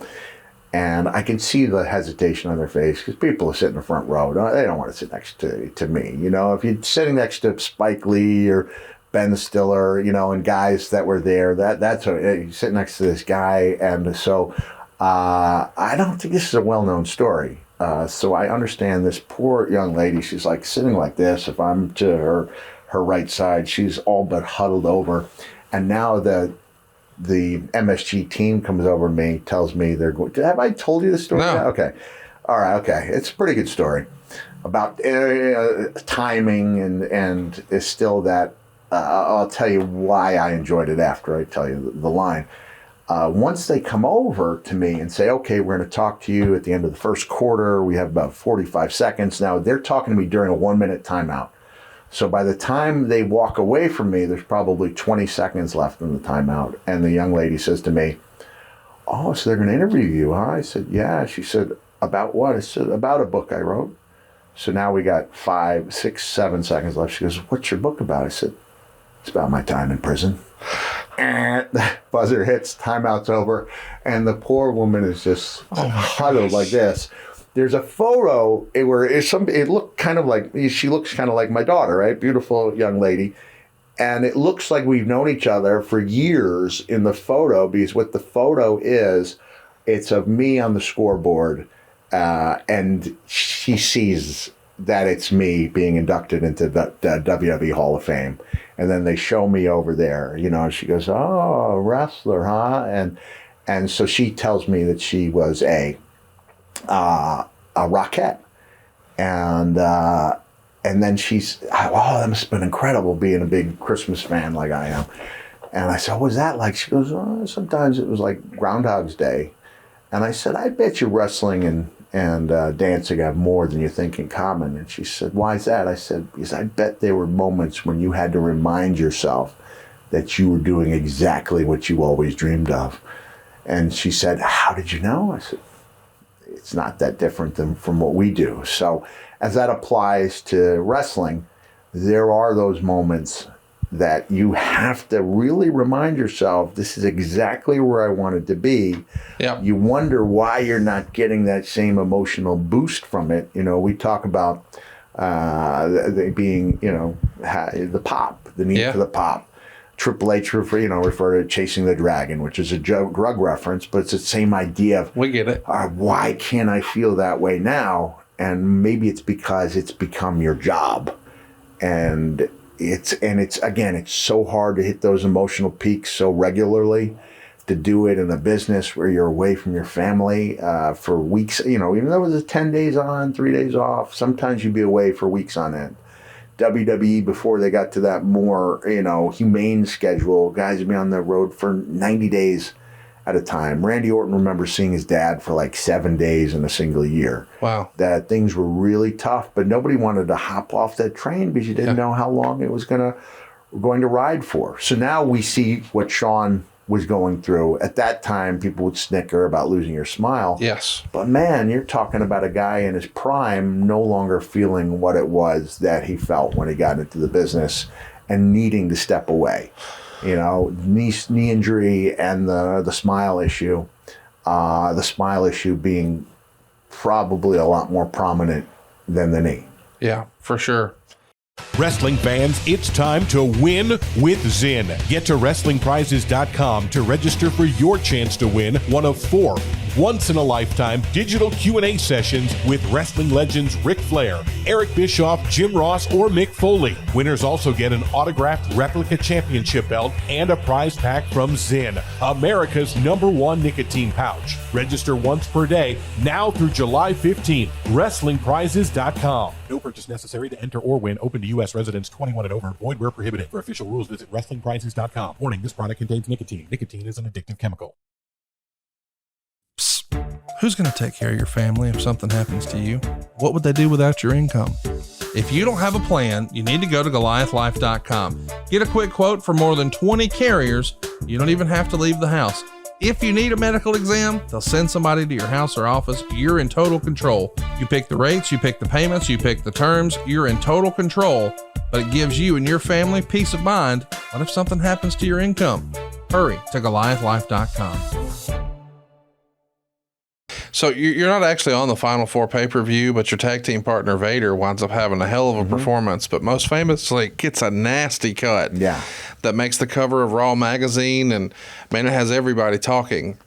And I can see the hesitation on their face because people are sitting in the front row. They don't want to sit next to me. If you're sitting next to Spike Lee or Ben Stiller, and guys that were there, that's you sit next to this guy. And so I don't think this is a well-known story. So I understand this poor young lady, she's like sitting like this. If I'm to her right side, she's all but huddled over. And now the MSG team comes over to me, tells me they're going, have I told you this story? No. Okay. All right. Okay. It's a pretty good story about timing and it's still that, I'll tell you why I enjoyed it after I tell you the line. Once they come over to me and say, okay, we're going to talk to you at the end of the first quarter. We have about 45 seconds. Now, they're talking to me during a 1-minute timeout. So by the time they walk away from me, there's probably 20 seconds left in the timeout. And the young lady says to me, oh, so they're going to interview you, huh? I said, yeah. She said, about what? I said, about a book I wrote. So now we got 5, 6, 7 seconds left. She goes, what's your book about? I said, it's about my time in prison. And the buzzer hits, timeout's over, and the poor woman is just huddled like this. There's a photo where it looked kind of like, she looks kind of like my daughter, right? Beautiful young lady. And it looks like we've known each other for years in the photo, because what the photo is, it's of me on the scoreboard, and she sees that it's me being inducted into the WWE Hall of Fame. And then they show me over there, she goes, oh, wrestler, huh? And so she tells me that she was a Rockette. And then she's, oh, that must have been incredible being a big Christmas fan like I am. And I said, what was that like? She goes, oh, sometimes it was like Groundhog's Day. And I said, I bet you wrestling and dancing have more than you think in common. And she said, why is that? I said, because I bet there were moments when you had to remind yourself that you were doing exactly what you always dreamed of. And she said, how did you know? I said, it's not that different from what we do. So as that applies to wrestling, there are those moments that you have to really remind yourself, this is exactly where I wanted to be. Yep. You wonder why you're not getting that same emotional boost from it. You know, we talk about being, you know, the pop, the need for the pop. Triple H refer to Chasing the Dragon, which is a drug reference, but it's the same idea of, we get it. Why can't I feel that way now? And maybe it's because it's become your job. And it's so hard to hit those emotional peaks so regularly, to do it in a business where you're away from your family for weeks. You know, even though it was 10 days on, 3 days off, sometimes you'd be away for weeks on end. WWE, before they got to that more, you know, humane schedule, guys would be on the road for 90 days at a time. Randy Orton remembers seeing his dad for like 7 days in a single year. Wow. That things were really tough, but nobody wanted to hop off that train because you didn't know how long it was going to ride for. So now we see what Shawn was going through. At that time, people would snicker about losing your smile. Yes. But man, you're talking about a guy in his prime no longer feeling what it was that he felt when he got into the business and needing to step away. You know, knee injury and the smile issue. The smile issue being probably a lot more prominent than the knee. Yeah, for sure. Wrestling fans, it's time to win with ZYN. Get to WrestlingPrizes.com to register for your chance to win one of 4 once-in-a-lifetime digital Q&A sessions with wrestling legends Ric Flair, Eric Bischoff, Jim Ross, or Mick Foley. Winners also get an autographed replica championship belt and a prize pack from ZYN, America's #1 nicotine pouch. Register once per day, now through July 15th. WrestlingPrizes.com. No purchase necessary to enter or win. Open to U.S. residents 21 and over. Void where prohibited. For official rules, visit WrestlingPrizes.com. Warning, this product contains nicotine. Nicotine is an addictive chemical. Psst. Who's going to take care of your family if something happens to you? What would they do without your income? If you don't have a plan, you need to go to GoliathLife.com. Get a quick quote for more than 20 carriers. You don't even have to leave the house. If you need a medical exam, they'll send somebody to your house or office. You're in total control. You pick the rates, you pick the payments, you pick the terms. You're in total control, but it gives you and your family peace of mind. What if something happens to your income? Hurry to GoliathLife.com. So you're not actually on the Final Four pay-per-view, but your tag team partner Vader winds up having a hell of a performance, but most famously gets a nasty cut. Yeah. That makes the cover of Raw magazine, and man, it has everybody talking.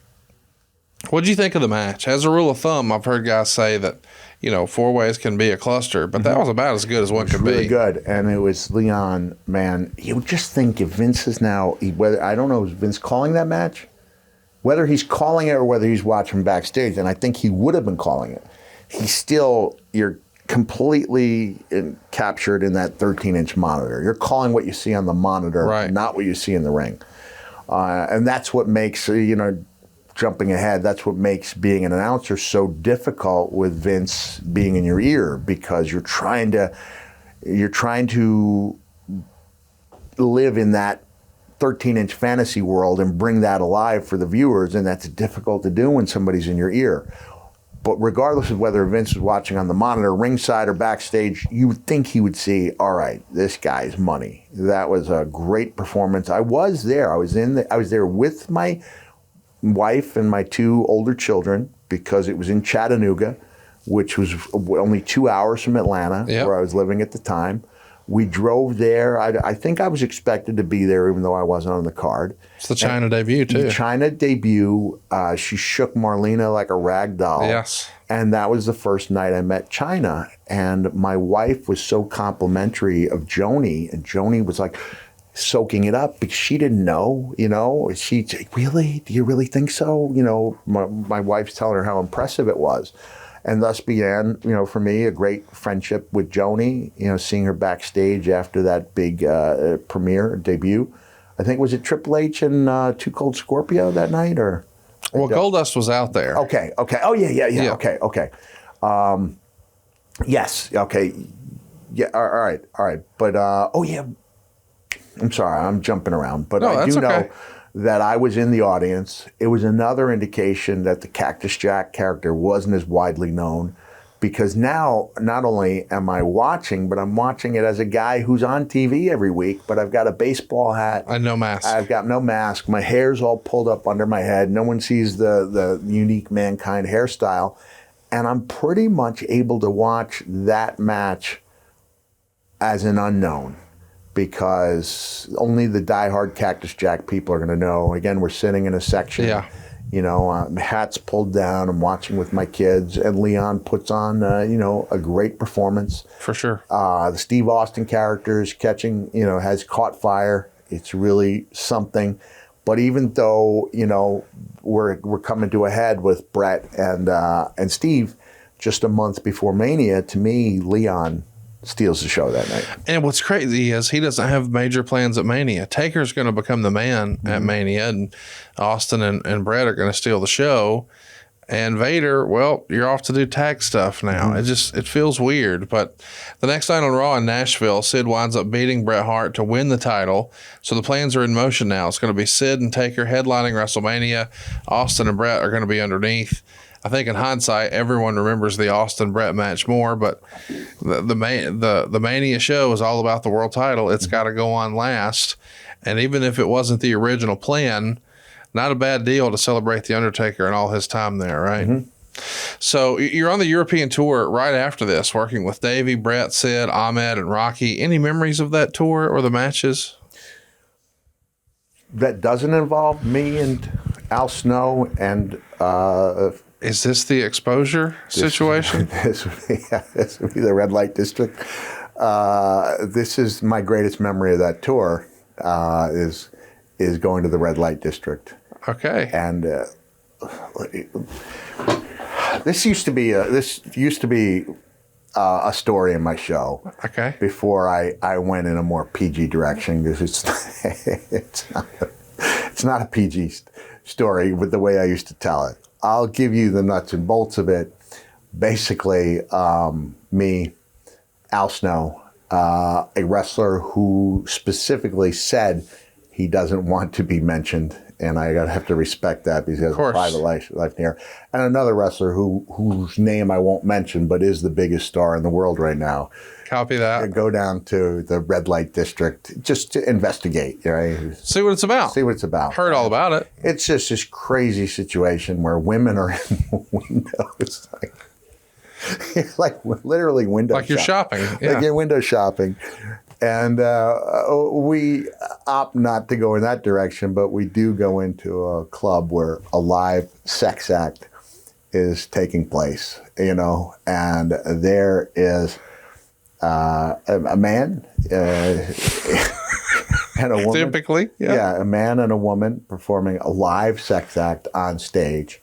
What did you think of the match? As a rule of thumb, I've heard guys say that, you know, 4-ways can be a cluster, but that was about as good as one could be. Really good, and it was Leon. Man, you would just think if Vince is now, whether I don't know, is Vince calling that match? Whether he's calling it or whether he's watching backstage, and I think he would have been calling it. You're completely captured in that 13-inch monitor. You're calling what you see on the monitor, right, not what you see in the ring. And that's what makes, jumping ahead, that's what makes being an announcer so difficult with Vince being in your ear, because you're trying to live in that 13-inch fantasy world and bring that alive for the viewers, and that's difficult to do when somebody's in your ear. But regardless of whether Vince was watching on the monitor, ringside, or backstage, you would think he would see, all right, this guy's money. That was a great performance. I was there. I was there with my wife and my 2 older children, because it was in Chattanooga, which was only 2 hours from Atlanta, where I was living at the time. We drove there. I think I was expected to be there, even though I wasn't on the card. It's the China debut, too. The China debut. She shook Marlena like a rag doll. Yes. And that was the first night I met China. And my wife was so complimentary of Joni. And Joni was like soaking it up because she didn't know, She, really? Do you really think so? My wife's telling her how impressive it was. And thus began, for me, a great friendship with Joni, seeing her backstage after that big debut. I think, was it Triple H and Too Cold Scorpio that night? Or Well, Goldust was out there. Okay. Oh, yeah. Okay. Yes. Okay. Yeah. All right. But, I'm sorry. I'm jumping around. But no, I do know okay. that I was in the audience. It was another indication that the Cactus Jack character wasn't as widely known. because now not only am I watching, but I'm watching it as a guy who's on TV every week, but I've got a baseball hat. And no mask. I've got no mask. My hair's all pulled up under my head. No one sees the unique Mankind hairstyle. And I'm pretty much able to watch that match as an unknown, because only the diehard Cactus Jack people are going to know. Again, we're sitting in a section. Yeah. You know, hat's pulled down. I'm watching with my kids, and Leon puts on, a great performance. For sure. The Steve Austin character is catching, has caught fire. It's really something. But even though, we're coming to a head with Bret and Steve just a month before Mania, to me, Leon steals the show that night. And what's crazy is he doesn't have major plans at Mania. Taker's going to become the man at Mania, and Austin and Bret are going to steal the show. And Vader, well, you're off to do tag stuff now. It feels weird. But the next night on Raw in Nashville, Sid winds up beating Bret Hart to win the title. So the plans are in motion now. It's going to be Sid and Taker headlining WrestleMania. Austin and Bret are going to be underneath. I think in hindsight, everyone remembers the Austin-Bret match more, but the Mania show is all about the world title. It's got to go on last. And even if it wasn't the original plan, not a bad deal to celebrate The Undertaker and all his time there, right? So you're on the European tour right after this, working with Davey, Bret, Sid, Ahmed, and Rocky. Any memories of that tour or the matches? That doesn't involve me and Al Snow and... is this the exposure situation? This would be the red light district. This is my greatest memory of that tour, is going to the red light district. Okay. And this used to be a story in my show. Okay. Before I went in a more PG direction, because it's not a PG story with the way I used to tell it. I'll give you the nuts and bolts of it. Basically, me, Al Snow, a wrestler who specifically said he doesn't want to be mentioned, and I have to respect that because he has a private life here. And another wrestler whose name I won't mention, but is the biggest star in the world right now. Copy that. Go down to the red light district just to investigate, right? See what it's about. See what it's about. Heard all about it. It's just this crazy situation where women are in windows, like literally window shopping. Like you're shopping. Yeah. Like you're window shopping. And we opt not to go in that direction, but we do go into a club where a live sex act is taking place, and there is a man and a woman. Typically, yeah. Yeah, a man and a woman performing a live sex act on stage.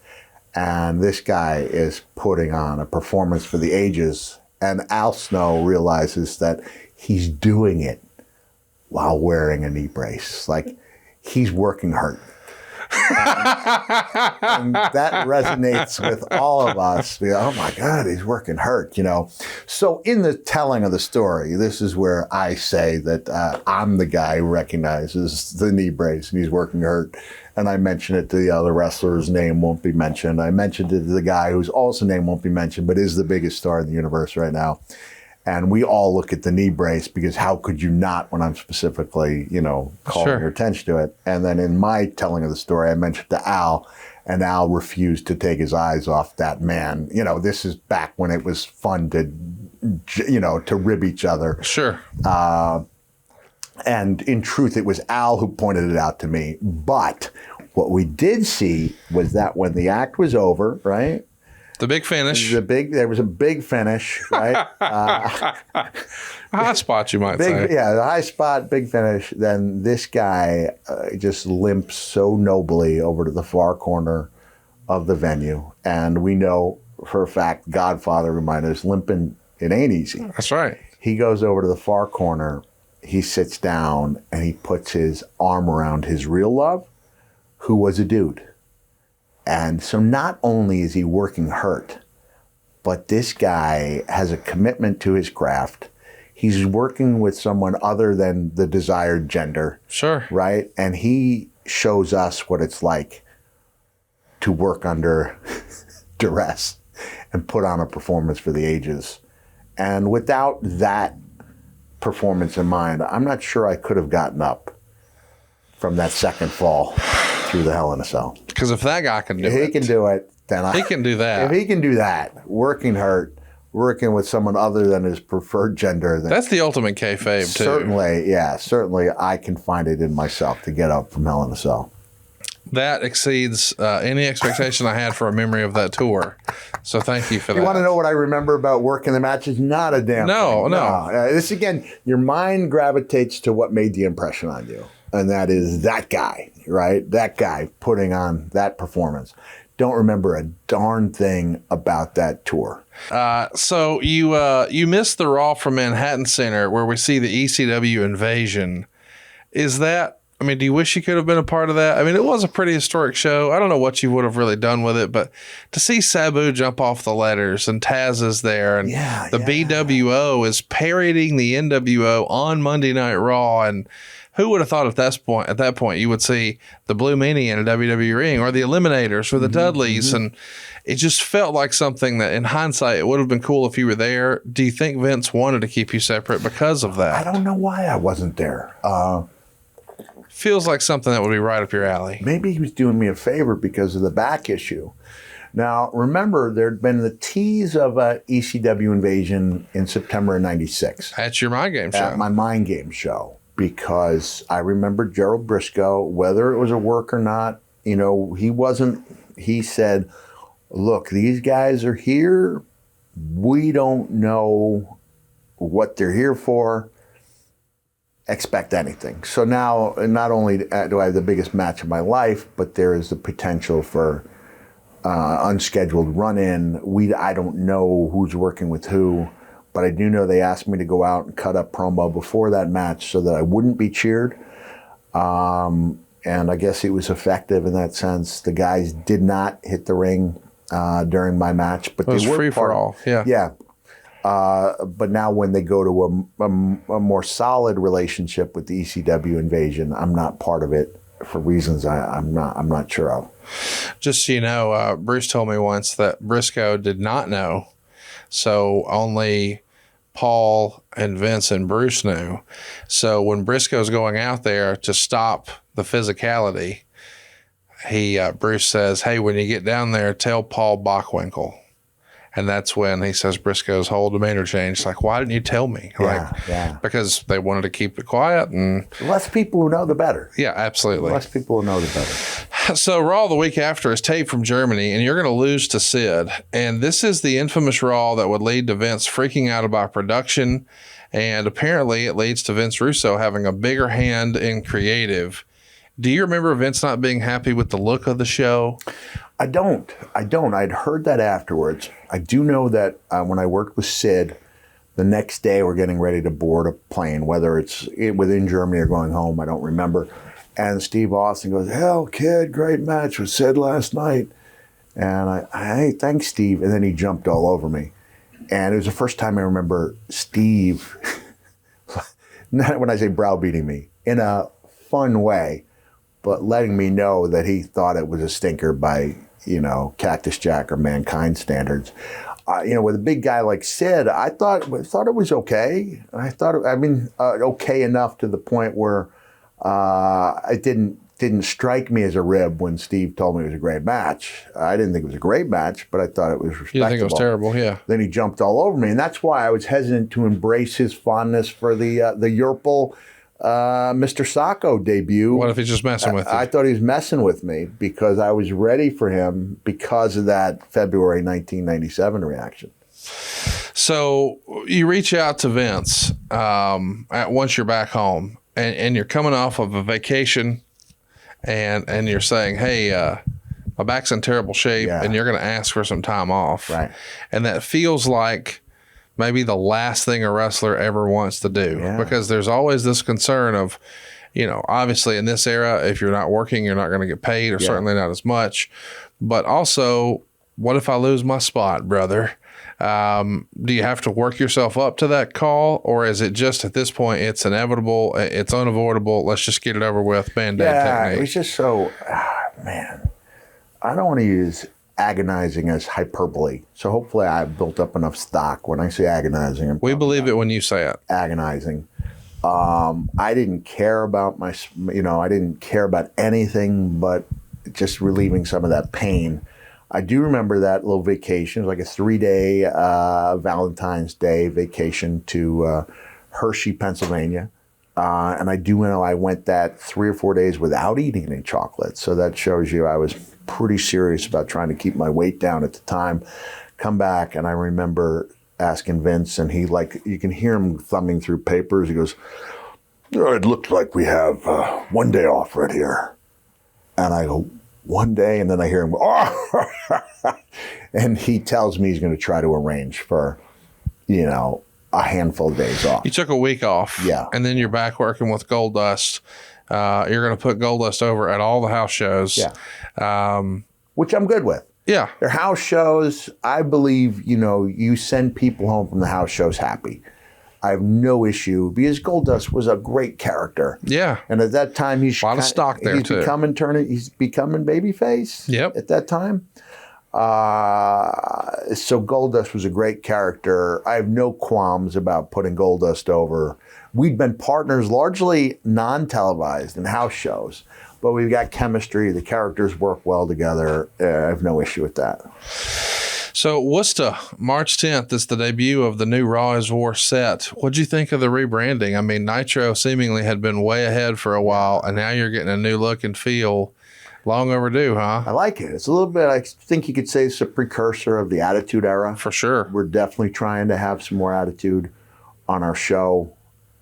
And this guy is putting on a performance for the ages. And Al Snow realizes that he's doing it while wearing a knee brace. Like, he's working hard. And that resonates with all of us. Oh my God, he's working hurt, So in the telling of the story, this is where I say that I'm the guy who recognizes the knee brace and he's working hurt. And I mention it to the other wrestler's name won't be mentioned. I mentioned it to the guy whose also name won't be mentioned, but is the biggest star in the universe right now. And we all look at the knee brace because how could you not when I'm specifically, calling your attention to it. And then in my telling of the story, I mentioned to Al, and Al refused to take his eyes off that man. This is back when it was fun to rib each other. Sure. And in truth, it was Al who pointed it out to me. But what we did see was that when the act was over, right? The big finish. There was a big finish, right? A high spot, you might say. Yeah, the high spot, big finish. Then this guy just limps so nobly over to the far corner of the venue. And we know for a fact, Godfather reminded us, limping, it ain't easy. That's right. He goes over to the far corner. He sits down and he puts his arm around his real love, who was a dude. And so not only is he working hurt, but this guy has a commitment to his craft. He's working with someone other than the desired gender. Sure. Right? And he shows us what it's like to work under duress. and put on a performance for the ages. And without that performance in mind, I'm not sure I could have gotten up from that second fall through the Hell in a Cell. Because if that guy can do it. He can do it, then he can do that. If he can do that, working hurt, working with someone other than his preferred gender. That's the ultimate kayfabe, too. Certainly I can find it in myself to get up from Hell in a Cell. That exceeds any expectation I had for a memory of that tour. So thank you for that. You want to know what I remember about working the matches? Not a damn thing. No. This, again, your mind gravitates to what made the impression on you. And that is that guy, right? That guy putting on that performance. Don't remember a darn thing about that tour. So you missed the Raw from Manhattan Center where we see the ECW invasion. Is that, I mean, do you wish you could have been a part of that? I mean, it was a pretty historic show. I don't know what you would have really done with it, but to see Sabu jump off the letters and Taz is there and the BWO is parodying the NWO on Monday Night Raw, and who would have thought at that point you would see the Blue Meanie in a WWE ring or the Eliminators or the Dudleys, and it just felt like something that in hindsight it would have been cool if you were there. Do you think Vince wanted to keep you separate because of that? I don't know why I wasn't there. Feels like something that would be right up your alley. Maybe he was doing me a favor because of the back issue. Now, remember, there'd been the tease of a ECW invasion in September of '96. At your Mind Game show. At my Mind Game show. Because I remember Gerald Briscoe, whether it was a work or not, he said, look, these guys are here. We don't know what they're here for. Expect anything. So now, not only do I have the biggest match of my life, but there is the potential for unscheduled run-in. I don't know who's working with who, but I do know they asked me to go out and cut up promo before that match so that I wouldn't be cheered. And I guess it was effective in that sense. The guys did not hit the ring during my match, but it was free for all. Yeah. But now when they go to a more solid relationship with the ECW invasion, I'm not part of it for reasons I'm not sure of. Just so you know, Bruce told me once that Briscoe did not know, so only Paul and Vince and Bruce knew. So when Briscoe's going out there to stop the physicality, Bruce says, "Hey, when you get down there, tell Paul Bockwinkel." And that's when he says Briscoe's whole demeanor changed. Like, why didn't you tell me? Because they wanted to keep it quiet. And less people who know, the better. Yeah, absolutely. Less people who know, the better. So Raw the week after is taped from Germany, and you're going to lose to Sid. And this is the infamous Raw that would lead to Vince freaking out about production. And apparently it leads to Vince Russo having a bigger hand in creative. Do you remember Vince not being happy with the look of the show? I don't. I'd heard that afterwards. I do know that when I worked with Sid, the next day we're getting ready to board a plane, whether it's within Germany or going home, I don't remember. And Steve Austin goes, "Hell, kid, great match with Sid last night." And hey, thanks, Steve. And then he jumped all over me. And it was the first time I remember Steve, not when I say browbeating me, in a fun way, but letting me know that he thought it was a stinker by, Cactus Jack or Mankind standards. With a big guy like Sid, I thought it was okay. I thought, okay enough to the point where it didn't strike me as a rib when Steve told me it was a great match. I didn't think it was a great match, but I thought it was respectable. You didn't think it was terrible, yeah. Then he jumped all over me, and that's why I was hesitant to embrace his fondness for the Yurple Mr. Sacco debut. What if he's just messing with you? I thought he was messing with me because I was ready for him because of that February 1997 reaction. So you reach out to Vince once you're back home, and you're coming off of a vacation, and you're saying, "Hey, my back's in terrible shape," and you're going to ask for some time off. Right. And that feels like maybe the last thing a wrestler ever wants to do, because there's always this concern of, obviously in this era, if you're not working, you're not going to get paid, or certainly not as much. But also, what if I lose my spot, brother? Do you have to work yourself up to that call, or is it just at this point, it's inevitable, it's unavoidable, let's just get it over with, Band-Aid technique? It was just so, man, I don't want to use agonizing as hyperbole. So hopefully I've built up enough stock. When I say agonizing, we believe it when you say it. Agonizing. I didn't care about I didn't care about anything but just relieving some of that pain. I do remember that little vacation. It was like a 3-day Valentine's Day vacation to Hershey, Pennsylvania. And I do know I went that 3 or 4 days without eating any chocolate. So that shows you I was pretty serious about trying to keep my weight down at the time. Come back, and I remember asking Vince, and he, like, you can hear him thumbing through papers. He goes, it looks like we have 1 day off right here. And I go, 1 day? And then I hear him go, oh! And he tells me he's going to try to arrange for, a handful of days off. You took a week off. Yeah. And then you're back working with Goldust. You're going to put Goldust over at all the house shows. Yeah. Which I'm good with. Yeah. They're house shows. I believe, you send people home from the house shows happy. I have no issue because Goldust was a great character. Yeah. And at that time, he's a lot of stock there too. He's becoming babyface. Yep. At that time. So Goldust was a great character. I have no qualms about putting Goldust over. We'd been partners largely non-televised in house shows, but we've got chemistry. The characters work well together. I have no issue with that. So Worcester, March 10th is the debut of the new Raw is War set. What'd you think of the rebranding? I mean, Nitro seemingly had been way ahead for a while, and now you're getting a new look and feel. Long overdue, huh? I like it. It's a little bit, I think you could say it's a precursor of the Attitude Era. For sure. We're definitely trying to have some more attitude on our show.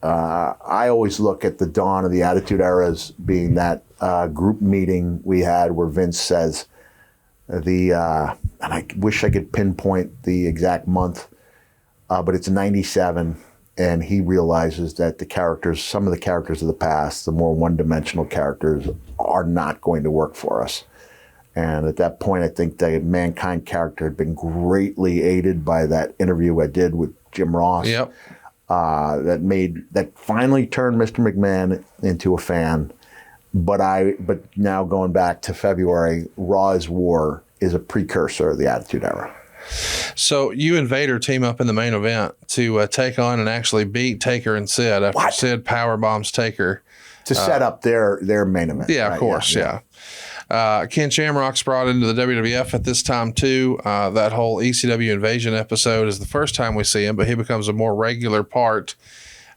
I always look at the dawn of the Attitude Era as being that group meeting we had where Vince says and I wish I could pinpoint the exact month, but it's 97. And he realizes that some of the characters of the past, the more one-dimensional characters, are not going to work for us. And at that point, I think the Mankind character had been greatly aided by that interview I did with Jim Ross. Yep. That finally turned Mr. McMahon into a fan. But now going back to February, Raw is War is a precursor of the Attitude Era. So you and Vader team up in the main event to take on and actually beat Taker and Sid after Sid powerbombs Taker. To set up their main event. Yeah, right? Of course, yeah. Ken Shamrock's brought into the WWF at this time, too. That whole ECW Invasion episode is the first time we see him, but he becomes a more regular part.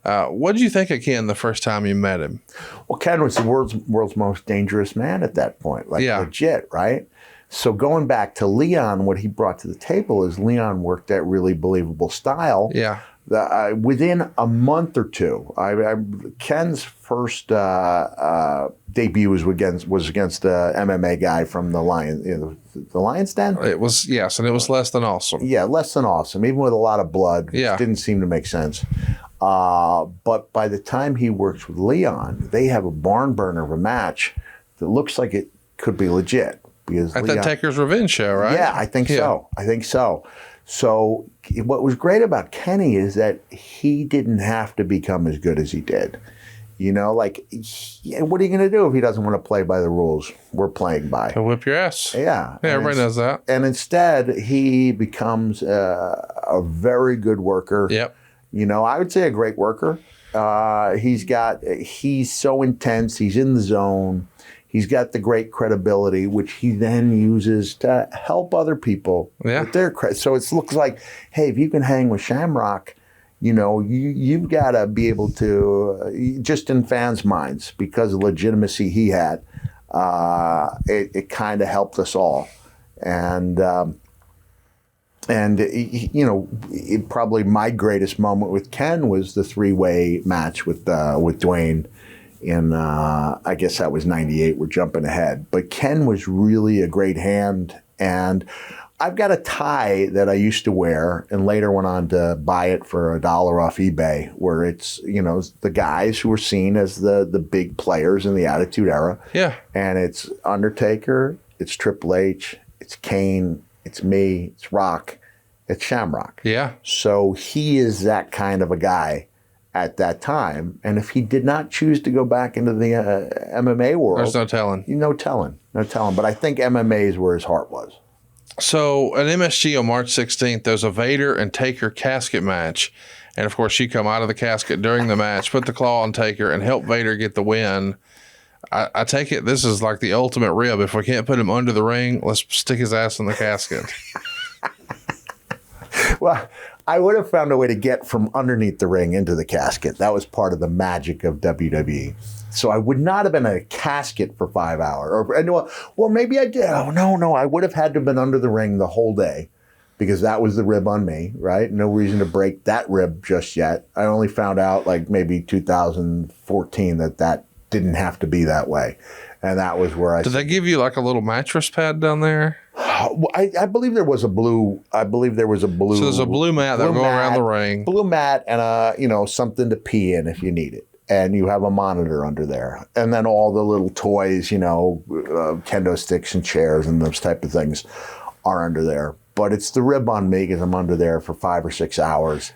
What did you think of Ken the first time you met him? Well, Ken was the world's most dangerous man at that point. Legit, right? So going back to Leon, what he brought to the table is Leon worked that really believable style. Yeah. Within a month or two, Ken's first debut was against the MMA guy from the Lion's Den. It was, yes, and it was less than awesome. Yeah, less than awesome, even with a lot of blood. Yeah. Which didn't seem to make sense. But by the time he works with Leon, they have a barn burner of a match that looks like it could be legit. Because at that Taker's Revenge show, right? Yeah, I think so. So what was great about Kenny is that he didn't have to become as good as he did. What are you going to do if he doesn't want to play by the rules we're playing by? He'll whip your ass. Yeah. Yeah, everybody knows that. And instead, he becomes a very good worker. Yep. I would say a great worker. He's so intense. He's in the zone. He's got the great credibility, which he then uses to help other people with their credit. So it looks like, hey, if you can hang with Shamrock, you've got to be able to, just in fans' minds, because of legitimacy he had, it kind of helped us all. And probably my greatest moment with Ken was the 3-way match with Dwayne. In, I guess that was 98. We're jumping ahead. But Ken was really a great hand. And I've got a tie that I used to wear and later went on to buy it for $1 off eBay, where it's, the guys who were seen as the big players in the Attitude Era. Yeah. And it's Undertaker, it's Triple H, it's Kane, it's me, it's Rock, it's Shamrock. Yeah. So he is that kind of a guy at that time. And if he did not choose to go back into the MMA world, there's no telling. No telling. But I think MMA is where his heart was. So at MSG on March 16th, there's a Vader and Taker casket match. And, of course, you come out of the casket during the match, put the claw on Taker, and help Vader get the win. I take it this is like the ultimate rib. If we can't put him under the ring, let's stick his ass in the casket. Well, I would have found a way to get from underneath the ring into the casket. That was part of the magic of WWE. So I would not have been in a casket for 5 hours. Well, maybe I did. Oh, no. I would have had to have been under the ring the whole day because that was the rib on me, right? No reason to break that rib just yet. I only found out like maybe 2014 that didn't have to be that way. And that was where Did they give you like a little mattress pad down there? I believe there was a blue. So there's a blue mat that will go around the ring. Blue mat and something to pee in if you need it. And you have a monitor under there. And then all the little toys, kendo sticks and chairs and those type of things are under there. But it's the rib on me because I'm under there for 5 or 6 hours.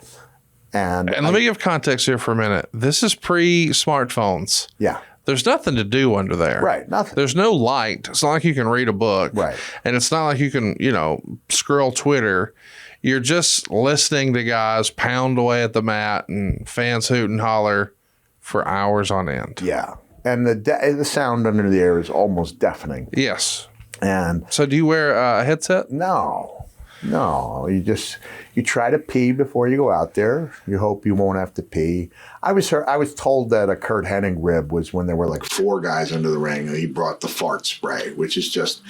And let me give context here for a minute. This is pre-smartphones. Yeah. There's nothing to do under there. Right, nothing. There's no light. It's not like you can read a book. Right. And it's not like you can, scroll Twitter. You're just listening to guys pound away at the mat and fans hoot and holler for hours on end. Yeah. And the sound under the air is almost deafening. Yes. And so do you wear a headset? No. You try to pee before you go out there. You hope you won't have to pee. I was told that a Kurt Hennig rib was when there were like 4 guys under the ring and he brought the fart spray, which is just,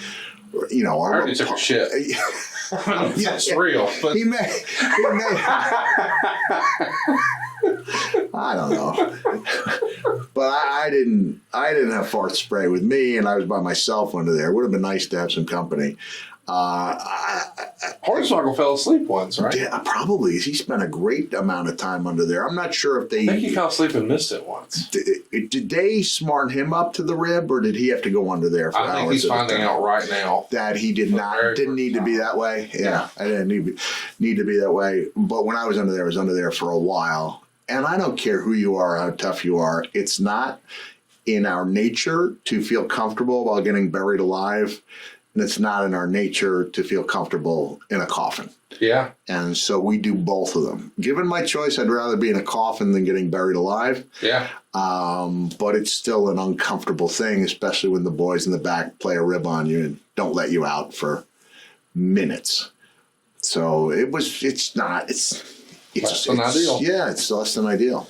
I already took a shit. That's real. But he may I don't know. But I didn't have fart spray with me, and I was by myself under there. It would have been nice to have some company. Hornswoggle fell asleep once, right? Yeah, probably. He spent a great amount of time under there. I'm not sure if they... I think he fell asleep and missed it once. Did they smart him up to the rib, or did he have to go under there for hours? I think he's finding out right now. That he didn't need to be that way? Yeah. I didn't need to be that way. But when I was under there for a while. And I don't care who you are, how tough you are. It's not in our nature to feel comfortable while getting buried alive. And it's not in our nature to feel comfortable in a coffin. Yeah. And so we do both of them. Given my choice, I'd rather be in a coffin than getting buried alive. Yeah. But it's still an uncomfortable thing, especially when the boys in the back play a rib on you and don't let you out for minutes. So it's less than ideal. Yeah, it's less than ideal.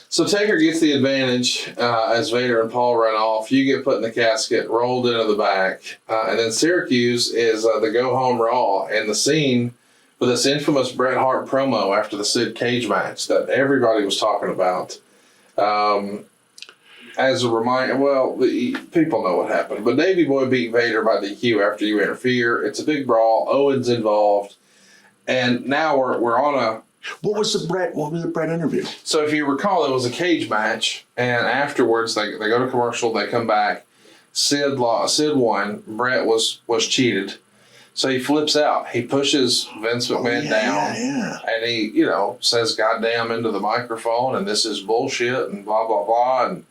So Taker gets the advantage as Vader and Paul run off. You get put in the casket, rolled into the back. And then Syracuse is the go-home Raw and the scene for this infamous Bret Hart promo after the Sid Cage match that everybody was talking about. As a reminder, people know what happened. But Davey Boy beat Vader by DQ after you interfere. It's a big brawl. Owen's involved. And now we're on a... What was the Bret interview? So if you recall, it was a cage match, and afterwards they go to commercial, they come back. Sid won. Bret was cheated. So he flips out. He pushes Vince McMahon down, and he, says "goddamn" into the microphone, and this is bullshit, and blah blah blah. And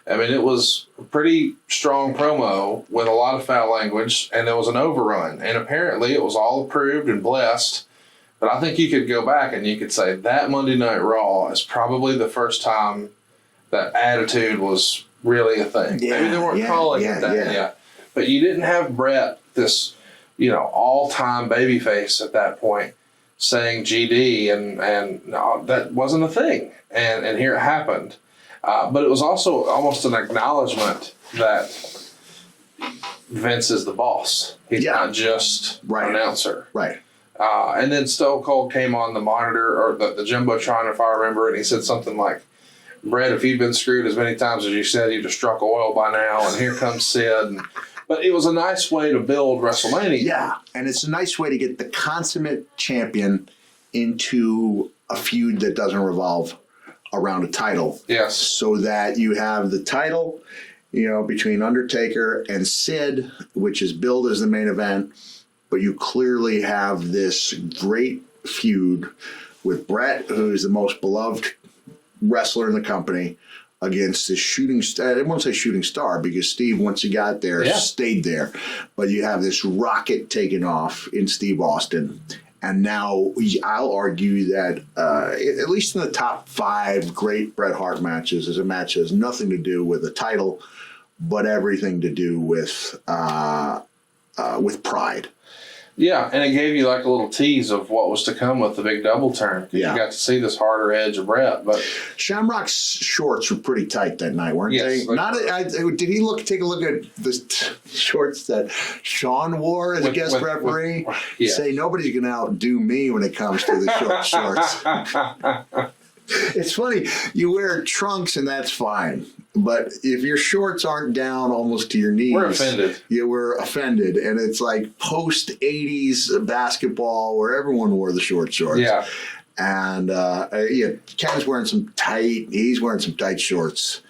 I mean, it was a pretty strong promo with a lot of foul language, and there was an overrun, and apparently it was all approved and blessed. But I think you could go back and you could say that Monday Night Raw is probably the first time that attitude was really a thing. Yeah, maybe they weren't calling it that yet. But you didn't have Bret, this, all-time babyface at that point, saying GD, and no, that wasn't a thing. And here it happened. But it was also almost an acknowledgement that Vince is the boss. He's not just an announcer. Right. And then Stone Cold came on the monitor, or the Jumbotron, if I remember, and he said something like, Bret, if you'd been screwed as many times as you said, you'd have struck oil by now, and here comes Sid. But it was a nice way to build WrestleMania. Yeah, and it's a nice way to get the consummate champion into a feud that doesn't revolve around a title. Yes. So that you have the title, between Undertaker and Sid, which is billed as the main event, but you clearly have this great feud with Bret, who's the most beloved wrestler in the company, against the shooting star. I won't say shooting star because Steve, once he got there, stayed there. But you have this rocket taking off in Steve Austin. And now I'll argue that at least in the top 5 great Bret Hart matches is a match that has nothing to do with the title, but everything to do with pride. Yeah, and it gave you like a little tease of what was to come with the big double turn. Yeah. You got to see this harder edge of Bret. But Shamrock's shorts were pretty tight that night, weren't they? Did he take a look at the shorts that Shawn wore as a guest referee? Say nobody's going to outdo me when it comes to the short shorts. It's funny. You wear trunks and that's fine. But if your shorts aren't down almost to your knees, we're offended. You were offended. And it's like post-'80s basketball where everyone wore the short shorts. Yeah. And Ken's wearing some tight shorts.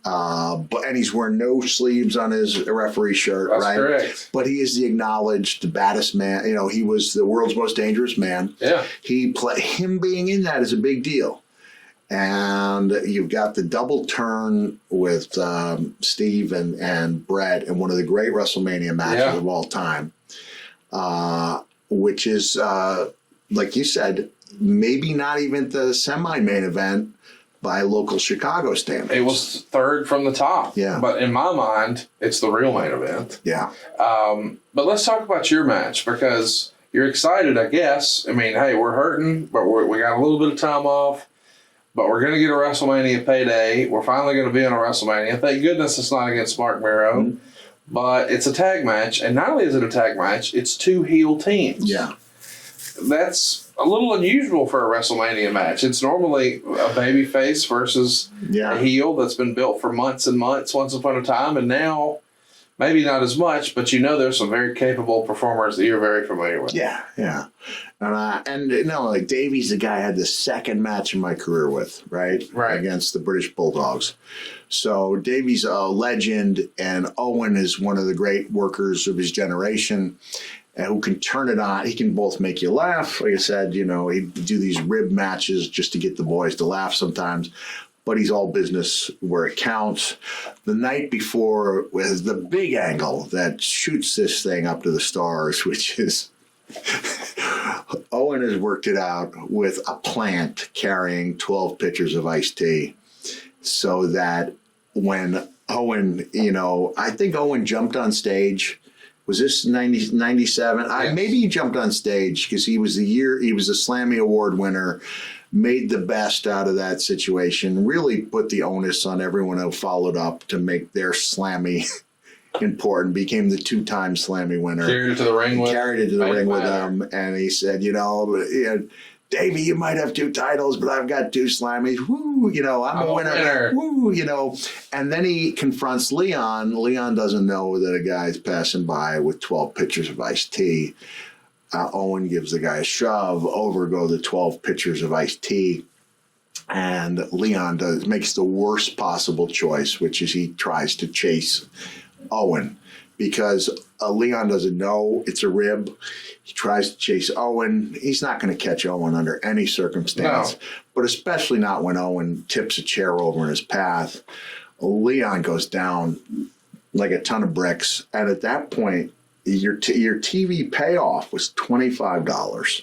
And he's wearing no sleeves on his referee shirt, That's right? Correct. But he is the acknowledged baddest man. You know, he was the world's most dangerous man. Yeah. Him being in that is a big deal. And you've got the double turn with Steve and Bret in one of the great WrestleMania matches of all time, which is, like you said, maybe not even the semi-main event by local Chicago standards. It was third from the top. Yeah. But in my mind, it's the real main event. Yeah. But let's talk about your match because you're excited, I guess. I mean, hey, we're hurting, but we got a little bit of time off. But we're going to get a WrestleMania payday. We're finally going to be on a WrestleMania. Thank goodness it's not against Marc Mero. Mm-hmm. But it's a tag match. And not only is it a tag match, it's 2 heel teams. Yeah. That's a little unusual for a WrestleMania match. It's normally a baby face versus a heel that's been built for months and months once upon a time. And now, maybe not as much, but there's some very capable performers that you're very familiar with. Yeah, yeah. And like Davey's the guy I had the second match in my career with, right? Right. Against the British Bulldogs. So Davey's a legend, and Owen is one of the great workers of his generation who can turn it on. He can both make you laugh. Like I said, he'd do these rib matches just to get the boys to laugh sometimes. But he's all business where it counts. The night before was the big angle that shoots this thing up to the stars, which is Owen has worked it out with a plant carrying 12 pitchers of iced tea so that when Owen, I think Owen jumped on stage. Was this 97? Maybe he jumped on stage because he was the Slammy Award winner. Made the best out of that situation, really put the onus on everyone who followed up to make their Slammy important, became the 2-time Slammy winner. Carried it to the ring with him. And he said, Davey, you might have 2 titles, but I've got 2 Slammies. Woo, I'm a winner. Woo, And then he confronts Leon. Leon doesn't know that a guy's passing by with 12 pitchers of iced tea. Owen gives the guy a shove. Over go the 12 pitchers of iced tea. And Leon makes the worst possible choice, which is he tries to chase Owen because Leon doesn't know it's a rib. He tries to chase Owen. He's not going to catch Owen under any circumstance, but especially not when Owen tips a chair over in his path. Leon goes down like a ton of bricks. And at that point, your TV payoff was $25.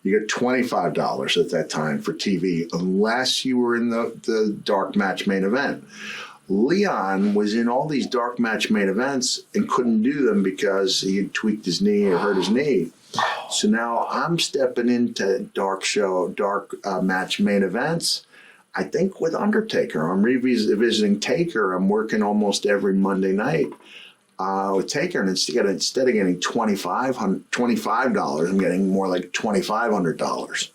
You get $25 at that time for TV, unless you were in the dark match main event. Leon was in all these dark match main events and couldn't do them because he had tweaked his knee or hurt his knee. So now I'm stepping into dark match main events. I think with Undertaker. I'm revisiting Taker. I'm working almost every Monday night with Taker, and instead of getting $25, I'm getting more like $2,500.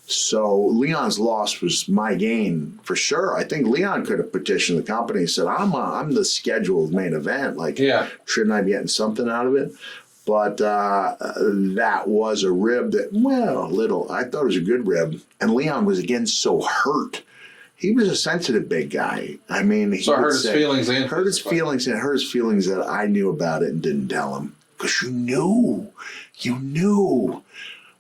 So Leon's loss was my gain for sure. I think Leon could have petitioned the company and said, I'm the scheduled main event. Shouldn't I be getting something out of it? But that was a rib that, I thought it was a good rib. And Leon was again so hurt. He was a sensitive big guy. I mean, so hurt his feelings and hurt his feelings that I knew about it and didn't tell him because you knew.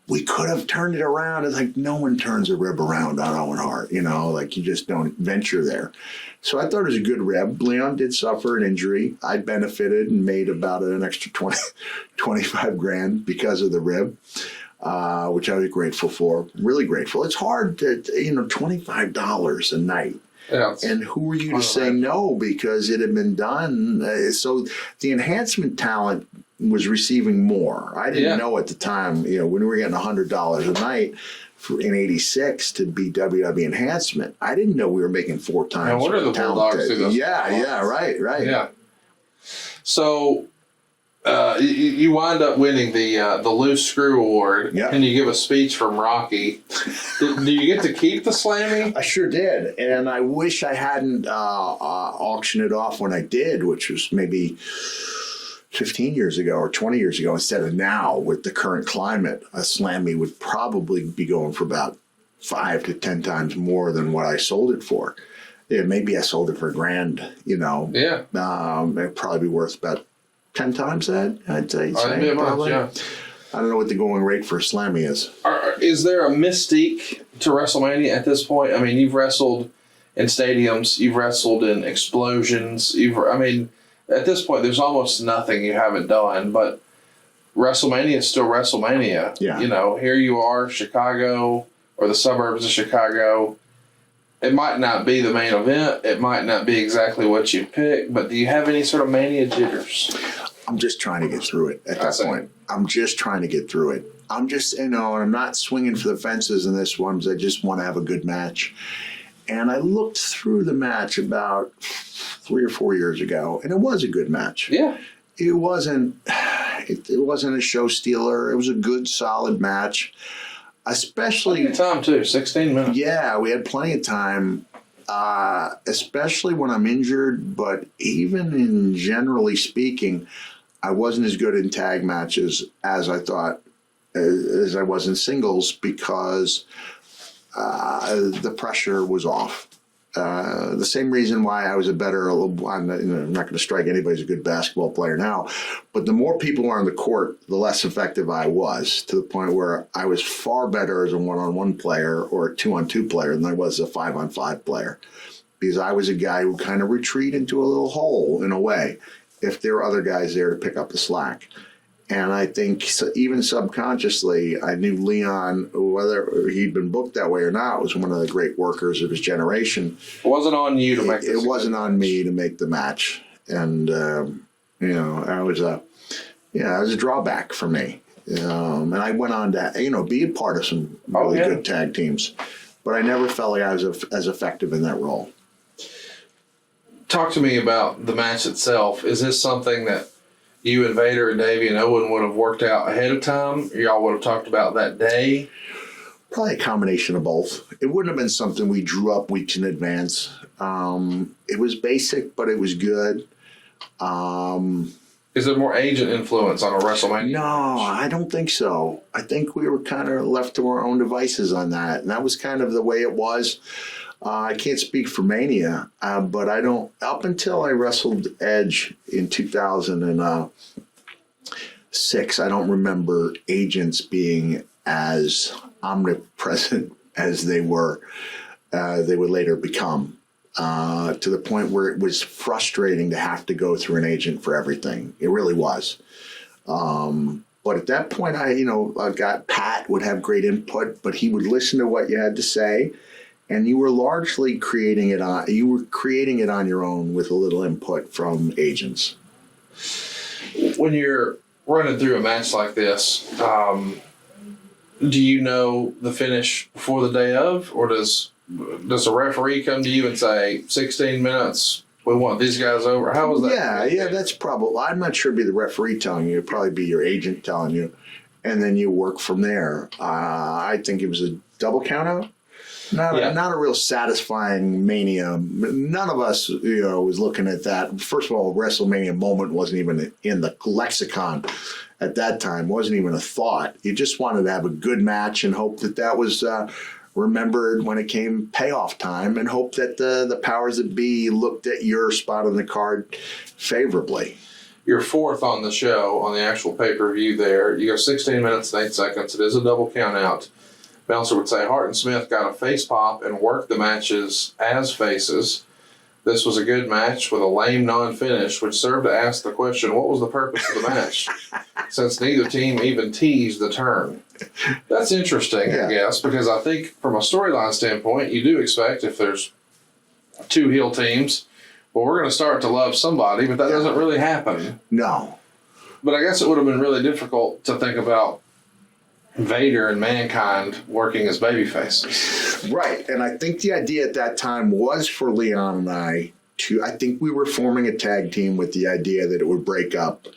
we could have turned it around. It's like no one turns a rib around on Owen Hart, like you just don't venture there. So I thought it was a good rib. Leon did suffer an injury. I benefited and made about an extra 25 grand because of the rib, which I was grateful for. Really grateful. It's hard to, $25 a night. Yeah, and who were you to say no, because it had been done? So the enhancement talent was receiving more. I didn't know at the time, when we were getting $100 a night in '86 to be WWE enhancement. I didn't know we were making 4 times. What are the Bulldogs do those? Yeah, right. Yeah. So you wind up winning the loose screw award. Yeah. And you give a speech from Rocky. Do you get to keep the Slammy? I sure did, and I wish I hadn't auctioned it off when I did, which was maybe 15 years ago or 20 years ago, instead of now with the current climate. A Slammy would probably be going for about 5 to 10 times more than what I sold it for. Yeah, maybe I sold it for $1,000, Yeah. It'd probably be worth about 10 times that, I'd say. Probably. Yeah. I don't know what the going rate for a Slammy is. Is there a mystique to WrestleMania at this point? I mean, you've wrestled in stadiums, you've wrestled in explosions, at this point, there's almost nothing you haven't done, but WrestleMania is still WrestleMania. Yeah. Here you are, Chicago, or the suburbs of Chicago. It might not be the main event. It might not be exactly what you pick, but do you have any sort of mania jitters? I'm just trying to get through it at that point. I'm just trying to get through it. I'm just, I'm not swinging for the fences in this one because I just want to have a good match. And I looked through the match about 3 or 4 years ago, and it was a good match. Yeah. It wasn't a show stealer. It was a good, solid match. Especially plenty of time too, 16 minutes. Yeah, we had plenty of time. Especially when I'm injured, but even in generally speaking, I wasn't as good in tag matches as I thought as I was in singles because the pressure was off. The same reason why I was I'm not going to strike anybody as a good basketball player now, but the more people were on the court, the less effective I was, to the point where I was far better as a 1-on-1 player or a 2-on-2 player than I was a 5-on-5 player, because I was a guy who kind of retreat into a little hole in a way if there were other guys there to pick up the slack. And I think even subconsciously, I knew Leon, whether he'd been booked that way or not, was one of the great workers of his generation. It wasn't on you to make it wasn't on me to make the match. And, it was a drawback for me. And I went on to, be a part of some really good tag teams. But I never felt like I was as effective in that role. Talk to me about the match itself. Is this something that you and Vader and Davey and Owen would have worked out ahead of time? Y'all would have talked about that day? Probably a combination of both. It wouldn't have been something we drew up weeks in advance. It was basic, but it was good. Is there more agent influence on a WrestleMania? No, I don't think so. I think we were kind of left to our own devices on that. And that was kind of the way it was. I can't speak for Mania, but I don't. Up until I wrestled Edge in 2006, I don't remember agents being as omnipresent as they would later become. To the point where it was frustrating to have to go through an agent for everything. It really was. But at that point, I got Pat would have great input, but he would listen to what you had to say. And you were largely creating it on your own with a little input from agents. When you're running through a match like this, do you know the finish before the day of, or does a referee come to you and say 16 minutes? We want these guys over. How was that? Yeah, that's probably. I'm not sure it'd be the referee telling you. It'd probably be your agent telling you, and then you work from there. I think it was a double count out. Not a real satisfying Mania. None of us, was looking at that. First of all, WrestleMania moment wasn't even in the lexicon at that time. Wasn't even a thought. You just wanted to have a good match and hope that was remembered when it came payoff time, and hope that the powers that be looked at your spot on the card favorably. You're fourth on the show on the actual pay-per-view there. You go 16 minutes and 8 seconds. It is a double count out. Bouncer would say Hart and Smith got a face pop and worked the matches as faces. This was a good match with a lame non-finish, which served to ask the question, what was the purpose of the match? Since neither team even teased the turn. That's interesting, I guess, because I think from a storyline standpoint, you do expect if there's two heel teams, well, we're going to start to love somebody, but that doesn't really happen. No. But I guess it would have been really difficult to think about Vader and Mankind working as babyfaces. Right. And I think the idea at that time was for Leon and I think we were forming a tag team with the idea that it would break up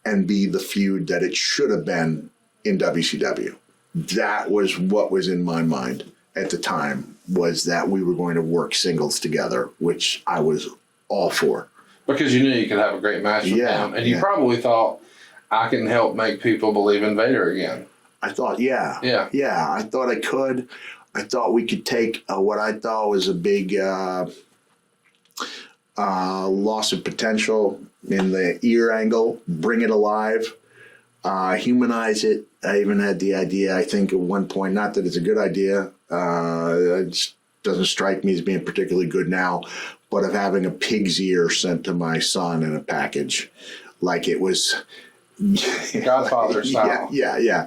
and be the feud that it should have been in WCW. That was what was in my mind at the time, was that we were going to work singles together, which I was all for. Because you knew you could have a great match with them. And you probably thought, I can help make people believe in Vader again. I thought, yeah, I thought I could. I thought we could take what I thought was a big loss of potential in the ear angle, bring it alive, humanize it. I even had the idea, I think, at one point, not that it's a good idea, it just doesn't strike me as being particularly good now, but of having a pig's ear sent to my son in a package, like it was... Godfather style. Yeah.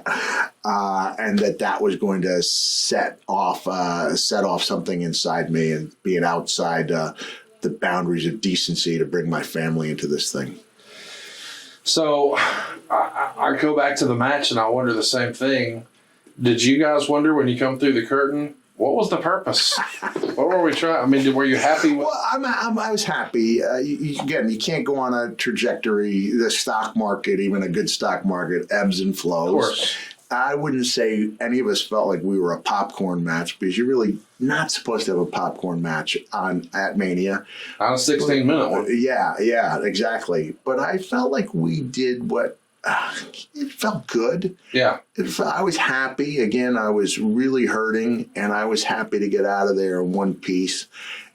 And that was going to set off something inside me and being outside the boundaries of decency to bring my family into this thing. So I go back to the match and I wonder the same thing. Did you guys wonder when you come through the curtain, what was the purpose? What were we trying? I mean, were you happy with? Well, I was happy. Again, you can't go on a trajectory. The stock market, even a good stock market, ebbs and flows. Of course. I wouldn't say any of us felt like we were a popcorn match, because you're really not supposed to have a popcorn match at Mania. On a 16-minute one. Yeah, exactly. But I felt like we did what it felt good. Yeah. I was happy. Again, I was really hurting, and I was happy to get out of there in one piece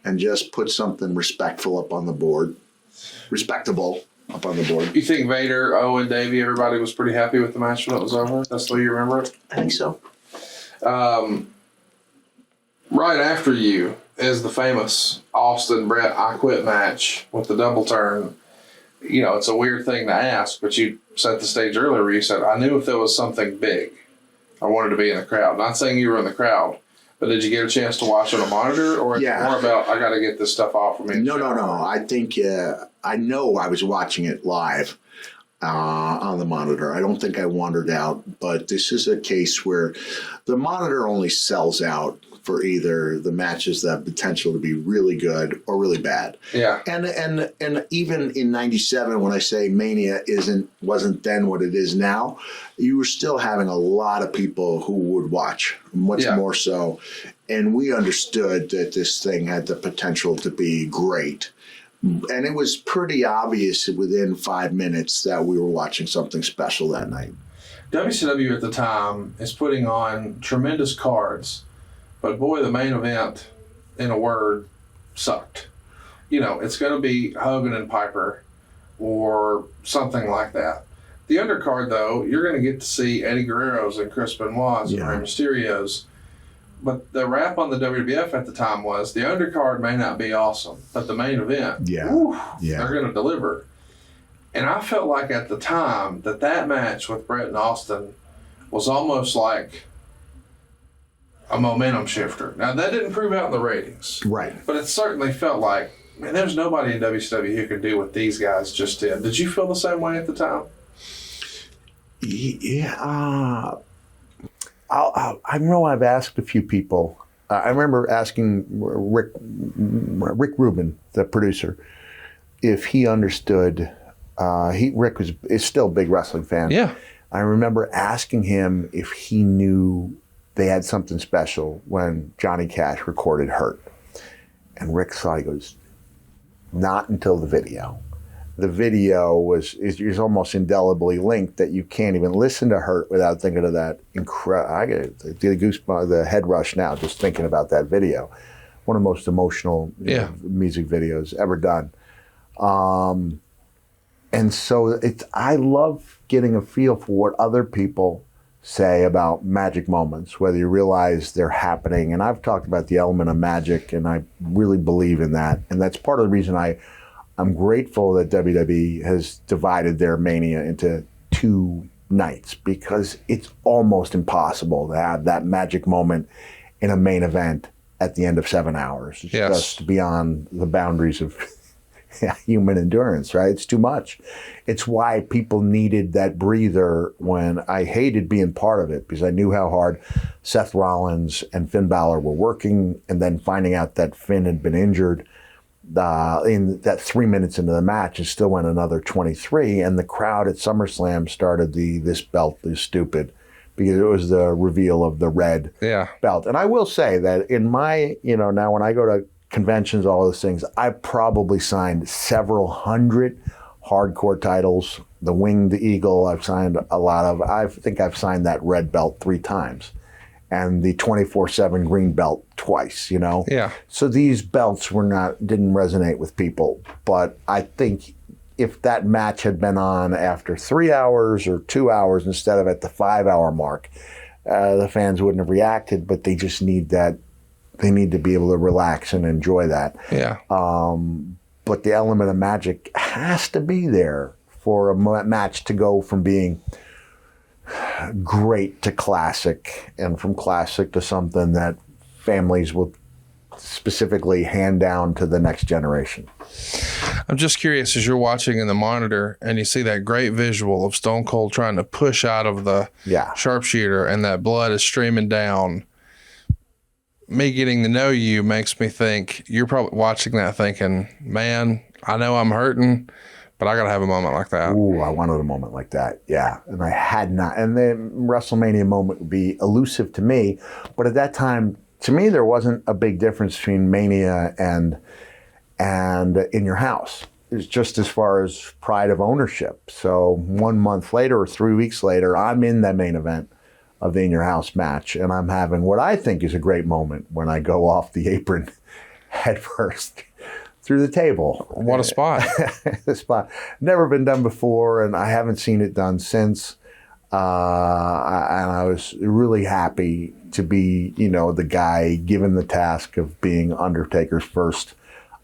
and just put something respectable up on the board. You think Vader, Owen, Davey, everybody was pretty happy with the match when it was over? That's the way you remember it? I think so. Right after you is the famous Austin Bret I Quit match with the double turn. You know, it's a weird thing to ask, but you set the stage earlier where you said, I knew if there was something big, I wanted to be in the crowd. Not saying you were in the crowd, but did you get a chance to watch on a monitor, or is it more about, I got to get this stuff off of me? No. I think, I know I was watching it live on the monitor. I don't think I wandered out, but this is a case where the monitor only sells out for either the matches that have potential to be really good or really bad. Yeah. And even in '97, when I say Mania wasn't then what it is now, you were still having a lot of people who would watch, much more so. And we understood that this thing had the potential to be great. And it was pretty obvious within 5 minutes that we were watching something special that night. WCW at the time is putting on tremendous cards. But boy, the main event, in a word, sucked. You know, it's going to be Hogan and Piper or something like that. The undercard, though, you're going to get to see Eddie Guerrero's and Chris Benoit's and Rey Mysterio's. But the rap on the WWF at the time was the undercard may not be awesome, but the main event, they're going to deliver. And I felt like at the time that match with Bret and Austin was almost like a momentum shifter. Now, that didn't prove out in the ratings. Right. But it certainly felt like, man, there's nobody in WCW who can do what these guys just did. Did you feel the same way at the time? Yeah. I know I've asked a few people. I remember asking Rick Rubin, the producer, if he understood. Rick is still a big wrestling fan. Yeah. I remember asking him if he knew they had something special when Johnny Cash recorded Hurt. And Rick saw, he goes, not until the video. The video is almost indelibly linked that you can't even listen to Hurt without thinking of that incredible. I get the goosebumps, the head rush now just thinking about that video. One of the most emotional music videos ever done. And so I love getting a feel for what other people say about magic moments, whether you realize they're happening. And I've talked about the element of magic, and I really believe in that. And that's part of the reason I'm grateful that WWE has divided their Mania into 2 nights, because it's almost impossible to have that magic moment in a main event at the end of 7 hours. It's just beyond the boundaries of human endurance, right? It's too much. It's why people needed that breather when I hated being part of it, because I knew how hard Seth Rollins and Finn Balor were working, and then finding out that Finn had been injured in that 3 minutes into the match, it still went another 23, and the crowd at SummerSlam started this belt is stupid, because it was the reveal of the red belt. And I will say that in my, now when I go to conventions, all those things, I probably signed several hundred hardcore titles. The Winged Eagle, I've signed a lot of. I think I've signed that red belt 3 times. And the 24/7 green belt twice, Yeah. So these belts didn't resonate with people. But I think if that match had been on after 3 hours or 2 hours instead of at the 5-hour mark, the fans wouldn't have reacted. But they just need that. They need to be able to relax and enjoy that. Yeah. But the element of magic has to be there for a match to go from being great to classic, and from classic to something that families will specifically hand down to the next generation. I'm just curious, as you're watching in the monitor and you see that great visual of Stone Cold trying to push out of the sharpshooter and that blood is streaming down, me getting to know you makes me think you're probably watching that thinking, man, I know I'm hurting, but I got to have a moment like that. Ooh, I wanted a moment like that. Yeah. And I had not. And the WrestleMania moment would be elusive to me. But at that time, to me, there wasn't a big difference between Mania and In Your House. It's just as far as pride of ownership. So 1 month later or 3 weeks later, I'm in the main event of the In Your House match. And I'm having what I think is a great moment when I go off the apron head first through the table. What a spot. The spot. Never been done before, and I haven't seen it done since. And I was really happy to be, the guy given the task of being Undertaker's first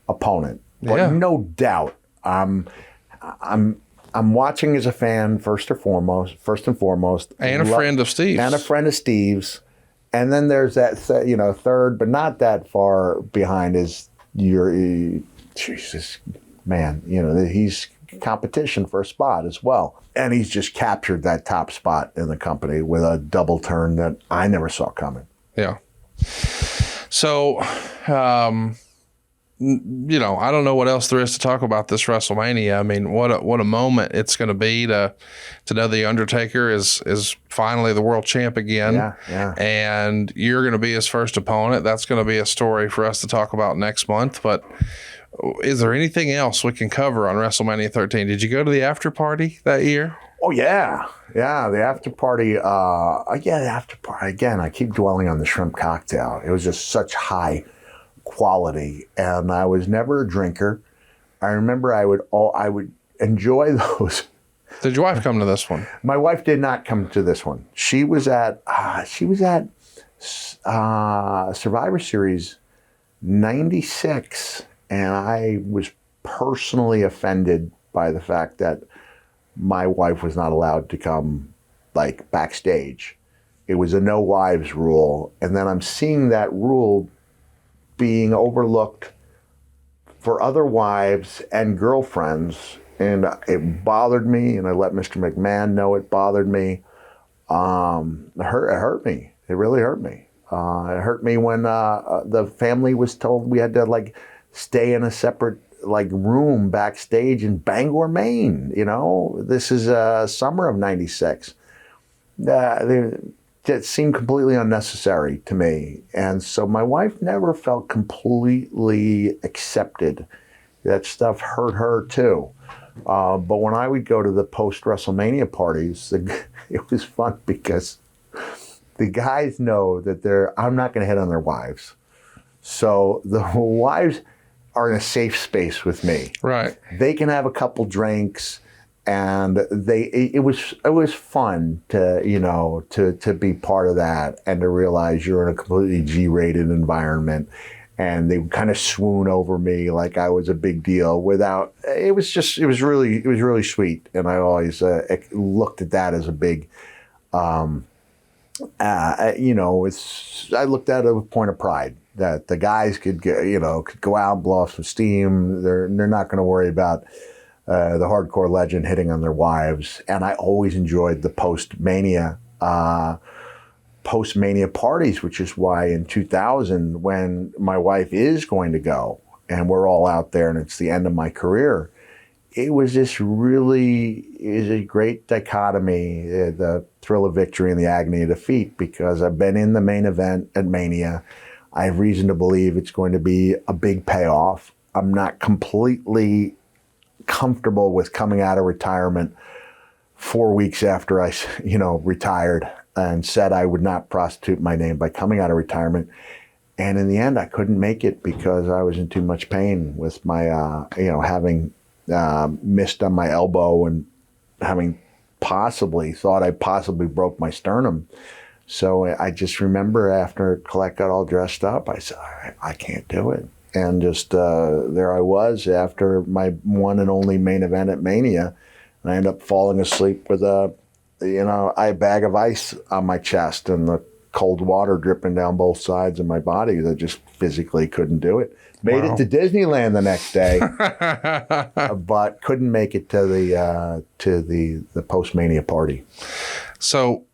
opponent. But no doubt, I'm watching as a fan first and foremost. And a friend of Steve's. And a friend of Steve's. And then there's that, third, but not that far behind is Jesus, man, he's competition for a spot as well. And he's just captured that top spot in the company with a double turn that I never saw coming. Yeah. So, I don't know what else there is to talk about this WrestleMania. I mean, what a moment it's going to be to know the Undertaker is finally the world champ again. Yeah. And you're going to be his first opponent. That's going to be a story for us to talk about next month. But is there anything else we can cover on WrestleMania 13? Did you go to the after party that year? Oh, yeah. Yeah, the after party. The after party. Again, I keep dwelling on the shrimp cocktail. It was just such high quality, and I was never a drinker. I remember I would enjoy those. Did your wife come to this one? My wife did not come to this one. She was at Survivor Series 96, and I was personally offended by the fact that my wife was not allowed to come backstage. It was a no wives rule, and then I'm seeing that rule being overlooked for other wives and girlfriends, and it bothered me, and I let Mr. McMahon know it bothered me. It hurt me. It really hurt me. It hurt me when the family was told we had to stay in a separate room backstage in Bangor, Maine. This is summer of '96. It seemed completely unnecessary to me. And so my wife never felt completely accepted. That stuff hurt her too. But when I would go to the post-WrestleMania parties, it was fun because the guys know that I'm not going to hit on their wives. So the wives are in a safe space with me. Right. They can have a couple drinks. And it was fun to be part of that and to realize you're in a completely G-rated environment, and they would kind of swoon over me like I was a big deal. It was really sweet, and I always looked at that as a big, I looked at it with a point of pride that the guys could go out and blow off some steam. They're not going to worry about the hardcore legend hitting on their wives. And I always enjoyed the post-Mania parties, which is why in 2000, when my wife is going to go and we're all out there and it's the end of my career, it was a great dichotomy, the thrill of victory and the agony of defeat, because I've been in the main event at Mania. I have reason to believe it's going to be a big payoff. I'm not completely comfortable with coming out of retirement 4 weeks after I, retired and said I would not prostitute my name by coming out of retirement. And in the end, I couldn't make it because I was in too much pain with my, having missed on my elbow and having thought I possibly broke my sternum. So I just remember after Colette got all dressed up, I said, I can't do it. And just there I was after my one and only main event at Mania. And I ended up falling asleep with a bag of ice on my chest and the cold water dripping down both sides of my body. I just physically couldn't do it. Made it to Disneyland the next day, but couldn't make it to the post-Mania party. So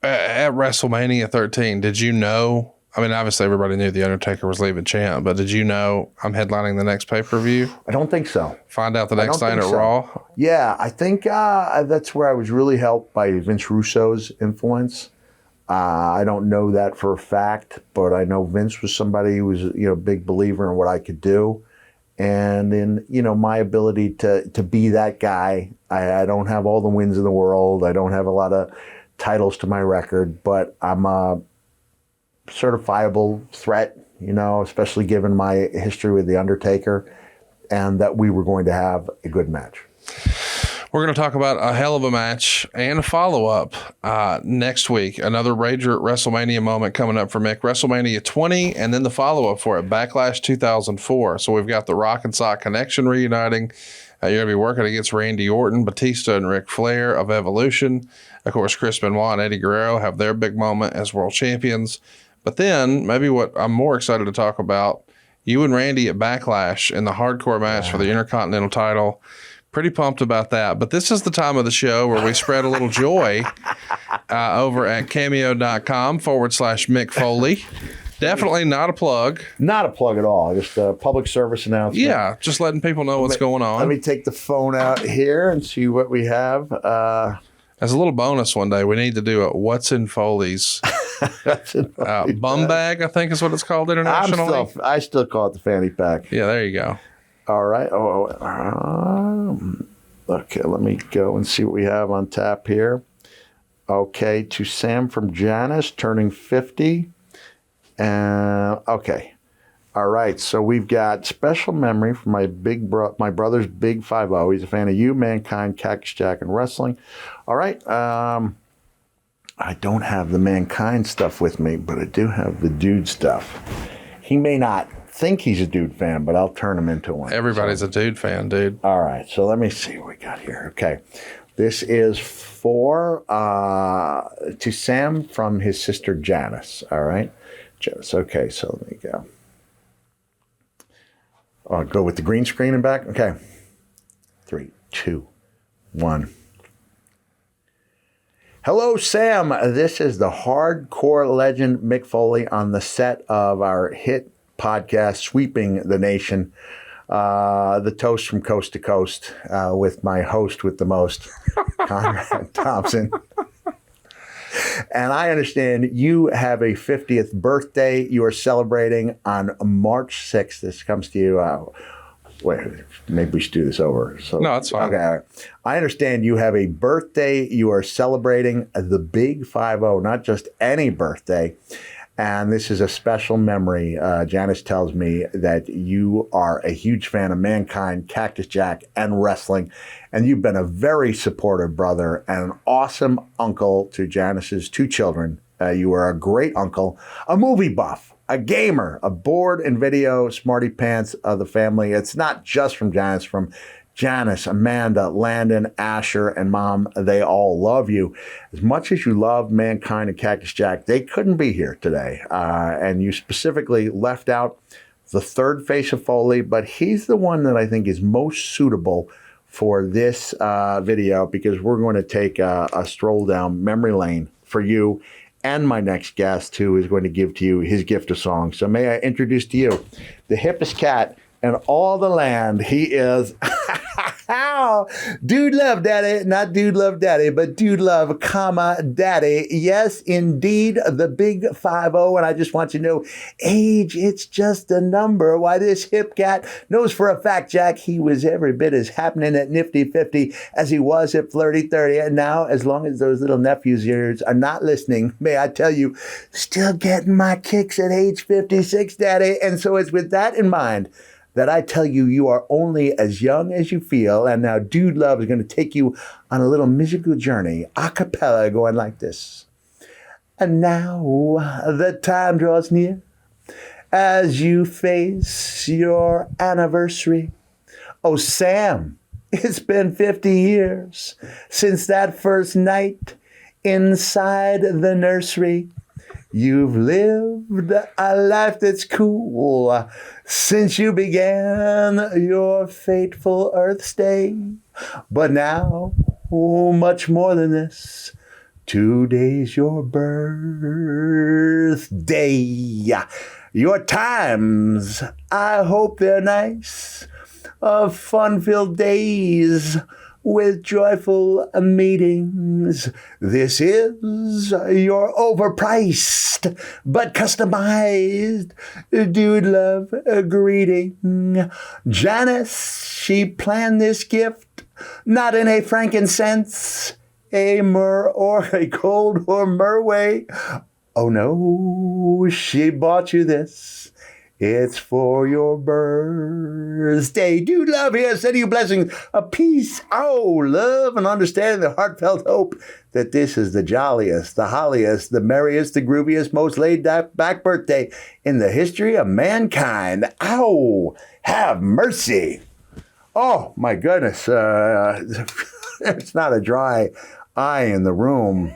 at WrestleMania 13, did you know? I mean, obviously everybody knew The Undertaker was leaving champ, but did you know I'm headlining the next pay-per-view? I don't think so. Find out the next night at Raw? Yeah, I think that's where I was really helped by Vince Russo's influence. I don't know that for a fact, but I know Vince was somebody who was, a big believer in what I could do. And in, my ability to be that guy. I don't have all the wins in the world. I don't have a lot of titles to my record, but I'm a certifiable threat, especially given my history with The Undertaker, and that we were going to have a good match. We're going to talk about a hell of a match and a follow-up next week. Another major WrestleMania moment coming up for Mick. WrestleMania 20, and then the follow-up for it, Backlash 2004. So we've got the Rock and Sock Connection reuniting. You're going to be working against Randy Orton, Batista, and Ric Flair of Evolution. Of course, Chris Benoit and Eddie Guerrero have their big moment as world champions. But then, maybe what I'm more excited to talk about, you and Randy at Backlash in the hardcore match for the Intercontinental title. Pretty pumped about that. But this is the time of the show where we spread a little joy over at cameo.com/Mick Foley. Definitely not a plug. Not a plug at all. Just a public service announcement. Yeah, just letting people know what's going on. Let me take the phone out here and see what we have. As a little bonus one day, we need to do a What's in Foley's bum bag, I think is what it's called internationally. I still call it the fanny pack. Yeah, there you go. All right. Okay, let me go and see what we have on tap here. Okay, to Sam from Janice, turning 50. Okay. All right, so we've got special memory from my brother's Big 5-0. He's a fan of you, Mankind, Cactus Jack, and wrestling. All right. I don't have the Mankind stuff with me, but I do have the dude stuff. He may not think he's a dude fan, but I'll turn him into one. Everybody's a dude fan, dude. All right, so let me see what we got here. Okay, this is for to Sam from his sister Janice. All right, Janice. Okay, so let me go. I'll go with the green screen and back. Okay, 3, 2, 1. Hello, Sam. This is the hardcore legend Mick Foley on the set of our hit podcast, Sweeping the Nation, the Toast from Coast to Coast, with my host with the most, Conrad Thompson. And I understand you have a 50th birthday you are celebrating on March 6th. This comes to you. Wait, maybe we should do this over. So, no, it's fine. Okay, all right. I understand you have a birthday you are celebrating, the Big 5-0, not just any birthday. And this is a special memory. Janice tells me that you are a huge fan of Mankind, Cactus Jack, and wrestling. And you've been a very supportive brother and an awesome uncle to Janice's 2 children. You are a great uncle, a movie buff, a gamer, a board and video smarty pants of the family. It's not just from Janice, Amanda, Landon, Asher, and Mom. They all love you. As much as you love Mankind and Cactus Jack, they couldn't be here today. And you specifically left out the third face of Foley, but he's the one that I think is most suitable for this video, because we're going to take a stroll down memory lane for you and my next guest, who is going to give to you his gift of song. So may I introduce to you the hippest cat in all the land. He is Dude Love Daddy, not Dude Love Daddy, but Dude Love, Daddy. Yes, indeed, the big 5-0. And I just want you to know, age, it's just a number. Why, this hip cat knows for a fact, Jack, he was every bit as happening at Nifty 50 as he was at Flirty 30. And now, as long as those little nephews of yours are not listening, may I tell you, still getting my kicks at age 56, Daddy. And so it's with that in mind that I tell you, you are only as young as you feel. And now Dude Love is going to take you on a little musical journey, a cappella, going like this. And now the time draws near as you face your anniversary. Oh, Sam, it's been 50 years since that first night inside the nursery. You've lived a life that's cool since you began your fateful earth stay. But now, much more than this, today's your birthday. Your times, I hope they're nice, of fun-filled days with joyful meetings. This is your overpriced but customized Dude Love greeting. Janice, she planned this gift not in a frankincense, a myrrh, or a gold or myrrh way. Oh no, she bought you this. It's for your birthday. Dude Love here, sending you blessings of peace, love, and understanding, the heartfelt hope that this is the jolliest, the holliest, the merriest, the grooviest, most laid-back birthday in the history of mankind. Have mercy. Oh, my goodness. There's not a dry eye in the room.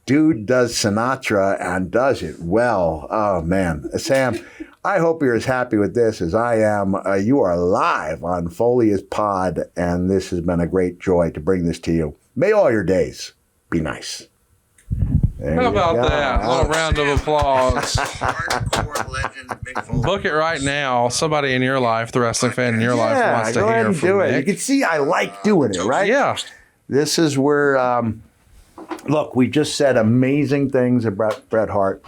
Dude does Sinatra and does it well. Oh, man. Sam, I hope you're as happy with this as I am. You are live on Foley's Pod, and this has been a great joy to bring this to you. May all your days be nice. How about that? A little round of applause. Book it right now. Somebody in your life, the wrestling fan in your life, wants to hear from do Mick. it. You can see I like doing it, right? Yeah. This is where, look, we just said amazing things about Bret Hart.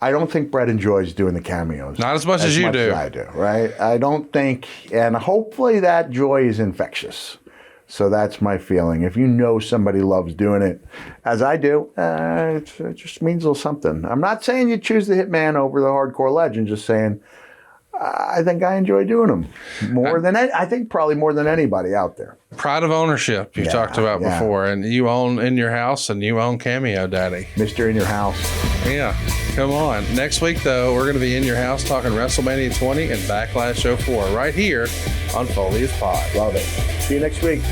I don't think Bret enjoys doing the cameos. Not as much as you do. As I do, right? I don't think, and hopefully that joy is infectious. So that's my feeling. If you know somebody loves doing it, as I do, it just means a little something. I'm not saying you choose the Hitman over the Hardcore Legend, just saying I think I enjoy doing them I think probably more than anybody out there. Pride of ownership you talked about before, and you own In Your House and you own Cameo, Daddy. Mr. In Your House. Yeah, come on. Next week, though, we're going to be in your house talking WrestleMania 20 and Backlash 04 right here on Foley's Pod. Love it. See you next week.